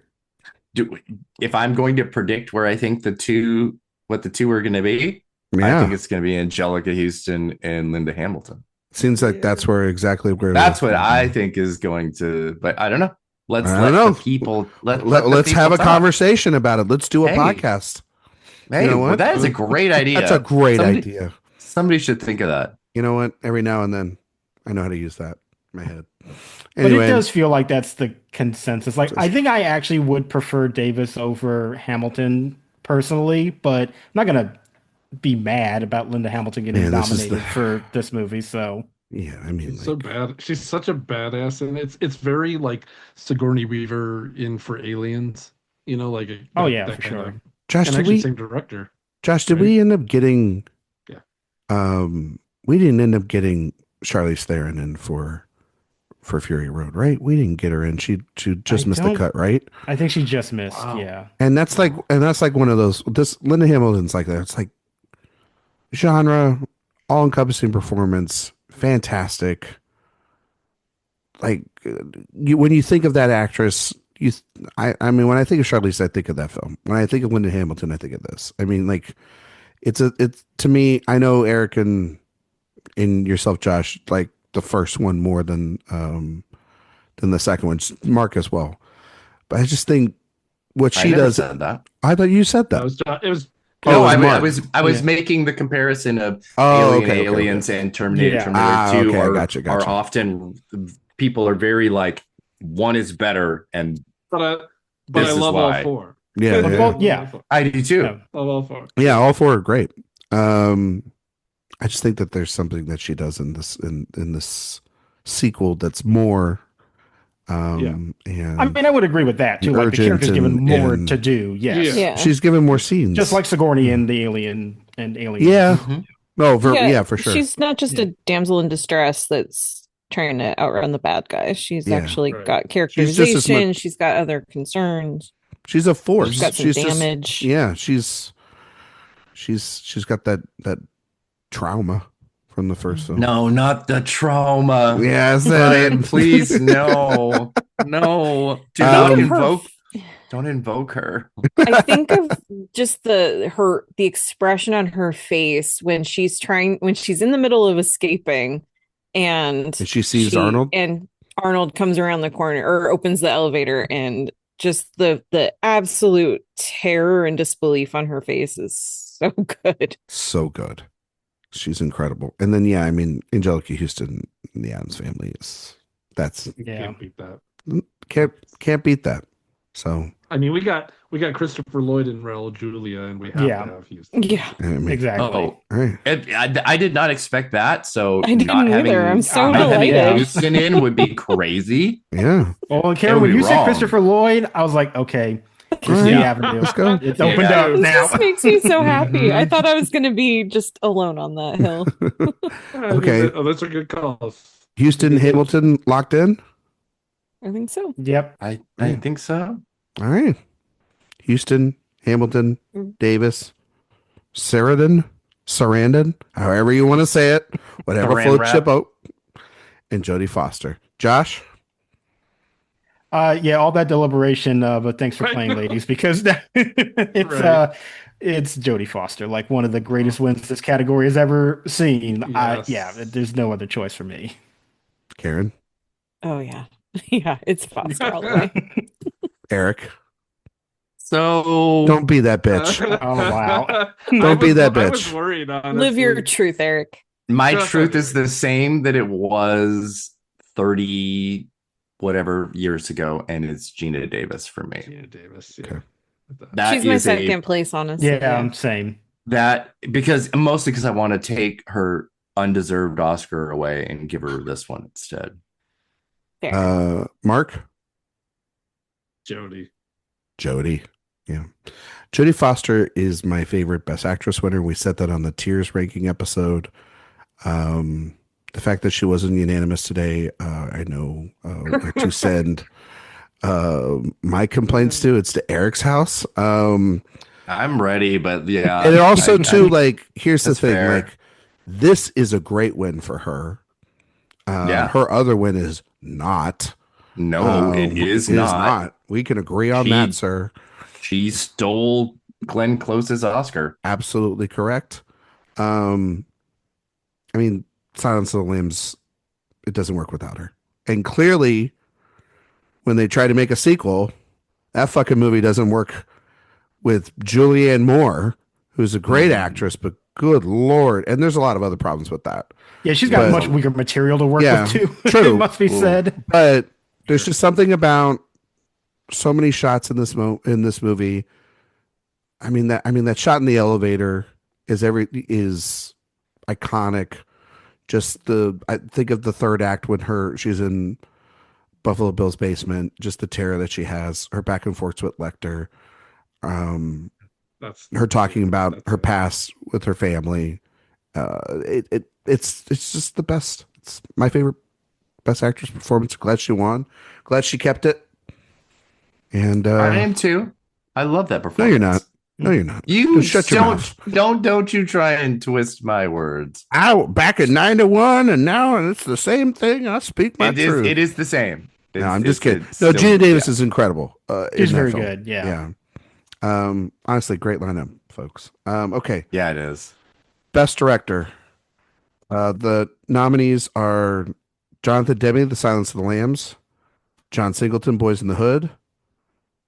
Speaker 2: If I'm going to predict where I think what the two are going to be, I think it's going to be Angelica Houston and Linda Hamilton.
Speaker 1: Seems like that's exactly where.
Speaker 2: That's what I think is going to. But I don't know. Let's
Speaker 1: have a conversation about it. Let's do a podcast.
Speaker 2: Hey,
Speaker 1: you know what?
Speaker 2: That is a great idea.
Speaker 1: That's a great idea.
Speaker 2: Somebody should think of that.
Speaker 1: You know what? Every now and then, I know how to use that in my head.
Speaker 5: But it
Speaker 1: Anyway,
Speaker 5: does feel like that's the consensus. Like, I think I actually would prefer Davis over Hamilton personally, but I'm not gonna be mad about Linda Hamilton getting
Speaker 1: Man,
Speaker 5: nominated for this movie. So
Speaker 1: yeah, I mean,
Speaker 3: She's so bad. She's such a badass, and it's very like Sigourney Weaver in for Aliens. You know, like
Speaker 5: oh yeah,
Speaker 3: that
Speaker 5: for
Speaker 3: kind
Speaker 5: sure.
Speaker 3: of.
Speaker 1: Josh,
Speaker 3: And
Speaker 1: did
Speaker 3: actually,
Speaker 1: we?
Speaker 3: same director.
Speaker 1: Josh, did
Speaker 3: right?
Speaker 1: we end up getting?
Speaker 3: Yeah.
Speaker 1: We didn't end up getting Charlize Theron in for Fury Road, right? We didn't get her in. She just missed the cut, right?
Speaker 5: I think she just missed.
Speaker 3: Wow.
Speaker 5: Yeah.
Speaker 1: And that's like one of those. This Linda Hamilton's like that. It's like genre, all encompassing performance, fantastic. Like when you think of that actress, I mean, when I think of Charlize, I think of that film. When I think of Linda Hamilton, I think of this. I mean, like it's to me. I know Erik and yourself, Josh, like the first one more than the second one. Mark as well, but I just think what she does.
Speaker 2: Said that.
Speaker 1: I thought you said that.
Speaker 3: It was.
Speaker 2: No, I
Speaker 1: Mark.
Speaker 2: was making the comparison of Aliens and Terminator.
Speaker 5: Yeah.
Speaker 2: Terminator 2
Speaker 1: okay,
Speaker 2: are,
Speaker 1: gotcha.
Speaker 2: are often people are very like one is better, and
Speaker 3: But I
Speaker 2: This is
Speaker 3: love
Speaker 2: why.
Speaker 3: all four.
Speaker 1: Yeah,
Speaker 5: But
Speaker 1: yeah.
Speaker 5: both- yeah.
Speaker 2: I do too.
Speaker 5: Yeah.
Speaker 3: Love all four.
Speaker 1: Yeah, all four are great. I just think that there's something that she does in this sequel that's more. And
Speaker 5: I mean, I would agree with that too. Like the
Speaker 1: Urgent
Speaker 5: character's given more
Speaker 1: and-
Speaker 5: to do. Yes.
Speaker 3: Yeah.
Speaker 4: Yeah.
Speaker 1: she's given more scenes,
Speaker 5: Just like Sigourney in the Alien and Alien.
Speaker 1: yeah.
Speaker 2: Mhm.
Speaker 1: No, for sure.
Speaker 4: She's not just a damsel in distress that's trying to outrun the bad guy. She's
Speaker 1: Yeah.
Speaker 4: actually
Speaker 3: Right.
Speaker 4: got
Speaker 1: She's
Speaker 4: characterization.
Speaker 1: just as
Speaker 4: She's got other concerns.
Speaker 1: She's a force.
Speaker 4: She's got some damage.
Speaker 1: Yeah, she's got that trauma from the first film.
Speaker 2: No, not the trauma.
Speaker 1: Yeah, I said
Speaker 2: Brian,
Speaker 1: it.
Speaker 2: please, no. Do
Speaker 1: Um,
Speaker 2: not invoke. Don't invoke her.
Speaker 4: I think of just the expression on her face when she's in the middle of escaping and
Speaker 1: she sees Arnold.
Speaker 4: and Arnold comes around the corner or opens the elevator, and just the absolute terror and disbelief on her face is so good.
Speaker 1: So good. She's incredible. And then I mean, Angelica Houston in the Addams Family that's
Speaker 5: Yeah.
Speaker 3: Can't beat that.
Speaker 1: can't beat that. So
Speaker 3: I mean, we got Christopher Lloyd and Raul Julia, and we have
Speaker 5: Yeah.
Speaker 3: to have Houston.
Speaker 4: Yeah,
Speaker 1: I mean,
Speaker 5: Exactly.
Speaker 2: Oh,
Speaker 1: all right.
Speaker 2: I did not expect that. So
Speaker 4: I didn't
Speaker 2: not having,
Speaker 4: either. I'm so
Speaker 2: not having
Speaker 5: delighted.
Speaker 2: Houston in would be crazy.
Speaker 1: Yeah.
Speaker 5: Well, and
Speaker 2: It
Speaker 5: Karen,
Speaker 2: would
Speaker 5: when
Speaker 2: be
Speaker 5: you said
Speaker 2: wrong.
Speaker 5: Christopher Lloyd, I was like, okay, this is the
Speaker 1: Yeah.
Speaker 5: avenue.
Speaker 1: Let's go.
Speaker 5: It's opened
Speaker 3: Yeah.
Speaker 5: up
Speaker 4: this
Speaker 5: now.
Speaker 4: just makes me so happy. I thought I was going to be just alone on that hill.
Speaker 1: Okay.
Speaker 3: Oh, those are good calls.
Speaker 1: Houston, Hamilton locked in.
Speaker 4: I think so.
Speaker 5: Yep.
Speaker 2: I
Speaker 1: Yeah.
Speaker 2: think so.
Speaker 1: All right. Houston, Hamilton, Davis, Sarandon, however you want to say it, whatever
Speaker 2: Saran
Speaker 1: floats
Speaker 2: wrap.
Speaker 1: your boat, and Jodie Foster. Josh?
Speaker 5: Yeah, all that deliberation, but thanks for
Speaker 3: I
Speaker 5: playing,
Speaker 3: know.
Speaker 5: ladies, because it's
Speaker 3: Right.
Speaker 5: it's Jodie Foster, like one of the greatest wins this category has ever seen.
Speaker 3: Yes.
Speaker 5: There's no other choice for me.
Speaker 1: Karen?
Speaker 4: Oh yeah, yeah. It's Foster all the way.
Speaker 1: Erik?
Speaker 2: So
Speaker 1: Don't be that bitch.
Speaker 5: Oh, wow.
Speaker 1: Don't be that
Speaker 3: I was
Speaker 1: bitch.
Speaker 3: worried, honestly.
Speaker 4: Live your truth, Erik.
Speaker 2: my
Speaker 3: Just
Speaker 2: truth
Speaker 3: like-
Speaker 2: is the same that it was 30 whatever years ago, and it's Gina Davis for me.
Speaker 3: Gina Davis.
Speaker 1: Okay.
Speaker 3: Yeah.
Speaker 2: That
Speaker 4: She's my
Speaker 2: is a-
Speaker 4: second place, honestly.
Speaker 5: Yeah, same.
Speaker 2: that mostly because I want to take her undeserved Oscar away and give her this one instead.
Speaker 4: Fair.
Speaker 1: Mark?
Speaker 3: Jodie.
Speaker 1: Jodie. Yeah. Jodie Foster is my favorite Best Actress winner. We said that on the Tears ranking episode. The fact that she wasn't unanimous today, I know where to send my complaints to. It's to Eric's house.
Speaker 2: I'm ready, but yeah.
Speaker 1: And also,
Speaker 2: I-
Speaker 1: too, like, here's the
Speaker 2: that's
Speaker 1: thing.
Speaker 2: fair.
Speaker 1: Like, this is a great win for her.
Speaker 2: Yeah.
Speaker 1: Her other win is not.
Speaker 2: No, it is not.
Speaker 1: We can agree on
Speaker 2: She-
Speaker 1: that, sir.
Speaker 2: She stole Glenn Close's Oscar.
Speaker 1: Absolutely correct. I mean, Silence of the Lambs, it doesn't work without her. And clearly, when they try to make a sequel, that fucking movie doesn't work with Julianne Moore, who's a great actress, but good Lord. And there's a lot of other problems with that.
Speaker 5: Yeah, she's got much weaker material to work with too.
Speaker 1: True.
Speaker 5: It must be said.
Speaker 1: But there's just something about so many shots in this movie. I mean that shot in the elevator is iconic. Just I think of the third act when she's in Buffalo Bill's basement, just the terror that she has, her back and forth with Lecter, her talking about her past with her family. It's just the best. It's my favorite best actress performance. Glad she won. Glad she kept it. And
Speaker 2: I am too. I love that performance.
Speaker 1: No, you're not. No, you're not.
Speaker 2: You
Speaker 1: shut your mouth.
Speaker 2: Don't you try and twist my words.
Speaker 1: Back in 91 and now it's the same thing. I speak my truth.
Speaker 2: It is the same.
Speaker 1: No, I'm just kidding. No, Gina Davis is incredible.
Speaker 5: She's very good. Yeah.
Speaker 1: Honestly, great lineup, folks. Okay.
Speaker 2: Yeah, it is.
Speaker 1: Best director. The nominees are Jonathan Demme, The Silence of the Lambs, John Singleton, Boys in the Hood,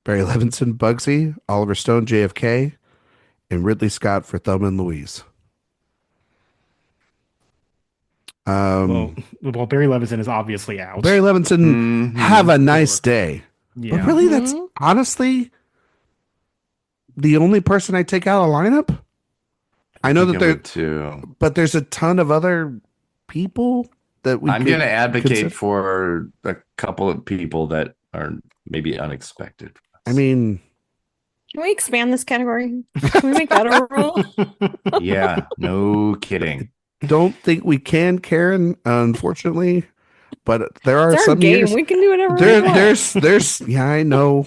Speaker 1: Barry Levinson, Bugsy, Oliver Stone, JFK, and Ridley Scott for Thelma and Louise.
Speaker 5: Well, Barry Levinson is obviously out.
Speaker 1: Barry Levinson, have a nice day.
Speaker 5: Yeah.
Speaker 1: But really, that's honestly the only person I take out of the lineup. I know that but there's a ton of other people that
Speaker 2: I'm going to advocate for a couple of people that are maybe unexpected.
Speaker 1: I mean,
Speaker 4: can we expand this category? Can we make that a rule?
Speaker 2: Yeah, no kidding.
Speaker 1: Don't think we can, Karen, unfortunately, but there are
Speaker 4: it's our
Speaker 1: some
Speaker 4: game.
Speaker 1: years
Speaker 4: We can do whatever we want.
Speaker 1: There's yeah, I know.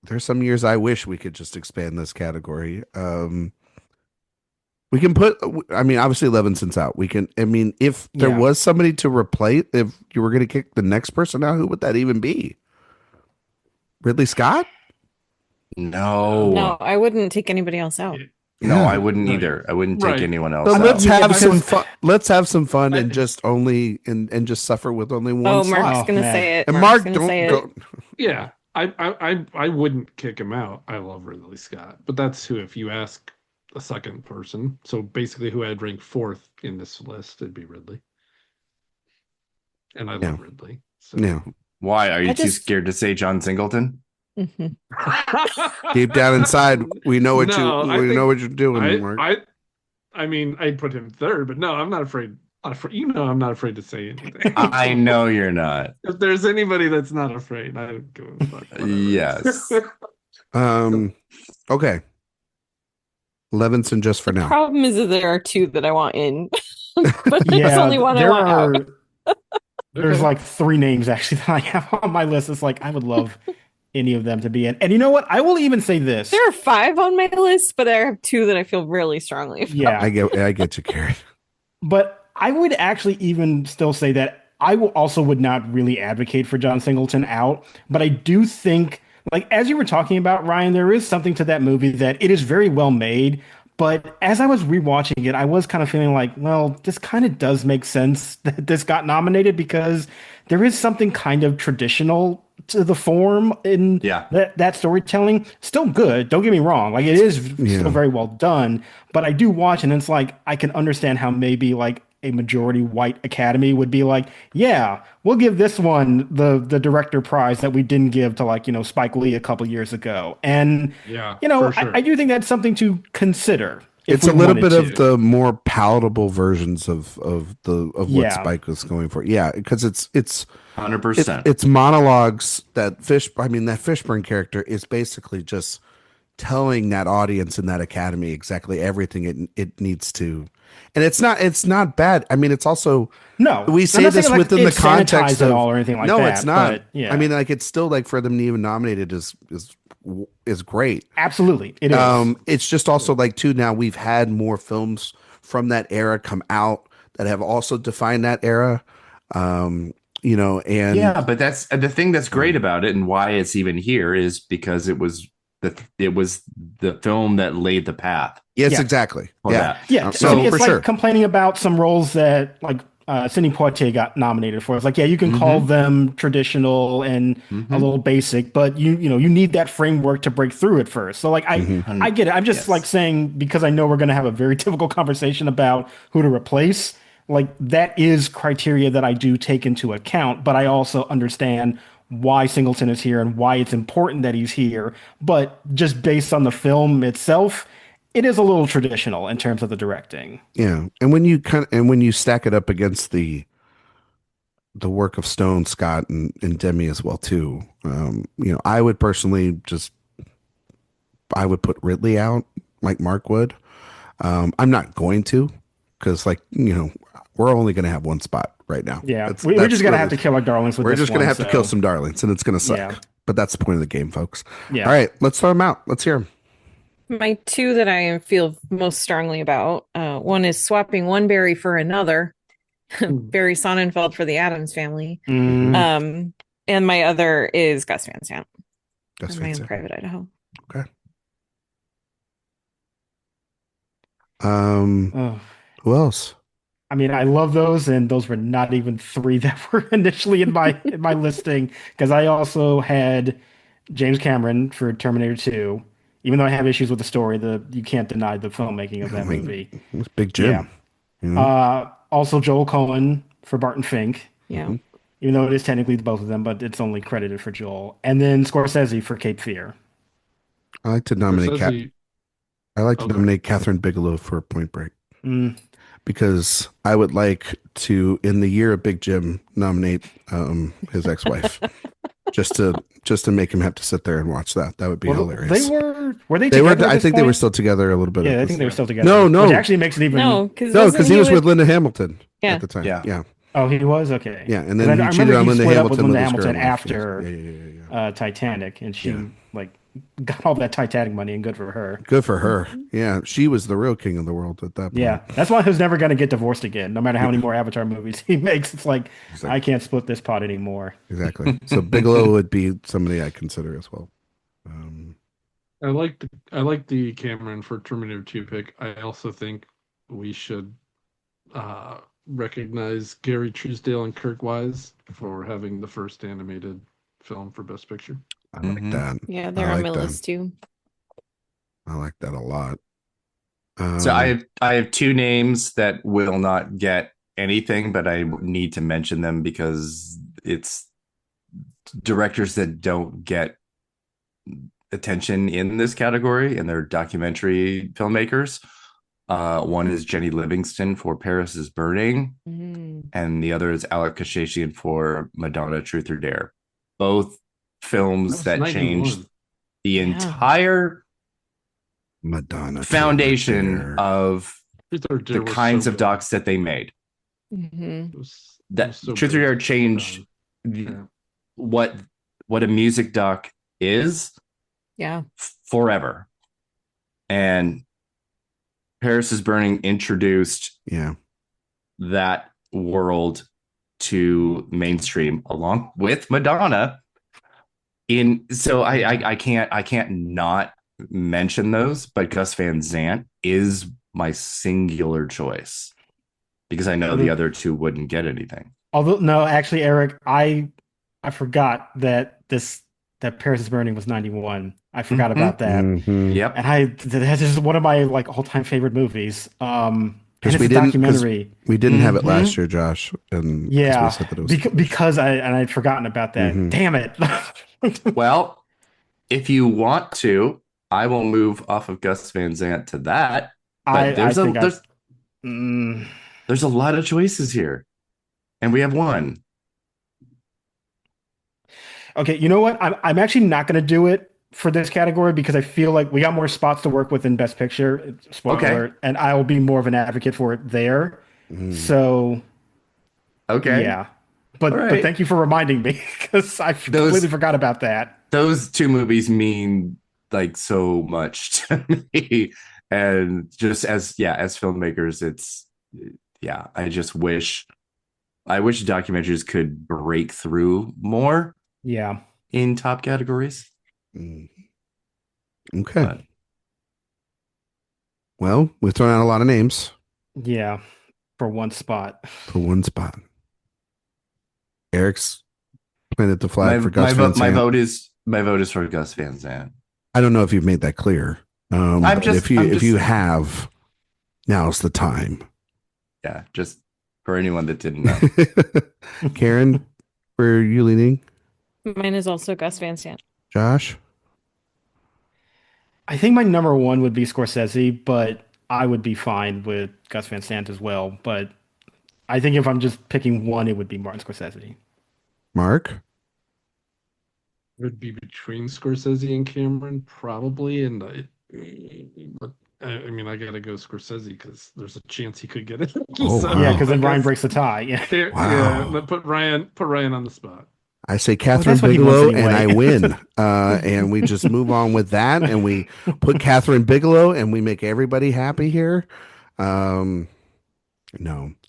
Speaker 1: There's some years I wish we could just expand this category. We can put, I mean, obviously Levinson's out. If there was somebody to replace, if you were going to kick the next person out, who would that even be? Ridley Scott?
Speaker 2: No,
Speaker 4: I wouldn't take anybody else out.
Speaker 2: No, I wouldn't either. I wouldn't take anyone else.
Speaker 1: But let's have some fun. Let's have some fun and just suffer with only one.
Speaker 4: Oh, Mark's gonna say it.
Speaker 1: And Mark, don't.
Speaker 3: Yeah, I wouldn't kick him out. I love Ridley Scott, but that's who. If you ask a second person, so basically who I'd rank fourth in this list, it'd be Ridley. And I love Ridley. So.
Speaker 1: Yeah.
Speaker 2: Why are you too scared to say John Singleton?
Speaker 1: Deep down inside, we know what know what you're doing, Mark.
Speaker 3: I mean, I'd put him third, but no, I'm not afraid. I'm not afraid to say anything.
Speaker 2: I know you're not.
Speaker 3: If there's anybody that's not afraid, I don't give a fuck.
Speaker 2: Yes.
Speaker 1: Okay. Levinson just for now.
Speaker 4: The problem is that there are two that I want in, but there's only one I want out.
Speaker 5: There's like three names actually that I have on my list. It's like I would love any of them to be in. And you know what? I will even say this.
Speaker 4: There are 5 on my list, but I have 2 that I feel really strongly about.
Speaker 5: Yeah.
Speaker 1: I get you, Karen.
Speaker 5: But I would actually even still say that I would not really advocate for John Singleton out. But I do think, like, as you were talking about, Ryan, there is something to that movie that it is very well made. But as I was rewatching it, I was kind of feeling like, well, this kind of does make sense that this got nominated because there is something kind of traditional to the form in that storytelling. Still good, don't get me wrong. Like, it is still very well done. But I do watch and it's like, I can understand how maybe like a majority white Academy would be like, yeah, we'll give this one the director prize that we didn't give to, like, Spike Lee a couple years ago. And,
Speaker 3: sure.
Speaker 5: I do think that's something to consider.
Speaker 1: It's a little bit of the more palatable versions of what Spike was going for. Yeah, because it's
Speaker 2: 100%.
Speaker 1: It's monologues that Fishburne character is basically just telling that audience in that Academy exactly everything it needs to. And it's not bad. I mean, it's also we say this within the context of
Speaker 5: all or anything like
Speaker 1: no,
Speaker 5: that.
Speaker 1: It's not.
Speaker 5: But, yeah.
Speaker 1: I mean, like, it's still like for them to even nominate it is great.
Speaker 5: Absolutely, it is.
Speaker 1: It's just also like too. Now we've had more films from that era come out that have also defined that era. And
Speaker 2: but that's the thing that's great about it, and why it's even here is because it was the film that laid the path.
Speaker 1: Yes, exactly.
Speaker 5: So it's like complaining about some roles that, like, Sidney Poitier got nominated for. It's like, yeah, you can call them traditional and a little basic, but you need that framework to break through at first. So like I get it. I'm just like saying, because I know we're going to have a very typical conversation about who to replace. Like that is criteria that I do take into account, but I also understand why Singleton is here and why it's important that he's here. But just based on the film itself, it is a little traditional in terms of the directing.
Speaker 1: Yeah. And when you stack it up against the work of Stone, Scott, and Demi as well too. I would personally I would put Ridley out like Mark would. I'm not going to, because we're only going to have one spot right now.
Speaker 5: Yeah, we're just going to have to kill our darlings with
Speaker 1: We're
Speaker 5: this
Speaker 1: just going to
Speaker 5: one,
Speaker 1: have to kill some darlings, and it's going to suck.
Speaker 5: Yeah.
Speaker 1: But that's the point of the game, folks.
Speaker 5: Yeah.
Speaker 1: All right, let's throw them out. Let's hear them.
Speaker 4: My two that I feel most strongly about, one is swapping one Barry for another, Barry Sonnenfeld for the Addams Family. And my other is Gus Van Sant. My Own Private Idaho.
Speaker 1: Okay. Who else?
Speaker 5: I mean, I love those, and those were not even three that were initially in my listing, because I also had James Cameron for Terminator 2. Even though I have issues with the story, you can't deny the filmmaking of that movie.
Speaker 1: It's Big Jim.
Speaker 5: Yeah. Also Joel Cohen for Barton Fink.
Speaker 4: Yeah.
Speaker 5: Even though it is technically both of them, but it's only credited for Joel. And then Scorsese for Cape Fear.
Speaker 1: I like to nominate nominate Catherine Bigelow for Point Break. Because I would like to, in the year of Big Jim, nominate his ex-wife. just to make him have to sit there and watch that. That would be hilarious.
Speaker 5: Were they together?
Speaker 1: I think they were still together a little bit.
Speaker 5: Yeah, I think they were still together.
Speaker 1: No.
Speaker 5: Which actually makes it even
Speaker 1: because he was with Linda Hamilton at the time.
Speaker 2: Yeah.
Speaker 5: Oh, he was? Okay.
Speaker 1: Yeah, and then he cheated on Linda Hamilton
Speaker 5: after Titanic, and she got all that Titanic money, and good for her.
Speaker 1: Good for her. Yeah, she was the real king of the world at that point.
Speaker 5: Yeah, that's why he's never going to get divorced again, no matter how many more Avatar movies he makes. It's like, exactly. I can't split this pot anymore.
Speaker 1: Exactly. So Bigelow would be somebody I consider as well.
Speaker 3: I like the Cameron for Terminator 2 pick. I also think we should recognize Gary Truesdale and Kirk Wise for having the first animated film for Best Picture.
Speaker 1: I like that.
Speaker 4: Yeah, they're on my list too.
Speaker 1: I like that a lot.
Speaker 2: So I have two names that will not get anything, but I need to mention them because it's directors that don't get attention in this category, and they're documentary filmmakers. One is Jenny Livingston for Paris is Burning, and the other is Alec Kashashian for Madonna, Truth or Dare. Both films that changed the entire
Speaker 1: Madonna
Speaker 2: foundation of the kinds of docs that they made. Truth or Dare changed what a music doc is forever. And Paris is Burning introduced that world to mainstream along with Madonna. So I can't not mention those, but Gus Van Sant is my singular choice because I know the other two wouldn't get anything.
Speaker 5: Although no, actually, Erik, I forgot that Paris is Burning was 91. I forgot about that.
Speaker 2: Yep.
Speaker 5: And this is one of my all-time favorite movies. Because we
Speaker 1: didn't have it last year, Josh. And
Speaker 5: yeah, because I'd forgotten about that. Damn it.
Speaker 2: Well, if you want to, I will move off of Gus Van Sant to that. But there's a lot of choices here, and we have one.
Speaker 5: Okay, you know what? I'm actually not going to do it for this category because I feel like we got more spots to work with in Best Picture. Spoiler alert, and I will be more of an advocate for it there. So, yeah. But thank you for reminding me because I completely forgot about that.
Speaker 2: Those two movies mean so much to me, and just as filmmakers, I just wish documentaries could break through more.
Speaker 5: Yeah,
Speaker 2: in top categories.
Speaker 1: Okay. Well, we've thrown out a lot of names.
Speaker 5: Yeah. for one spot.
Speaker 1: For one spot. Eric's planted the flag for Gus Van Sant.
Speaker 2: My vote is for Gus Van Sant.
Speaker 1: I don't know if you've made that clear. If you have, now's the time.
Speaker 2: Yeah, just for anyone that didn't know.
Speaker 1: Karen, where are you leaning?
Speaker 4: Mine is also Gus Van Sant.
Speaker 1: Josh?
Speaker 5: I think my number one would be Scorsese, but I would be fine with Gus Van Sant as well. But I think if I'm just picking one, it would be Martin Scorsese.
Speaker 1: Mark?
Speaker 3: It would be between Scorsese and Cameron, probably. But I mean, I gotta go Scorsese because there's a chance he could get it.
Speaker 1: Oh,
Speaker 5: wow. Yeah, because then Ryan breaks the tie. Yeah,
Speaker 3: yeah. But put Ryan on the spot.
Speaker 1: I say Catherine Bigelow, anyway. And I win. And we just move on with that, and we put Catherine Bigelow, and we make everybody happy here. No,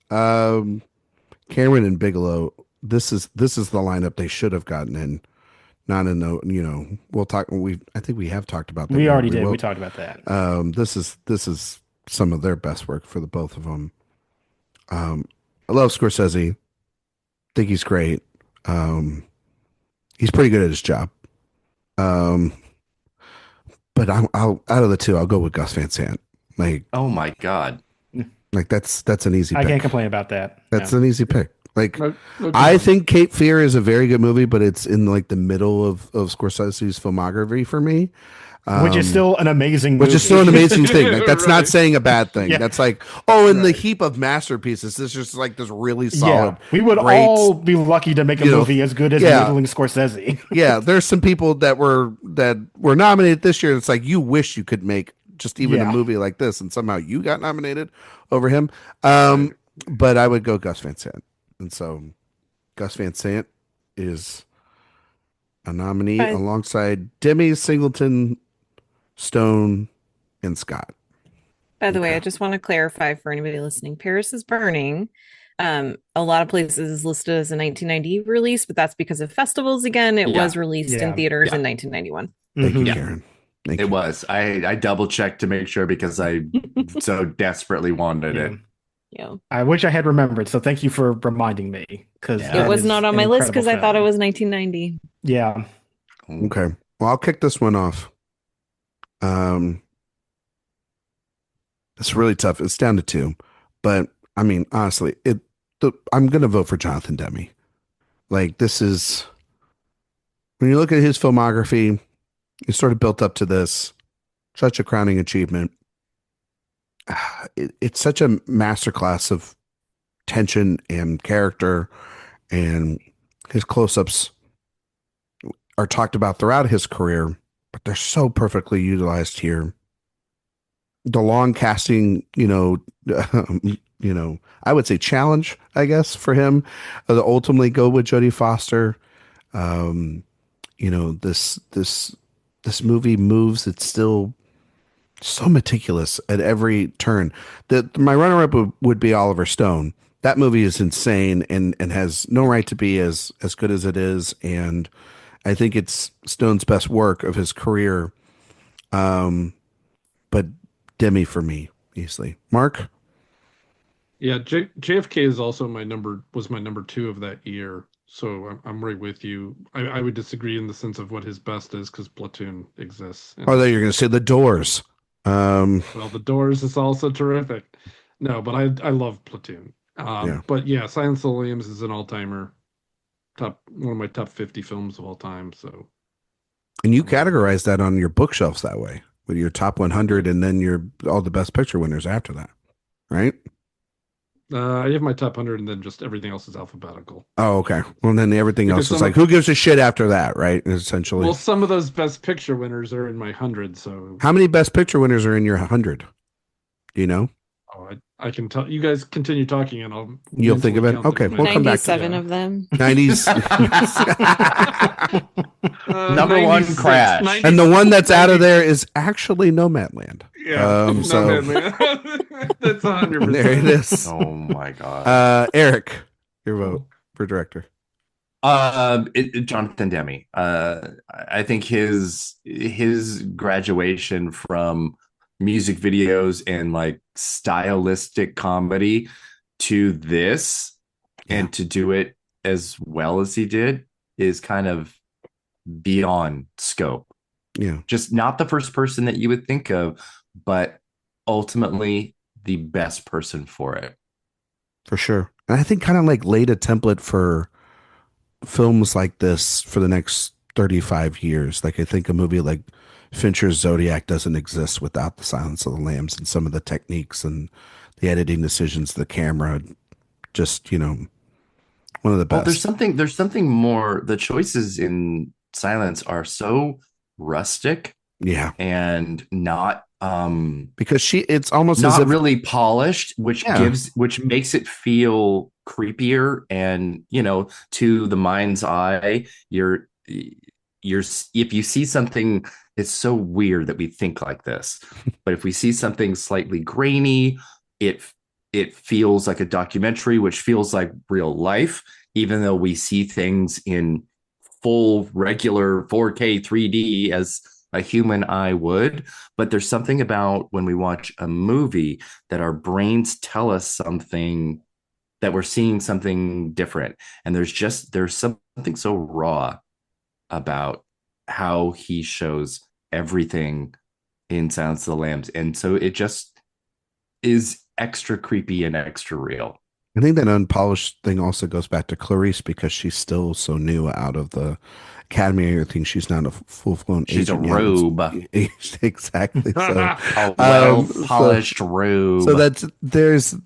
Speaker 1: Cameron and Bigelow. This is the lineup they should have gotten in. Not in the, we'll talk. I think we have talked about that.
Speaker 5: We already did. We talked about that.
Speaker 1: This is some of their best work for the both of them. I love Scorsese. Think he's great. He's pretty good at his job. But I'll out of the two, I'll go with Gus Van Sant. Like,
Speaker 2: oh my God.
Speaker 1: Like that's an easy pick.
Speaker 5: I can't complain about that.
Speaker 1: That's an easy pick. Like, I think Cape Fear is a very good movie, but it's in like the middle of Scorsese's filmography for me.
Speaker 5: Which is still an amazing movie.
Speaker 1: Which is still an amazing thing. Like, that's not saying a bad thing.
Speaker 5: Yeah.
Speaker 1: That's like, in the heap of masterpieces, this is just like this really solid.
Speaker 5: Yeah. We would all be lucky to make a movie as good as middling Scorsese.
Speaker 1: Yeah, there's some people that were nominated this year. It's like you wish you could make just even a movie like this, and somehow you got nominated over him. But I would go Gus Van Sant. And so Gus Van Sant is a nominee alongside Demi, Singleton, Stone, and Scott.
Speaker 4: By the way, I just want to clarify for anybody listening, Paris is Burning. A lot of places is listed as a 1990 release, but that's because of festivals again. It was released in theaters in 1991.
Speaker 1: Thank you, Karen. Thank you.
Speaker 2: It was. I double checked to make sure because I so desperately wanted it.
Speaker 4: Yeah.
Speaker 5: I wish I had remembered, so thank you for reminding me. Because
Speaker 4: it was not on my list because I thought it was 1990.
Speaker 5: Yeah.
Speaker 1: Okay. Well, I'll kick this one off. It's really tough. It's down to two, but I mean, honestly, I'm gonna vote for Jonathan Demme. Like, this is when you look at his filmography, he sort of built up to this, such a crowning achievement. It's such a masterclass of tension and character, and his close-ups are talked about throughout his career, but they're so perfectly utilized here. The long casting, I would say challenge, I guess, for him to ultimately go with Jodie Foster. This movie moves. It's still so meticulous at every turn. My runner-up would be Oliver Stone. That movie is insane and has no right to be as good as it is. And I think it's Stone's best work of his career. But Demme for me, easily. Mark?
Speaker 3: Yeah, JFK is also was my number two of that year. So I'm right with you. I would disagree in the sense of what his best is because Platoon exists.
Speaker 1: I thought you were going to say The Doors.
Speaker 3: Well, The Doors is also terrific. No, but I love Platoon. But yeah, Silence of the Lambs is an all-timer. One of my top 50 films of all time. So,
Speaker 1: and you categorize that on your bookshelves that way with your top 100, and then all the Best Picture winners after that, right?
Speaker 3: I have my top 100, and then just everything else is alphabetical.
Speaker 1: Oh, okay. Well, then everything else is like, who gives a shit after that, right? Essentially.
Speaker 3: Well, some of those Best Picture winners are in my 100. So,
Speaker 1: how many Best Picture winners are in your 100? Do you know?
Speaker 3: Oh, I can tell. You guys continue talking, and
Speaker 1: you'll think of it. Okay, we'll come back to
Speaker 4: 97 of them.
Speaker 1: 90s.
Speaker 2: Number one, Crash.
Speaker 3: 96,
Speaker 1: and the one that's out of there is actually Nomadland.
Speaker 3: Yeah, Nomadland. That's 100%.
Speaker 1: There it is.
Speaker 2: Oh my god.
Speaker 1: Erik, your vote for director.
Speaker 2: Jonathan Demme. I think his graduation from music videos and like stylistic comedy to this and to do it as well as he did is kind of beyond scope.
Speaker 1: Yeah.
Speaker 2: Just not the first person that you would think of, but ultimately the best person for it.
Speaker 1: For sure. And I think kind of like laid a template for films like this for the next 35 years. Like I think a movie like Fincher's Zodiac doesn't exist without the Silence of the Lambs and some of the techniques and the editing decisions, the camera, just, one of the
Speaker 2: Well,
Speaker 1: best.
Speaker 2: there's something more. The choices in Silence are so rustic,
Speaker 1: Yeah.
Speaker 2: and not
Speaker 1: Because it's almost
Speaker 2: not
Speaker 1: as if
Speaker 2: really polished, which makes it feel creepier, and to the mind's eye, you're if you see something, it's so weird that we think like this, but if we see something slightly grainy, it feels like a documentary, which feels like real life, even though we see things in full regular 4K 3D as a human eye would. But there's something about when we watch a movie that our brains tell us something, that we're seeing something different. And there's something so raw about how he shows everything in Silence of the Lambs. And so it just is extra creepy and extra real.
Speaker 1: I think that unpolished thing also goes back to Clarice because she's still so new out of the academy and everything. She's not a full-blown agent.
Speaker 2: She's a robe.
Speaker 1: Exactly. So,
Speaker 2: a well-polished robe.
Speaker 1: So there is an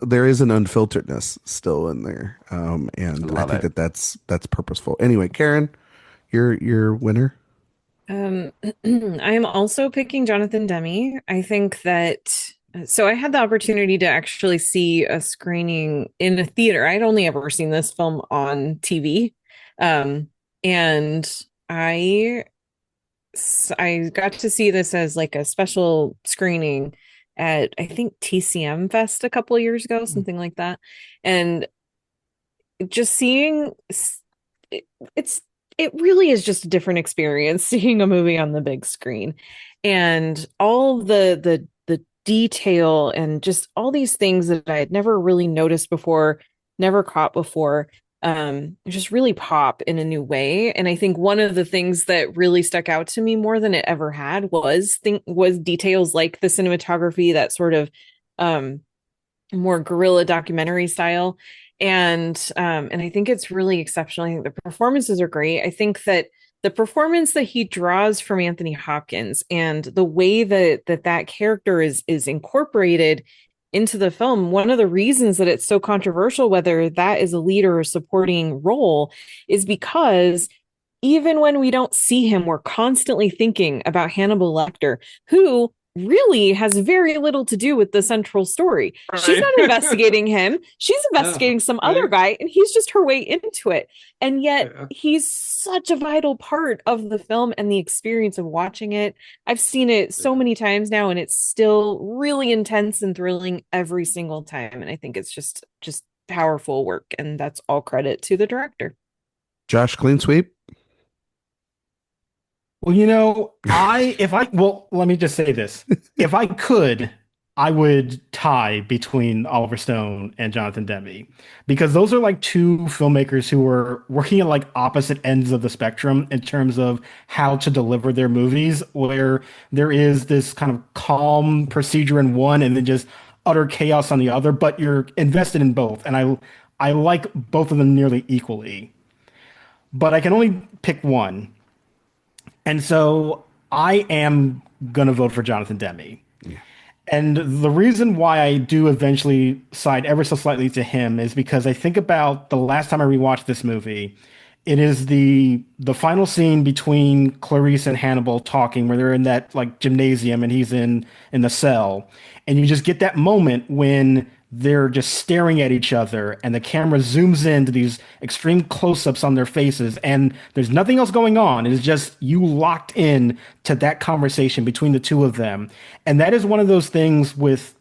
Speaker 1: unfilteredness still in there. And I think that's purposeful. Anyway, Karen, your winner.
Speaker 4: I am also picking Jonathan Demme. I think that so I had the opportunity to actually see a screening in a theater. I'd only ever seen this film on TV. And I got to see this as like a special screening at, I think, TCM Fest a couple of years ago, something like that. And just seeing it really is just a different experience seeing a movie on the big screen, and all the detail and just all these things that I had never really noticed before, never caught before, just really pop in a new way. And I think one of the things that really stuck out to me more than it ever had was details like the cinematography, that sort of more guerrilla documentary style. And I think it's really exceptional. I think the performances are great. I think that the performance that he draws from Anthony Hopkins and the way that character is incorporated into the film, one of the reasons that it's so controversial, whether that is a lead or a supporting role, is because even when we don't see him, we're constantly thinking about Hannibal Lecter, who really has very little to do with the central story. Right. She's not investigating him. She's investigating some other guy, and he's just her way into it. And yet he's such a vital part of the film and the experience of watching it. I've seen it so many times now, and it's still really intense and thrilling every single time. And I think it's just powerful work, and that's all credit to the director.
Speaker 1: Josh, clean sweep.
Speaker 5: Well, let me just say this. If I could, I would tie between Oliver Stone and Jonathan Demme, because those are like two filmmakers who are working at like opposite ends of the spectrum in terms of how to deliver their movies, where there is this kind of calm procedure in one and then just utter chaos on the other, but you're invested in both. And I like both of them nearly equally, but I can only pick one. And so I am going to vote for Jonathan Demme. Yeah. And the reason why I do eventually side ever so slightly to him is because I think about the last time I rewatched this movie. It is the final scene between Clarice and Hannibal talking, where they're in that like gymnasium and he's in the cell. And you just get that moment when they're just staring at each other and the camera zooms into these extreme close-ups on their faces, and there's nothing else going on. It is just you locked in to that conversation between the two of them. And that is one of those things with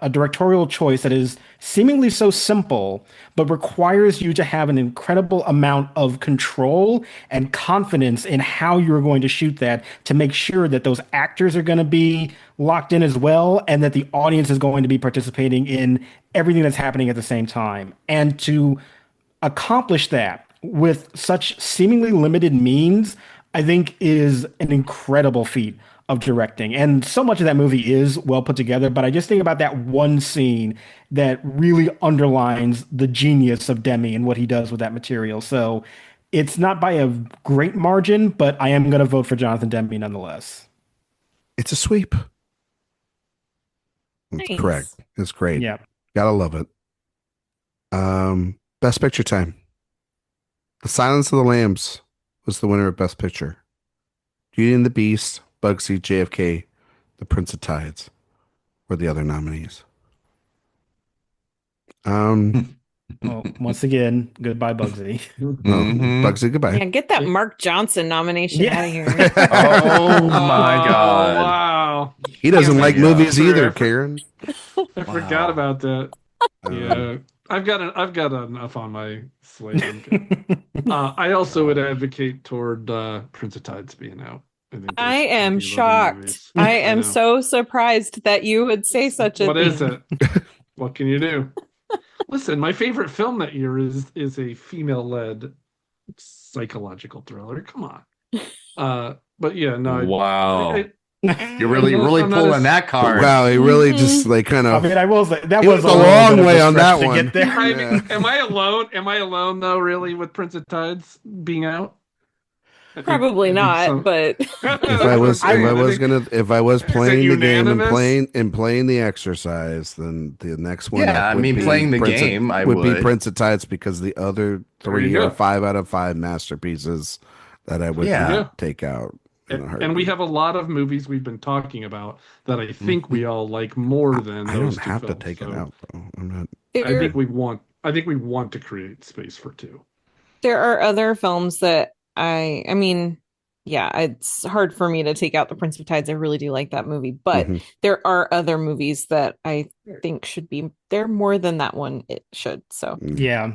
Speaker 5: a directorial choice that is seemingly so simple, but requires you to have an incredible amount of control and confidence in how you're going to shoot that to make sure that those actors are going to be locked in as well, and that the audience is going to be participating in everything that's happening at the same time. And to accomplish that with such seemingly limited means, I think is an incredible feat of directing. And so much of that movie is well put together, but I just think about that one scene that really underlines the genius of Demme and what he does with that material. So it's not by a great margin, but I am going to vote for Jonathan Demme nonetheless.
Speaker 1: It's a sweep. That's
Speaker 4: Nice.
Speaker 1: correct. It's great.
Speaker 5: Yeah.
Speaker 1: Gotta love it. Best Picture time. The Silence of the Lambs was the winner of Best Picture. Beauty and the Beast, Bugsy, JFK, The Prince of Tides were the other nominees.
Speaker 5: Well, once again, goodbye, Bugsy.
Speaker 1: Bugsy, goodbye.
Speaker 4: Yeah, get that Mark Johnson nomination
Speaker 5: Yeah.
Speaker 4: out of here.
Speaker 2: Oh my God.
Speaker 3: Wow.
Speaker 1: He doesn't like
Speaker 2: Yeah.
Speaker 1: movies either,
Speaker 3: Forever.
Speaker 1: Karen.
Speaker 3: I forgot about that. Yeah. I've got enough on my slate. I also would advocate toward Prince of Tides being out. think
Speaker 4: I
Speaker 3: there's
Speaker 4: am
Speaker 3: plenty of other movies.
Speaker 4: shocked. I
Speaker 3: I
Speaker 4: am
Speaker 3: know.
Speaker 4: so surprised that you would say such a
Speaker 3: What
Speaker 4: thing.
Speaker 3: is it? What can you do? Listen, my favorite film that year is a female-led psychological thriller. Come on. But yeah, no.
Speaker 2: Wow.
Speaker 3: I-
Speaker 2: You're really
Speaker 3: I'm not
Speaker 2: pulling
Speaker 3: as-
Speaker 2: that card.
Speaker 1: Wow, he really
Speaker 4: Mhm.
Speaker 1: just like kind
Speaker 5: I
Speaker 1: of.
Speaker 5: mean, I will say that
Speaker 1: He
Speaker 5: was
Speaker 1: went
Speaker 5: a
Speaker 1: a
Speaker 5: little
Speaker 1: long
Speaker 5: bit of a
Speaker 1: way on
Speaker 5: stretch
Speaker 1: that
Speaker 5: to
Speaker 1: one.
Speaker 5: get there.
Speaker 3: I mean,
Speaker 1: Yeah.
Speaker 3: am I alone? Am I alone though? Really, with Prince of Tides being out?
Speaker 4: Probably not, but
Speaker 1: If I was playing the game and playing the exercise, then the next one.
Speaker 2: Yeah,
Speaker 1: up
Speaker 2: I
Speaker 1: would
Speaker 2: mean,
Speaker 1: be
Speaker 2: playing the
Speaker 1: Prince of-
Speaker 2: game, I
Speaker 1: be
Speaker 2: would.
Speaker 1: Prince of Tides, because the other
Speaker 3: There you
Speaker 1: three
Speaker 3: go.
Speaker 1: are 5 out of 5 masterpieces that I would
Speaker 2: Yeah.
Speaker 1: take out. in a
Speaker 3: And
Speaker 1: heartbeat.
Speaker 3: we have a lot of movies we've been talking about that I think we all like more than
Speaker 1: I
Speaker 3: those
Speaker 1: don't
Speaker 3: two
Speaker 1: have to
Speaker 3: films.
Speaker 1: take it
Speaker 3: So
Speaker 1: out though. I'm not.
Speaker 3: I think we want to create space for two.
Speaker 4: there are other films that I mean, yeah, it's hard for me to take out The Prince of Tides. I really do like that movie, but
Speaker 1: Mhm.
Speaker 4: there are other movies that I think should be there more than that one it should. So
Speaker 5: Yeah,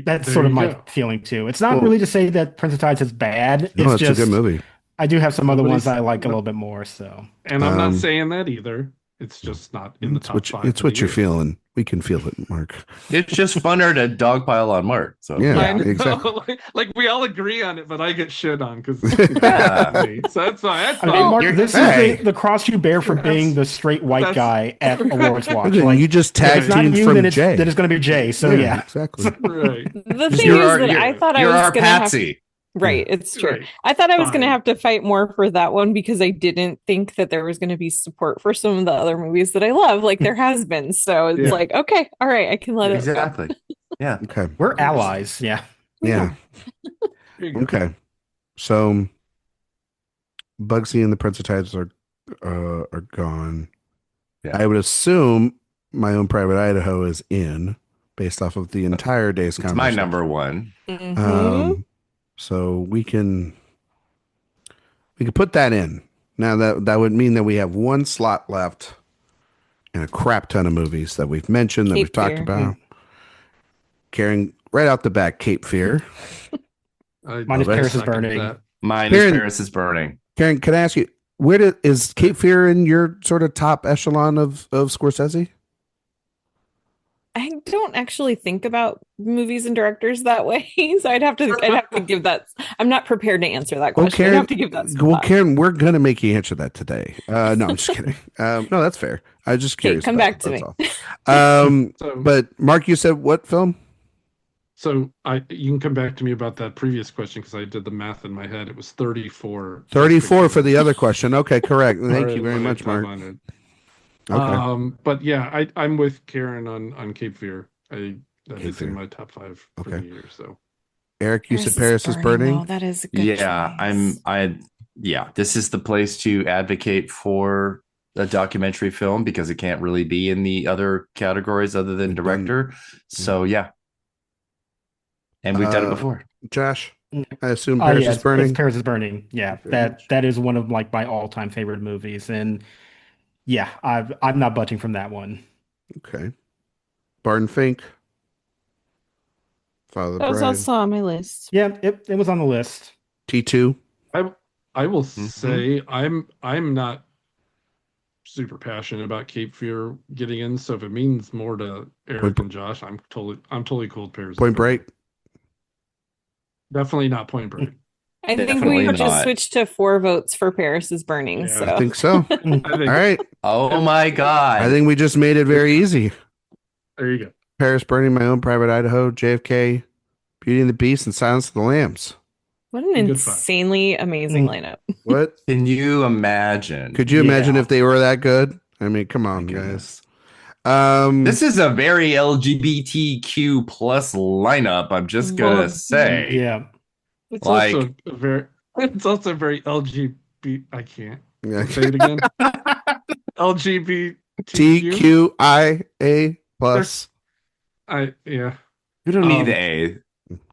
Speaker 5: that's
Speaker 3: There
Speaker 5: sort of
Speaker 3: you
Speaker 5: my
Speaker 3: go.
Speaker 5: feeling too. It's not
Speaker 1: Well-
Speaker 5: really to say that Prince of Tides is bad.
Speaker 1: No,
Speaker 5: It's
Speaker 1: it's
Speaker 5: just
Speaker 1: a good movie.
Speaker 5: I do have some other ones
Speaker 3: Nobody's-
Speaker 5: I like a little bit more. So
Speaker 3: And I'm not
Speaker 1: Um,
Speaker 3: saying that either. It's just not in the
Speaker 1: It's
Speaker 3: top
Speaker 1: what,
Speaker 3: five.
Speaker 1: it's
Speaker 3: for the
Speaker 1: what you're
Speaker 3: year.
Speaker 1: feeling. We can feel it, Mark.
Speaker 2: It's just funner to dogpile on Mark. So
Speaker 1: Yeah.
Speaker 3: I know,
Speaker 1: exactly.
Speaker 3: like we all agree on it, but I get shit on because
Speaker 2: Yeah.
Speaker 3: so that's fine. That's
Speaker 5: I mean,
Speaker 3: fine.
Speaker 5: Mark,
Speaker 2: You're-
Speaker 5: this
Speaker 2: hey.
Speaker 5: is the cross you bear for being the straight white
Speaker 3: That's-
Speaker 5: guy at Awards Watch.
Speaker 1: Look,
Speaker 5: Like,
Speaker 1: you just
Speaker 5: if
Speaker 1: tag
Speaker 5: it's not
Speaker 1: teamed
Speaker 5: you,
Speaker 1: from
Speaker 5: then it's
Speaker 1: Jay.
Speaker 5: going to be Jay. So yeah.
Speaker 1: exactly.
Speaker 3: Right.
Speaker 4: the thing
Speaker 2: You're
Speaker 4: is
Speaker 2: our-
Speaker 4: that
Speaker 2: you're-
Speaker 4: I thought I
Speaker 2: you're
Speaker 4: was
Speaker 2: our
Speaker 4: gonna have
Speaker 2: Patsy.
Speaker 4: right, it's true.
Speaker 3: Right.
Speaker 4: I thought I was going to
Speaker 3: Fine.
Speaker 4: have to fight more for that one because I didn't think that there was going to be support for some of the other movies that I love, like there has been. So it's
Speaker 3: Yeah.
Speaker 4: like, okay, all right, I can let it go.
Speaker 2: Exactly. Yeah.
Speaker 1: Okay.
Speaker 5: We're allies. Yeah.
Speaker 1: Yeah.
Speaker 3: There you go.
Speaker 1: Okay. So Bugsy and the Prince of Tides are gone.
Speaker 2: Yeah.
Speaker 1: I would assume My Own Private Idaho is in, based off of the entire day's
Speaker 2: It's my
Speaker 1: conversation.
Speaker 2: number one.
Speaker 4: Mhm.
Speaker 1: So we can put that in. Now that would mean that we have one slot left and a crap ton of movies that we've mentioned, that
Speaker 4: Cape
Speaker 1: we've talked
Speaker 4: Fear.
Speaker 1: about. Carrying right out the back, Cape Fear.
Speaker 5: Mine is
Speaker 1: I'll
Speaker 5: Paris is
Speaker 3: second
Speaker 5: Burning.
Speaker 3: that.
Speaker 2: Mine
Speaker 1: Karen-
Speaker 2: is Paris is Burning.
Speaker 1: Karen, can I ask you, is Cape Fear in your sort of top echelon of Scorsese?
Speaker 4: I don't actually think about movies and directors that way, so I'd have to give that. I'm not prepared to answer that
Speaker 1: Well,
Speaker 4: question. I'd have to give that. some
Speaker 1: well,
Speaker 4: thought.
Speaker 1: Karen, we're gonna make you answer that today. No, I'm just kidding. No, that's fair. I was just
Speaker 4: Okay,
Speaker 1: curious.
Speaker 4: come
Speaker 1: about
Speaker 4: back
Speaker 1: it,
Speaker 4: to
Speaker 1: that's
Speaker 4: me.
Speaker 1: all.
Speaker 3: So,
Speaker 1: But Mark, you said what film?
Speaker 3: so you can come back to me about that previous question because I did the math in my head. It was 34.
Speaker 1: 34 for the other question. Okay, correct. Thank
Speaker 3: Or
Speaker 1: you very
Speaker 3: my
Speaker 1: much,
Speaker 3: top
Speaker 1: Mark.
Speaker 3: 100.
Speaker 1: Okay.
Speaker 3: But yeah, I'm with Karen on Cape Fear. That
Speaker 1: Cape
Speaker 3: is
Speaker 1: Fear.
Speaker 3: in my top 5 for
Speaker 1: Okay.
Speaker 3: the year. So
Speaker 1: Eric, you said Paris is Burning.
Speaker 4: Oh, that is a good
Speaker 2: Yeah,
Speaker 4: choice.
Speaker 2: this is the place to advocate for a documentary film because it can't really be in the other categories other than
Speaker 1: We've done-
Speaker 2: director. So yeah. And we've done it before.
Speaker 1: Josh, I assume
Speaker 5: Oh
Speaker 1: Paris
Speaker 5: yeah,
Speaker 1: is Burning.
Speaker 5: it's Paris is Burning. Yeah, that is one of like my all-time favorite movies, and yeah, I'm not budging from that one.
Speaker 1: Okay. Barton Fink, Father of the
Speaker 4: That was
Speaker 1: Bride.
Speaker 4: also on my list.
Speaker 5: Yeah, it was on the list.
Speaker 1: T2.
Speaker 3: I will
Speaker 2: Mhm.
Speaker 3: say I'm not super passionate about Cape Fear getting in, so if it means more to
Speaker 1: Point,
Speaker 3: Erik and Josh, I'm totally cool with Paris is
Speaker 1: Point
Speaker 3: Burning.
Speaker 1: Break.
Speaker 3: Definitely not Point Break.
Speaker 4: I think
Speaker 2: Definitely
Speaker 4: we just
Speaker 2: not.
Speaker 4: switched to 4 votes for Paris is Burning.
Speaker 3: Yeah.
Speaker 1: I
Speaker 4: So
Speaker 1: think so.
Speaker 5: Mm.
Speaker 3: I
Speaker 1: All
Speaker 3: think
Speaker 1: right.
Speaker 2: Oh my
Speaker 1: I
Speaker 2: God.
Speaker 1: think we just made it very easy.
Speaker 3: there you go.
Speaker 1: Paris Burning, My Own Private Idaho, JFK, Beauty and the Beast, and Silence of the Lambs.
Speaker 4: what an
Speaker 3: Good five.
Speaker 4: insanely amazing lineup.
Speaker 1: What?
Speaker 2: Can you imagine?
Speaker 1: Could you imagine
Speaker 5: Yeah.
Speaker 1: if they were that good? I mean, come
Speaker 2: My
Speaker 1: on,
Speaker 2: goodness.
Speaker 1: guys.
Speaker 2: This is a very LGBTQ plus lineup, I'm just gonna say.
Speaker 5: Yeah.
Speaker 3: It's
Speaker 2: Like-
Speaker 3: also a very LGBT. I can't
Speaker 1: Yeah.
Speaker 3: say it again. LGBTQ.
Speaker 1: TQIA plus.
Speaker 3: Yeah.
Speaker 2: We don't need
Speaker 3: Um,
Speaker 2: the A.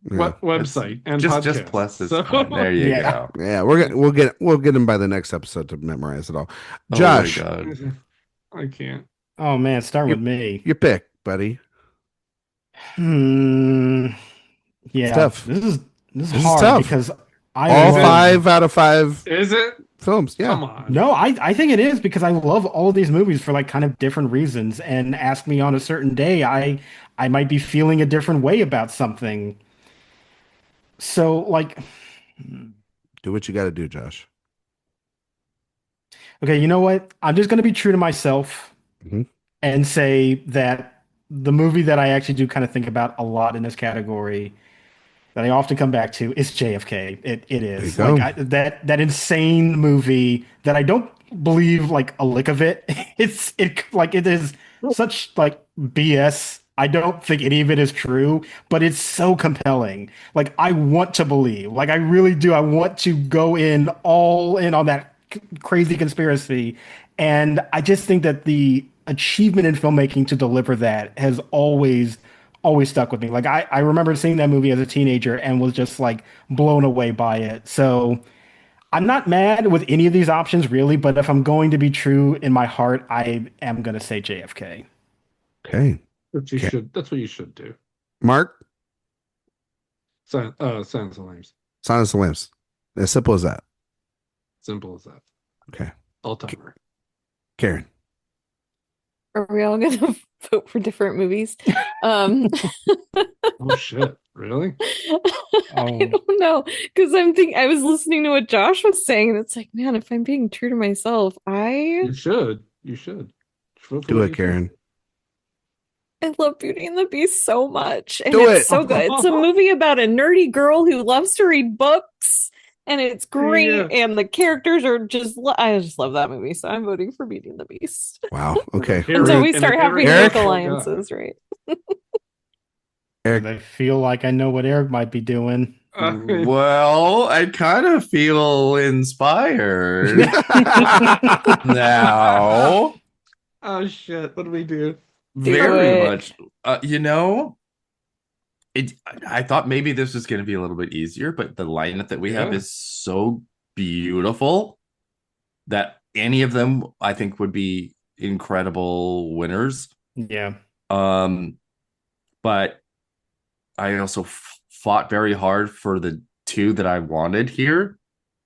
Speaker 1: Yeah.
Speaker 3: Website and
Speaker 2: just
Speaker 3: podcast.
Speaker 2: plus is
Speaker 3: So-
Speaker 2: fine. There you
Speaker 5: Yeah.
Speaker 2: go.
Speaker 1: Yeah, we'll get him by the next episode to memorize it all.
Speaker 2: Oh
Speaker 1: Josh,
Speaker 2: my God.
Speaker 3: I can't.
Speaker 5: Oh man, start with me.
Speaker 1: your pick, buddy.
Speaker 5: Hmm.
Speaker 1: It's
Speaker 5: Yeah.
Speaker 1: tough.
Speaker 5: This is
Speaker 1: This is
Speaker 5: hard
Speaker 1: tough.
Speaker 5: because I
Speaker 1: All
Speaker 5: love-
Speaker 1: 5 out of 5
Speaker 3: Is it?
Speaker 1: films. Yeah.
Speaker 3: Come on.
Speaker 5: No, I think it is because I love all of these movies for like kind of different reasons. And ask me on a certain day, I might be feeling a different way about something. So like,
Speaker 1: Do what you got to do, Josh.
Speaker 5: okay, you know what? I'm just gonna be true to myself
Speaker 1: Mhm.
Speaker 5: and say that the movie that I actually do kind of think about a lot in this category that I often come back to is JFK. It is
Speaker 1: There you
Speaker 5: like
Speaker 1: go.
Speaker 5: that insane movie that I don't believe like a lick of it. It is such like BS. I don't think any of it is true, but it's so compelling. Like I want to believe. Like I really do. I want to go in all in on that crazy conspiracy. And I just think that the achievement in filmmaking to deliver that has always stuck with me. Like I remember seeing that movie as a teenager and was just like blown away by it. So I'm not mad with any of these options really, but if I'm going to be true in my heart, I am gonna say JFK.
Speaker 1: Okay. Okay.
Speaker 3: That's what you should do.
Speaker 1: Mark,
Speaker 3: Silence of the Lambs.
Speaker 1: Silence of the Lambs. As simple as that.
Speaker 3: Simple as that.
Speaker 1: Okay.
Speaker 3: All timer.
Speaker 1: Karen.
Speaker 4: Are we all gonna vote for different movies? Um
Speaker 3: Oh shit! Really?
Speaker 4: I don't know because I was listening to what Josh was saying, and it's like, man, if I'm being true to myself,
Speaker 3: You should. You should. Vote for
Speaker 1: Do
Speaker 3: what
Speaker 1: it,
Speaker 3: you
Speaker 1: Karen.
Speaker 4: I love Beauty and the Beast so much, and
Speaker 1: Do
Speaker 4: it's
Speaker 1: it.
Speaker 4: so good. It's a movie about a nerdy girl who loves to read books, and it's great.
Speaker 3: Yeah.
Speaker 4: And the characters are I just love that movie, so I'm voting for Beauty and the Beast
Speaker 1: Wow. Okay.
Speaker 3: Eric-
Speaker 4: until we
Speaker 3: and
Speaker 4: start having
Speaker 1: Eric?
Speaker 4: like alliances, right?
Speaker 1: Eric.
Speaker 5: I feel like I know what Eric might be doing.
Speaker 2: Well, I kind of feel inspired now.
Speaker 3: Oh shit! What do we do?
Speaker 2: Very
Speaker 4: it.
Speaker 2: much. I thought maybe this was going to be a little bit easier, but the lineup that we have
Speaker 3: Yeah.
Speaker 2: is so beautiful that any of them I think would be incredible winners.
Speaker 5: Yeah.
Speaker 2: But I also fought very hard for the two that I wanted here.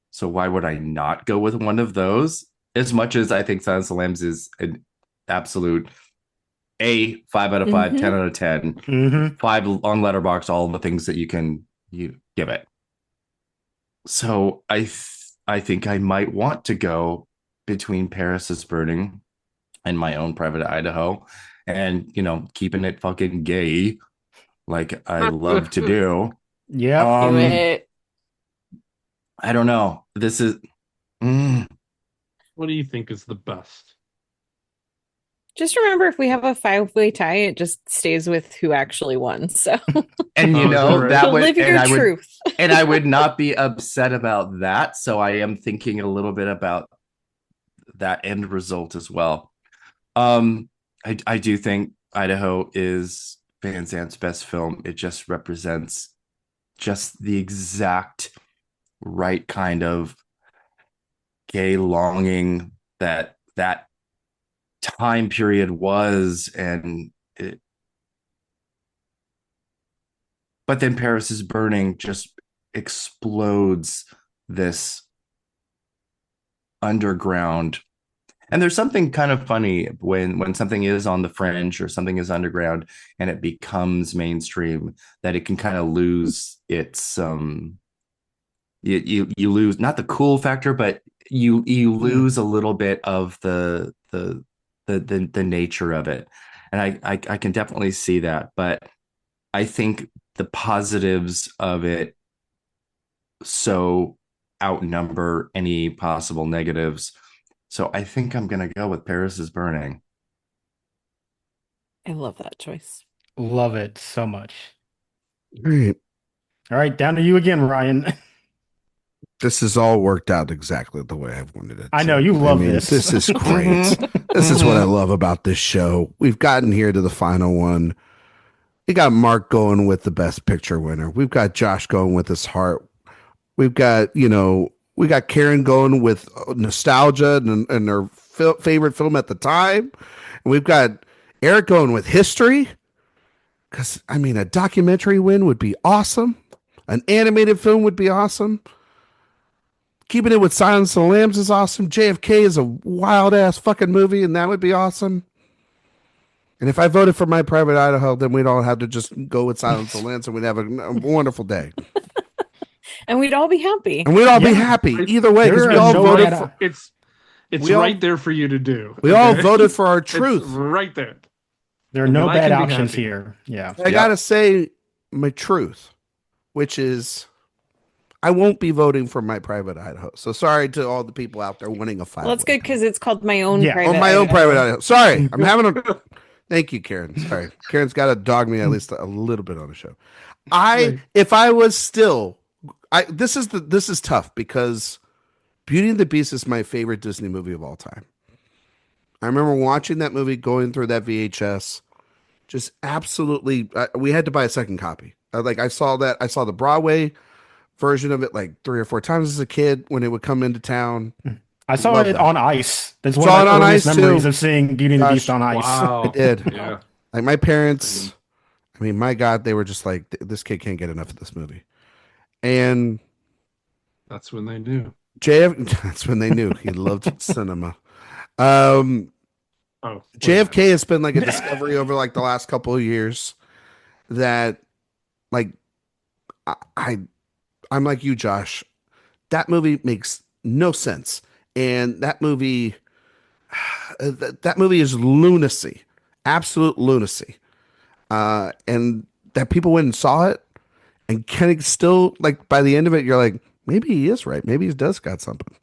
Speaker 2: So why would I not go with one of those? As much as I think Silence of the Lambs is an absolute 5 out of 5,
Speaker 4: Mhm.
Speaker 2: 10 out of 10,
Speaker 5: Mm-hmm.
Speaker 2: 5 on Letterboxd, all the things that you give it. So I think I might want to go between Paris is Burning and My Own Private Idaho, and keeping it fucking gay like I love to do.
Speaker 5: Yeah.
Speaker 4: Do it.
Speaker 2: I don't know. This is
Speaker 3: What do you think is the best?
Speaker 4: Just remember, if we have a 5-way tie, it just stays with who actually won. So
Speaker 2: and
Speaker 3: Oh, is that right?
Speaker 2: that
Speaker 4: so
Speaker 2: would
Speaker 4: live your
Speaker 2: and I would
Speaker 4: truth.
Speaker 2: and I would not be upset about that. So I am thinking a little bit about that end result as well. I do think Idaho is Van Zant's best film. It just represents just the exact right kind of gay longing that time period was, but then Paris is Burning just explodes this underground. And there's something kind of funny when something is on the fringe or something is underground and it becomes mainstream, that it can kind of lose its you lose not the cool factor, but you lose a little bit of the nature of it. And I can definitely see that, but I think the positives of it so outnumber any possible negatives. So I think I'm going to go with Paris is Burning.
Speaker 4: I love that choice.
Speaker 5: Love it so much.
Speaker 1: Great.
Speaker 5: All right, down to you again, Ryan.
Speaker 1: This has all worked out exactly the way I've wanted it to.
Speaker 5: I know you love this.
Speaker 1: This is great. This is what I love about this show. We've gotten here to the final one. We got Mark going with the best picture winner. We've got Josh going with his heart. We've got, we got Karen going with nostalgia and her favorite film at the time. And we've got Erik going with history. Because, a documentary win would be awesome. An animated film would be awesome. Keeping it with Silence of the Lambs is awesome. JFK is a wild-ass fucking movie, and that would be awesome. And if I voted for My Private Idaho, then we'd all have to just go with Silence of the Lambs, and we'd have a wonderful day.
Speaker 4: And we'd all be happy.
Speaker 1: And we'd all be happy either way, because we all voted for...
Speaker 3: It's right there for you to do.
Speaker 1: We all voted for our truth.
Speaker 3: It's right there.
Speaker 5: There are no bad options here. Yeah.
Speaker 1: I got to say my truth, which is I won't be voting for My Private Idaho. So sorry to all the people out there winning a fight.
Speaker 4: Well, that's good because it's called My Own Private
Speaker 1: Idaho. My Own Private Idaho. Sorry. I'm having a... Thank you, Karen. Sorry. Karen's got to dog me at least a little bit on the show. If I was still... This is tough because Beauty and the Beast is my favorite Disney movie of all time. I remember watching that movie, going through that VHS, just absolutely. We had to buy a second copy. I saw the Broadway version of it like 3 or 4 times as a kid when it would come into town.
Speaker 5: I saw it on ice. That's one
Speaker 1: of
Speaker 5: my earliest memories
Speaker 1: too.
Speaker 5: Of seeing Beauty and the Beast on ice.
Speaker 1: Wow. I did.
Speaker 3: Yeah.
Speaker 1: Like my parents, my God, they were just like, this kid can't get enough of this movie. And
Speaker 3: that's when they knew.
Speaker 1: That's when they knew he loved cinema. JFK has been like a discovery over like the last couple of years that like I'm like you, Josh. That movie makes no sense. And that movie is lunacy, absolute lunacy. And that people went and saw it and kind of still like by the end of it, you're like, maybe he is right. Maybe he does got something.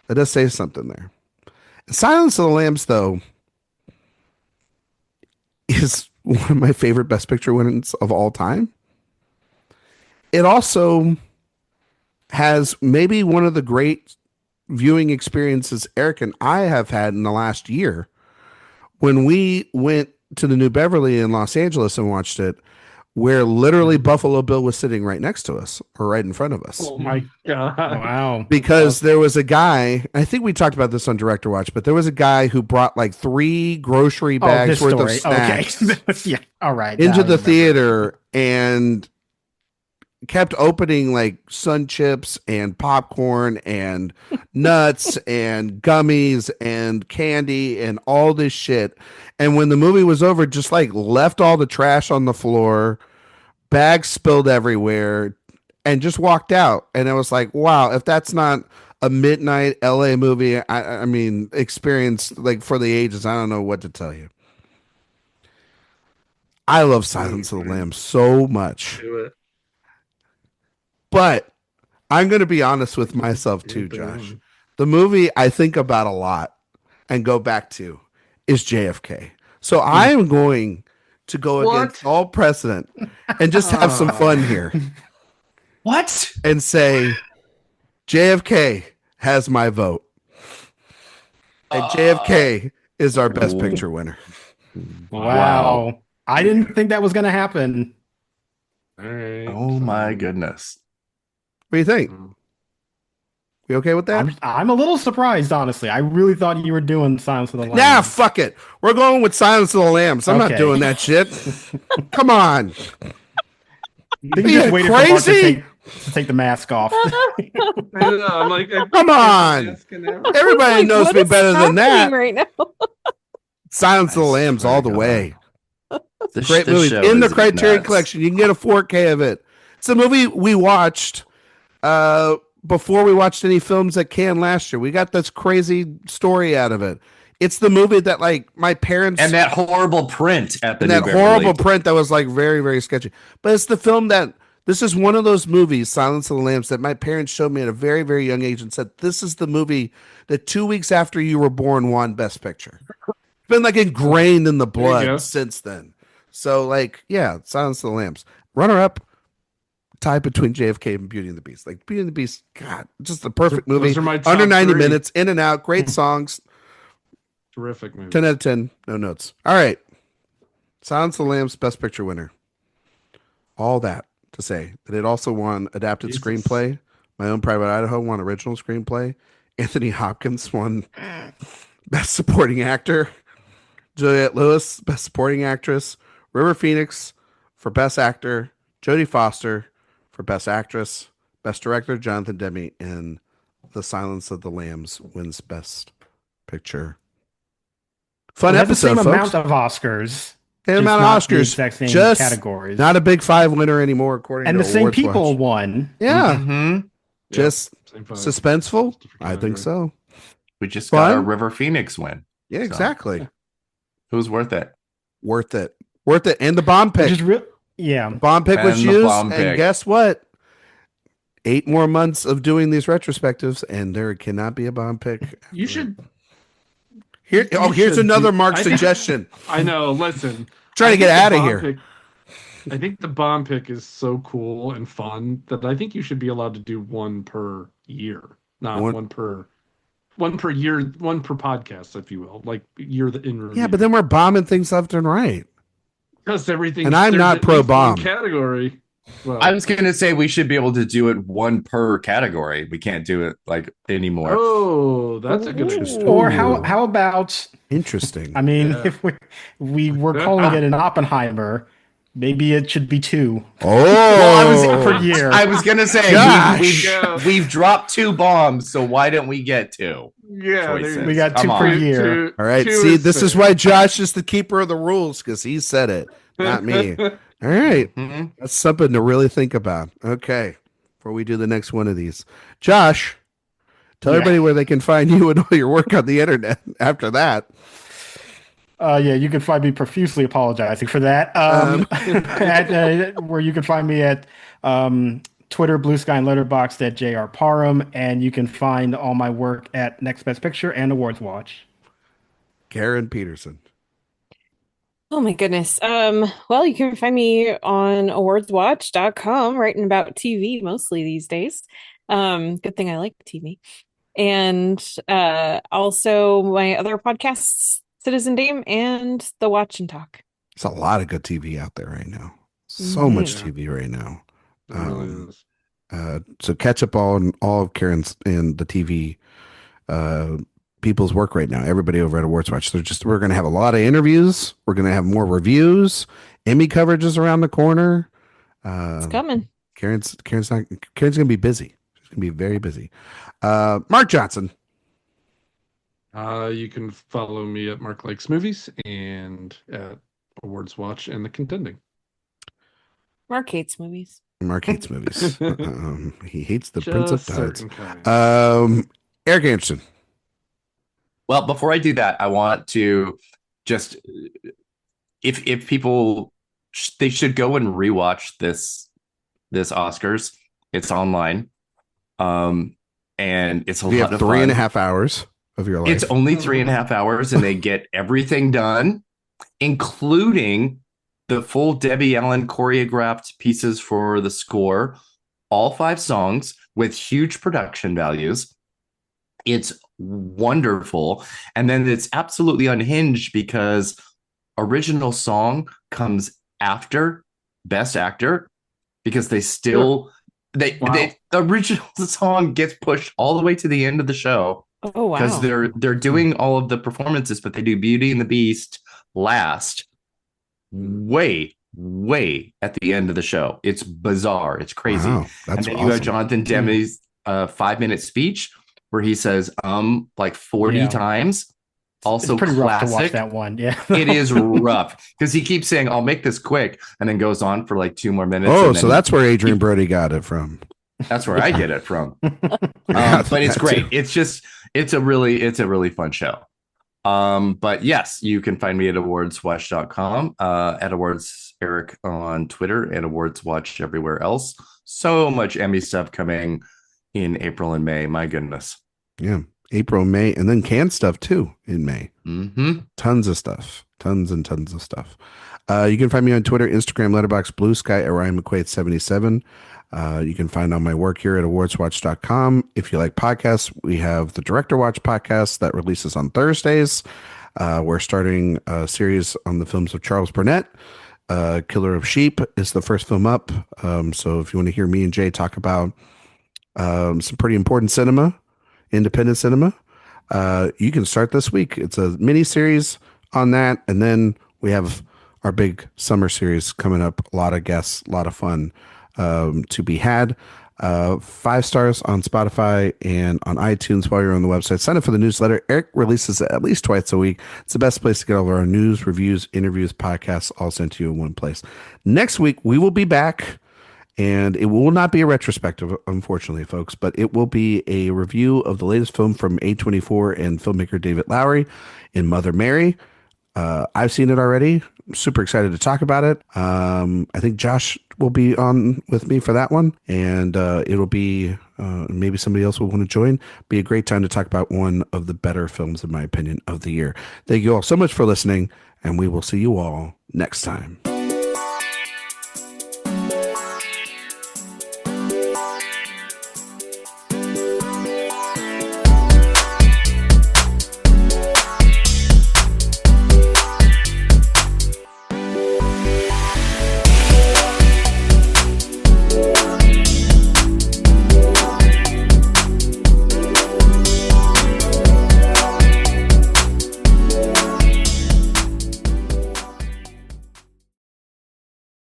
Speaker 1: It does say something there. Silence of the Lambs, though, is one of my favorite Best Picture winners of all time. It also has maybe one of the great viewing experiences Erik and I have had in the last year. When we went to the New Beverly in Los Angeles and watched it, where literally Buffalo Bill was sitting right next to us or right in front of us.
Speaker 3: Oh my God.
Speaker 5: Wow.
Speaker 1: Because there was a guy, I think we talked about this on Director Watch, but there was a guy who brought like 3 grocery bags worth of snacks
Speaker 5: yeah. All right.
Speaker 1: into the theater and kept opening like Sun Chips and popcorn and nuts and gummies and candy and all this shit. And when the movie was over, just like left all the trash on the floor, bags spilled everywhere, and just walked out. And I was like, wow, if that's not a midnight LA movie, experience like for the ages, I don't know what to tell you. I love Silence of the Lambs so much.
Speaker 3: Do it.
Speaker 1: But I'm going to be honest with myself too, Josh. The movie I think about a lot and go back to is JFK. So I am going to go against all precedent and just have some fun here.
Speaker 2: What?
Speaker 1: And say JFK has my vote. And JFK is our Best Picture winner.
Speaker 5: Wow. I didn't think that was going to happen.
Speaker 3: All right.
Speaker 2: Oh my goodness.
Speaker 1: What do you think? You okay with that?
Speaker 5: I'm a little surprised, honestly. I really thought you were doing Silence of the Lambs.
Speaker 1: Nah, fuck it. We're going with Silence of the Lambs. I'm not doing that shit. Come on.
Speaker 5: You just waited for Mark to take the mask off.
Speaker 3: I know, I'm like,
Speaker 1: come on. Everybody knows me better than that.
Speaker 4: Right now.
Speaker 1: Silence of the Lambs all the way. Great movie. In the Criterion Collection. You can get a 4K of it. It's a movie we watched before we watched any films at Cannes last year. We got this crazy story out of it. It's the movie that like my parents
Speaker 2: and that horrible print at the
Speaker 1: that horrible print that was like very, very sketchy. But it's the film that this is one of those movies, Silence of the Lambs, that my parents showed me at a very, very young age and said, this is the movie that 2 weeks after you were born won Best Picture. It's been like ingrained in the blood since then. So like, yeah, Silence of the Lambs. Runner up. Tie between JFK and Beauty and the Beast. Like Beauty and the Beast, God, just the perfect movie. Under 90 minutes, in and out, great songs.
Speaker 3: Terrific movie.
Speaker 1: 10 out of 10, no notes. All right. Silence of the Lambs, Best Picture winner. All that to say that it also won Adapted Screenplay. My Own Private Idaho won Original Screenplay. Anthony Hopkins won Best Supporting Actor. Juliette Lewis, Best Supporting Actress. River Phoenix for Best Actor. Jodie Foster for Best Actress, Best Director, Jonathan Demme, and The Silence of the Lambs wins Best Picture. Fun episode,
Speaker 5: the same
Speaker 1: folks.
Speaker 5: Amount of Oscars.
Speaker 1: Same amount of Oscars.
Speaker 5: Exact same
Speaker 1: just
Speaker 5: categories.
Speaker 1: Not a Big Five winner anymore, according to
Speaker 5: And the same
Speaker 1: AwardsWatch.
Speaker 5: people won.
Speaker 1: Yeah.
Speaker 2: Mm-hmm.
Speaker 1: Just suspenseful? I think so.
Speaker 2: We just got a River Phoenix win.
Speaker 1: Yeah, exactly.
Speaker 2: Who's worth it?
Speaker 1: Worth it. Worth it. And the bomb pick.
Speaker 5: Yeah.
Speaker 1: Bomb pick was used. And guess what? 8 more months of doing these retrospectives, and there cannot be a bomb pick.
Speaker 3: You should.
Speaker 1: Here's another Mark suggestion.
Speaker 3: I know. Listen.
Speaker 1: Trying to get out of here.
Speaker 3: I think the bomb pick is so cool and fun that I think you should be allowed to do one per year, not one per year, one per podcast, if you will. Like year in review.
Speaker 1: Yeah, but then we're bombing things left and right.
Speaker 3: Because everything.
Speaker 1: And I'm not pro bomb
Speaker 3: category. Well,
Speaker 2: I was going to say we should be able to do it one per category. We can't do it like anymore.
Speaker 3: Oh, that's a good idea.
Speaker 5: Or how about
Speaker 1: interesting?
Speaker 5: I mean, if we were calling it an Oppenheimer, maybe it should be 2.
Speaker 1: Oh,
Speaker 5: per year.
Speaker 2: I was going to say we've dropped 2 bombs, so why don't we get 2?
Speaker 3: Yeah,
Speaker 5: we got 2 per year.
Speaker 1: All right. See, this is why Josh is the keeper of the rules, because he said it, not me. All right. Mm-hmm. That's something to really think about. Okay. Before we do the next one of these. Josh, tell everybody where they can find you and all your work on the internet after that.
Speaker 5: You can find me profusely apologizing for that. Where you can find me at Twitter, Blue Sky, and Letterboxd at JR Parham, and you can find all my work at Next Best Picture and AwardsWatch.
Speaker 1: Karen Peterson.
Speaker 4: Oh my goodness. Well, you can find me on awardswatch.com writing about TV mostly these days. Good thing I like TV. And also my other podcasts, Citizen Dame and The Watch and Talk.
Speaker 1: There's a lot of good TV out there right now. So much TV right now. So catch up on all of Karen's and the TV people's work right now. Everybody over at AwardsWatch. We're going to have a lot of interviews. We're going to have more reviews. Emmy coverage is around the corner.
Speaker 4: It's coming.
Speaker 1: Karen's going to be busy. She's going to be very busy. Mark Johnson.
Speaker 3: You can follow me at Mark Likes Movies and at AwardsWatch and The Contending.
Speaker 4: Mark hates movies.
Speaker 1: Mark hates movies. He hates the Prince of Tides. Erik Anderson.
Speaker 2: Well, before I do that, I want to just, if people, they should go and rewatch this Oscars. It's online, and it's a lot of fun.
Speaker 1: 3.5 hours of your life.
Speaker 2: It's only 3.5 hours, and they get everything done, including the full Debbie Allen choreographed pieces for the score, all 5 songs with huge production values. It's wonderful. And then it's absolutely unhinged because original song comes after Best Actor because they still The original song gets pushed all the way to the end of the show
Speaker 4: Oh
Speaker 2: because
Speaker 4: wow.
Speaker 2: they're doing all of the performances, but they do Beauty and the Beast last, way at the end of the show. It's bizarre. It's crazy.
Speaker 1: Wow, that's
Speaker 2: And then you have
Speaker 1: awesome.
Speaker 2: Jonathan Demme's 5-minute speech where he says like 40
Speaker 5: Yeah.
Speaker 2: times. Also
Speaker 5: It's pretty rough to watch
Speaker 2: classic.
Speaker 5: that one. Yeah.
Speaker 2: It is rough because he keeps saying, I'll make this quick, and then goes on for like 2 more minutes.
Speaker 1: Oh,
Speaker 2: and
Speaker 1: so
Speaker 2: then
Speaker 1: that's where Adrian Brody got it from.
Speaker 2: that's where I get it from.
Speaker 1: Yeah,
Speaker 2: But it's
Speaker 1: that
Speaker 2: great.
Speaker 1: too.
Speaker 2: It's a really fun show. But yes, you can find me at awardswatch.com, at awards Erik on Twitter, and AwardsWatch everywhere else. So much Emmy stuff coming in April and May. My goodness.
Speaker 1: Yeah, April, May, and then canned stuff too in May.
Speaker 2: Mm-hmm.
Speaker 1: Tons of stuff. Tons and tons of stuff. You can find me on Twitter, Instagram, Letterboxd, Blue Sky at Ryan McQuade 77. You can find all my work here at awardswatch.com. If you like podcasts, we have the Director Watch podcast that releases on Thursdays. We're starting a series on the films of Charles Burnett. Killer of Sheep is the first film up. So if you want to hear me and Jay talk about some pretty important cinema, independent cinema, you can start this week. It's a mini series on that, and then we have our big summer series coming up. A lot of guests, a lot of fun to be had. 5 stars on Spotify and on iTunes while you're on the website. Sign up for the newsletter. Erik releases it at least twice a week. It's the best place to get all of our news, reviews, interviews, podcasts, all sent to you in one place. Next week, we will be back. And it will not be a retrospective, unfortunately, folks, but it will be a review of the latest film from A24 and filmmaker David Lowery in Mother Mary. I've seen it already. I'm super excited to talk about it. I think Josh will be on with me for that one, and it'll be maybe somebody else will want to join. Be a great time to talk about one of the better films, in my opinion, of the year. Thank you all so much for listening, and we will see you all next time.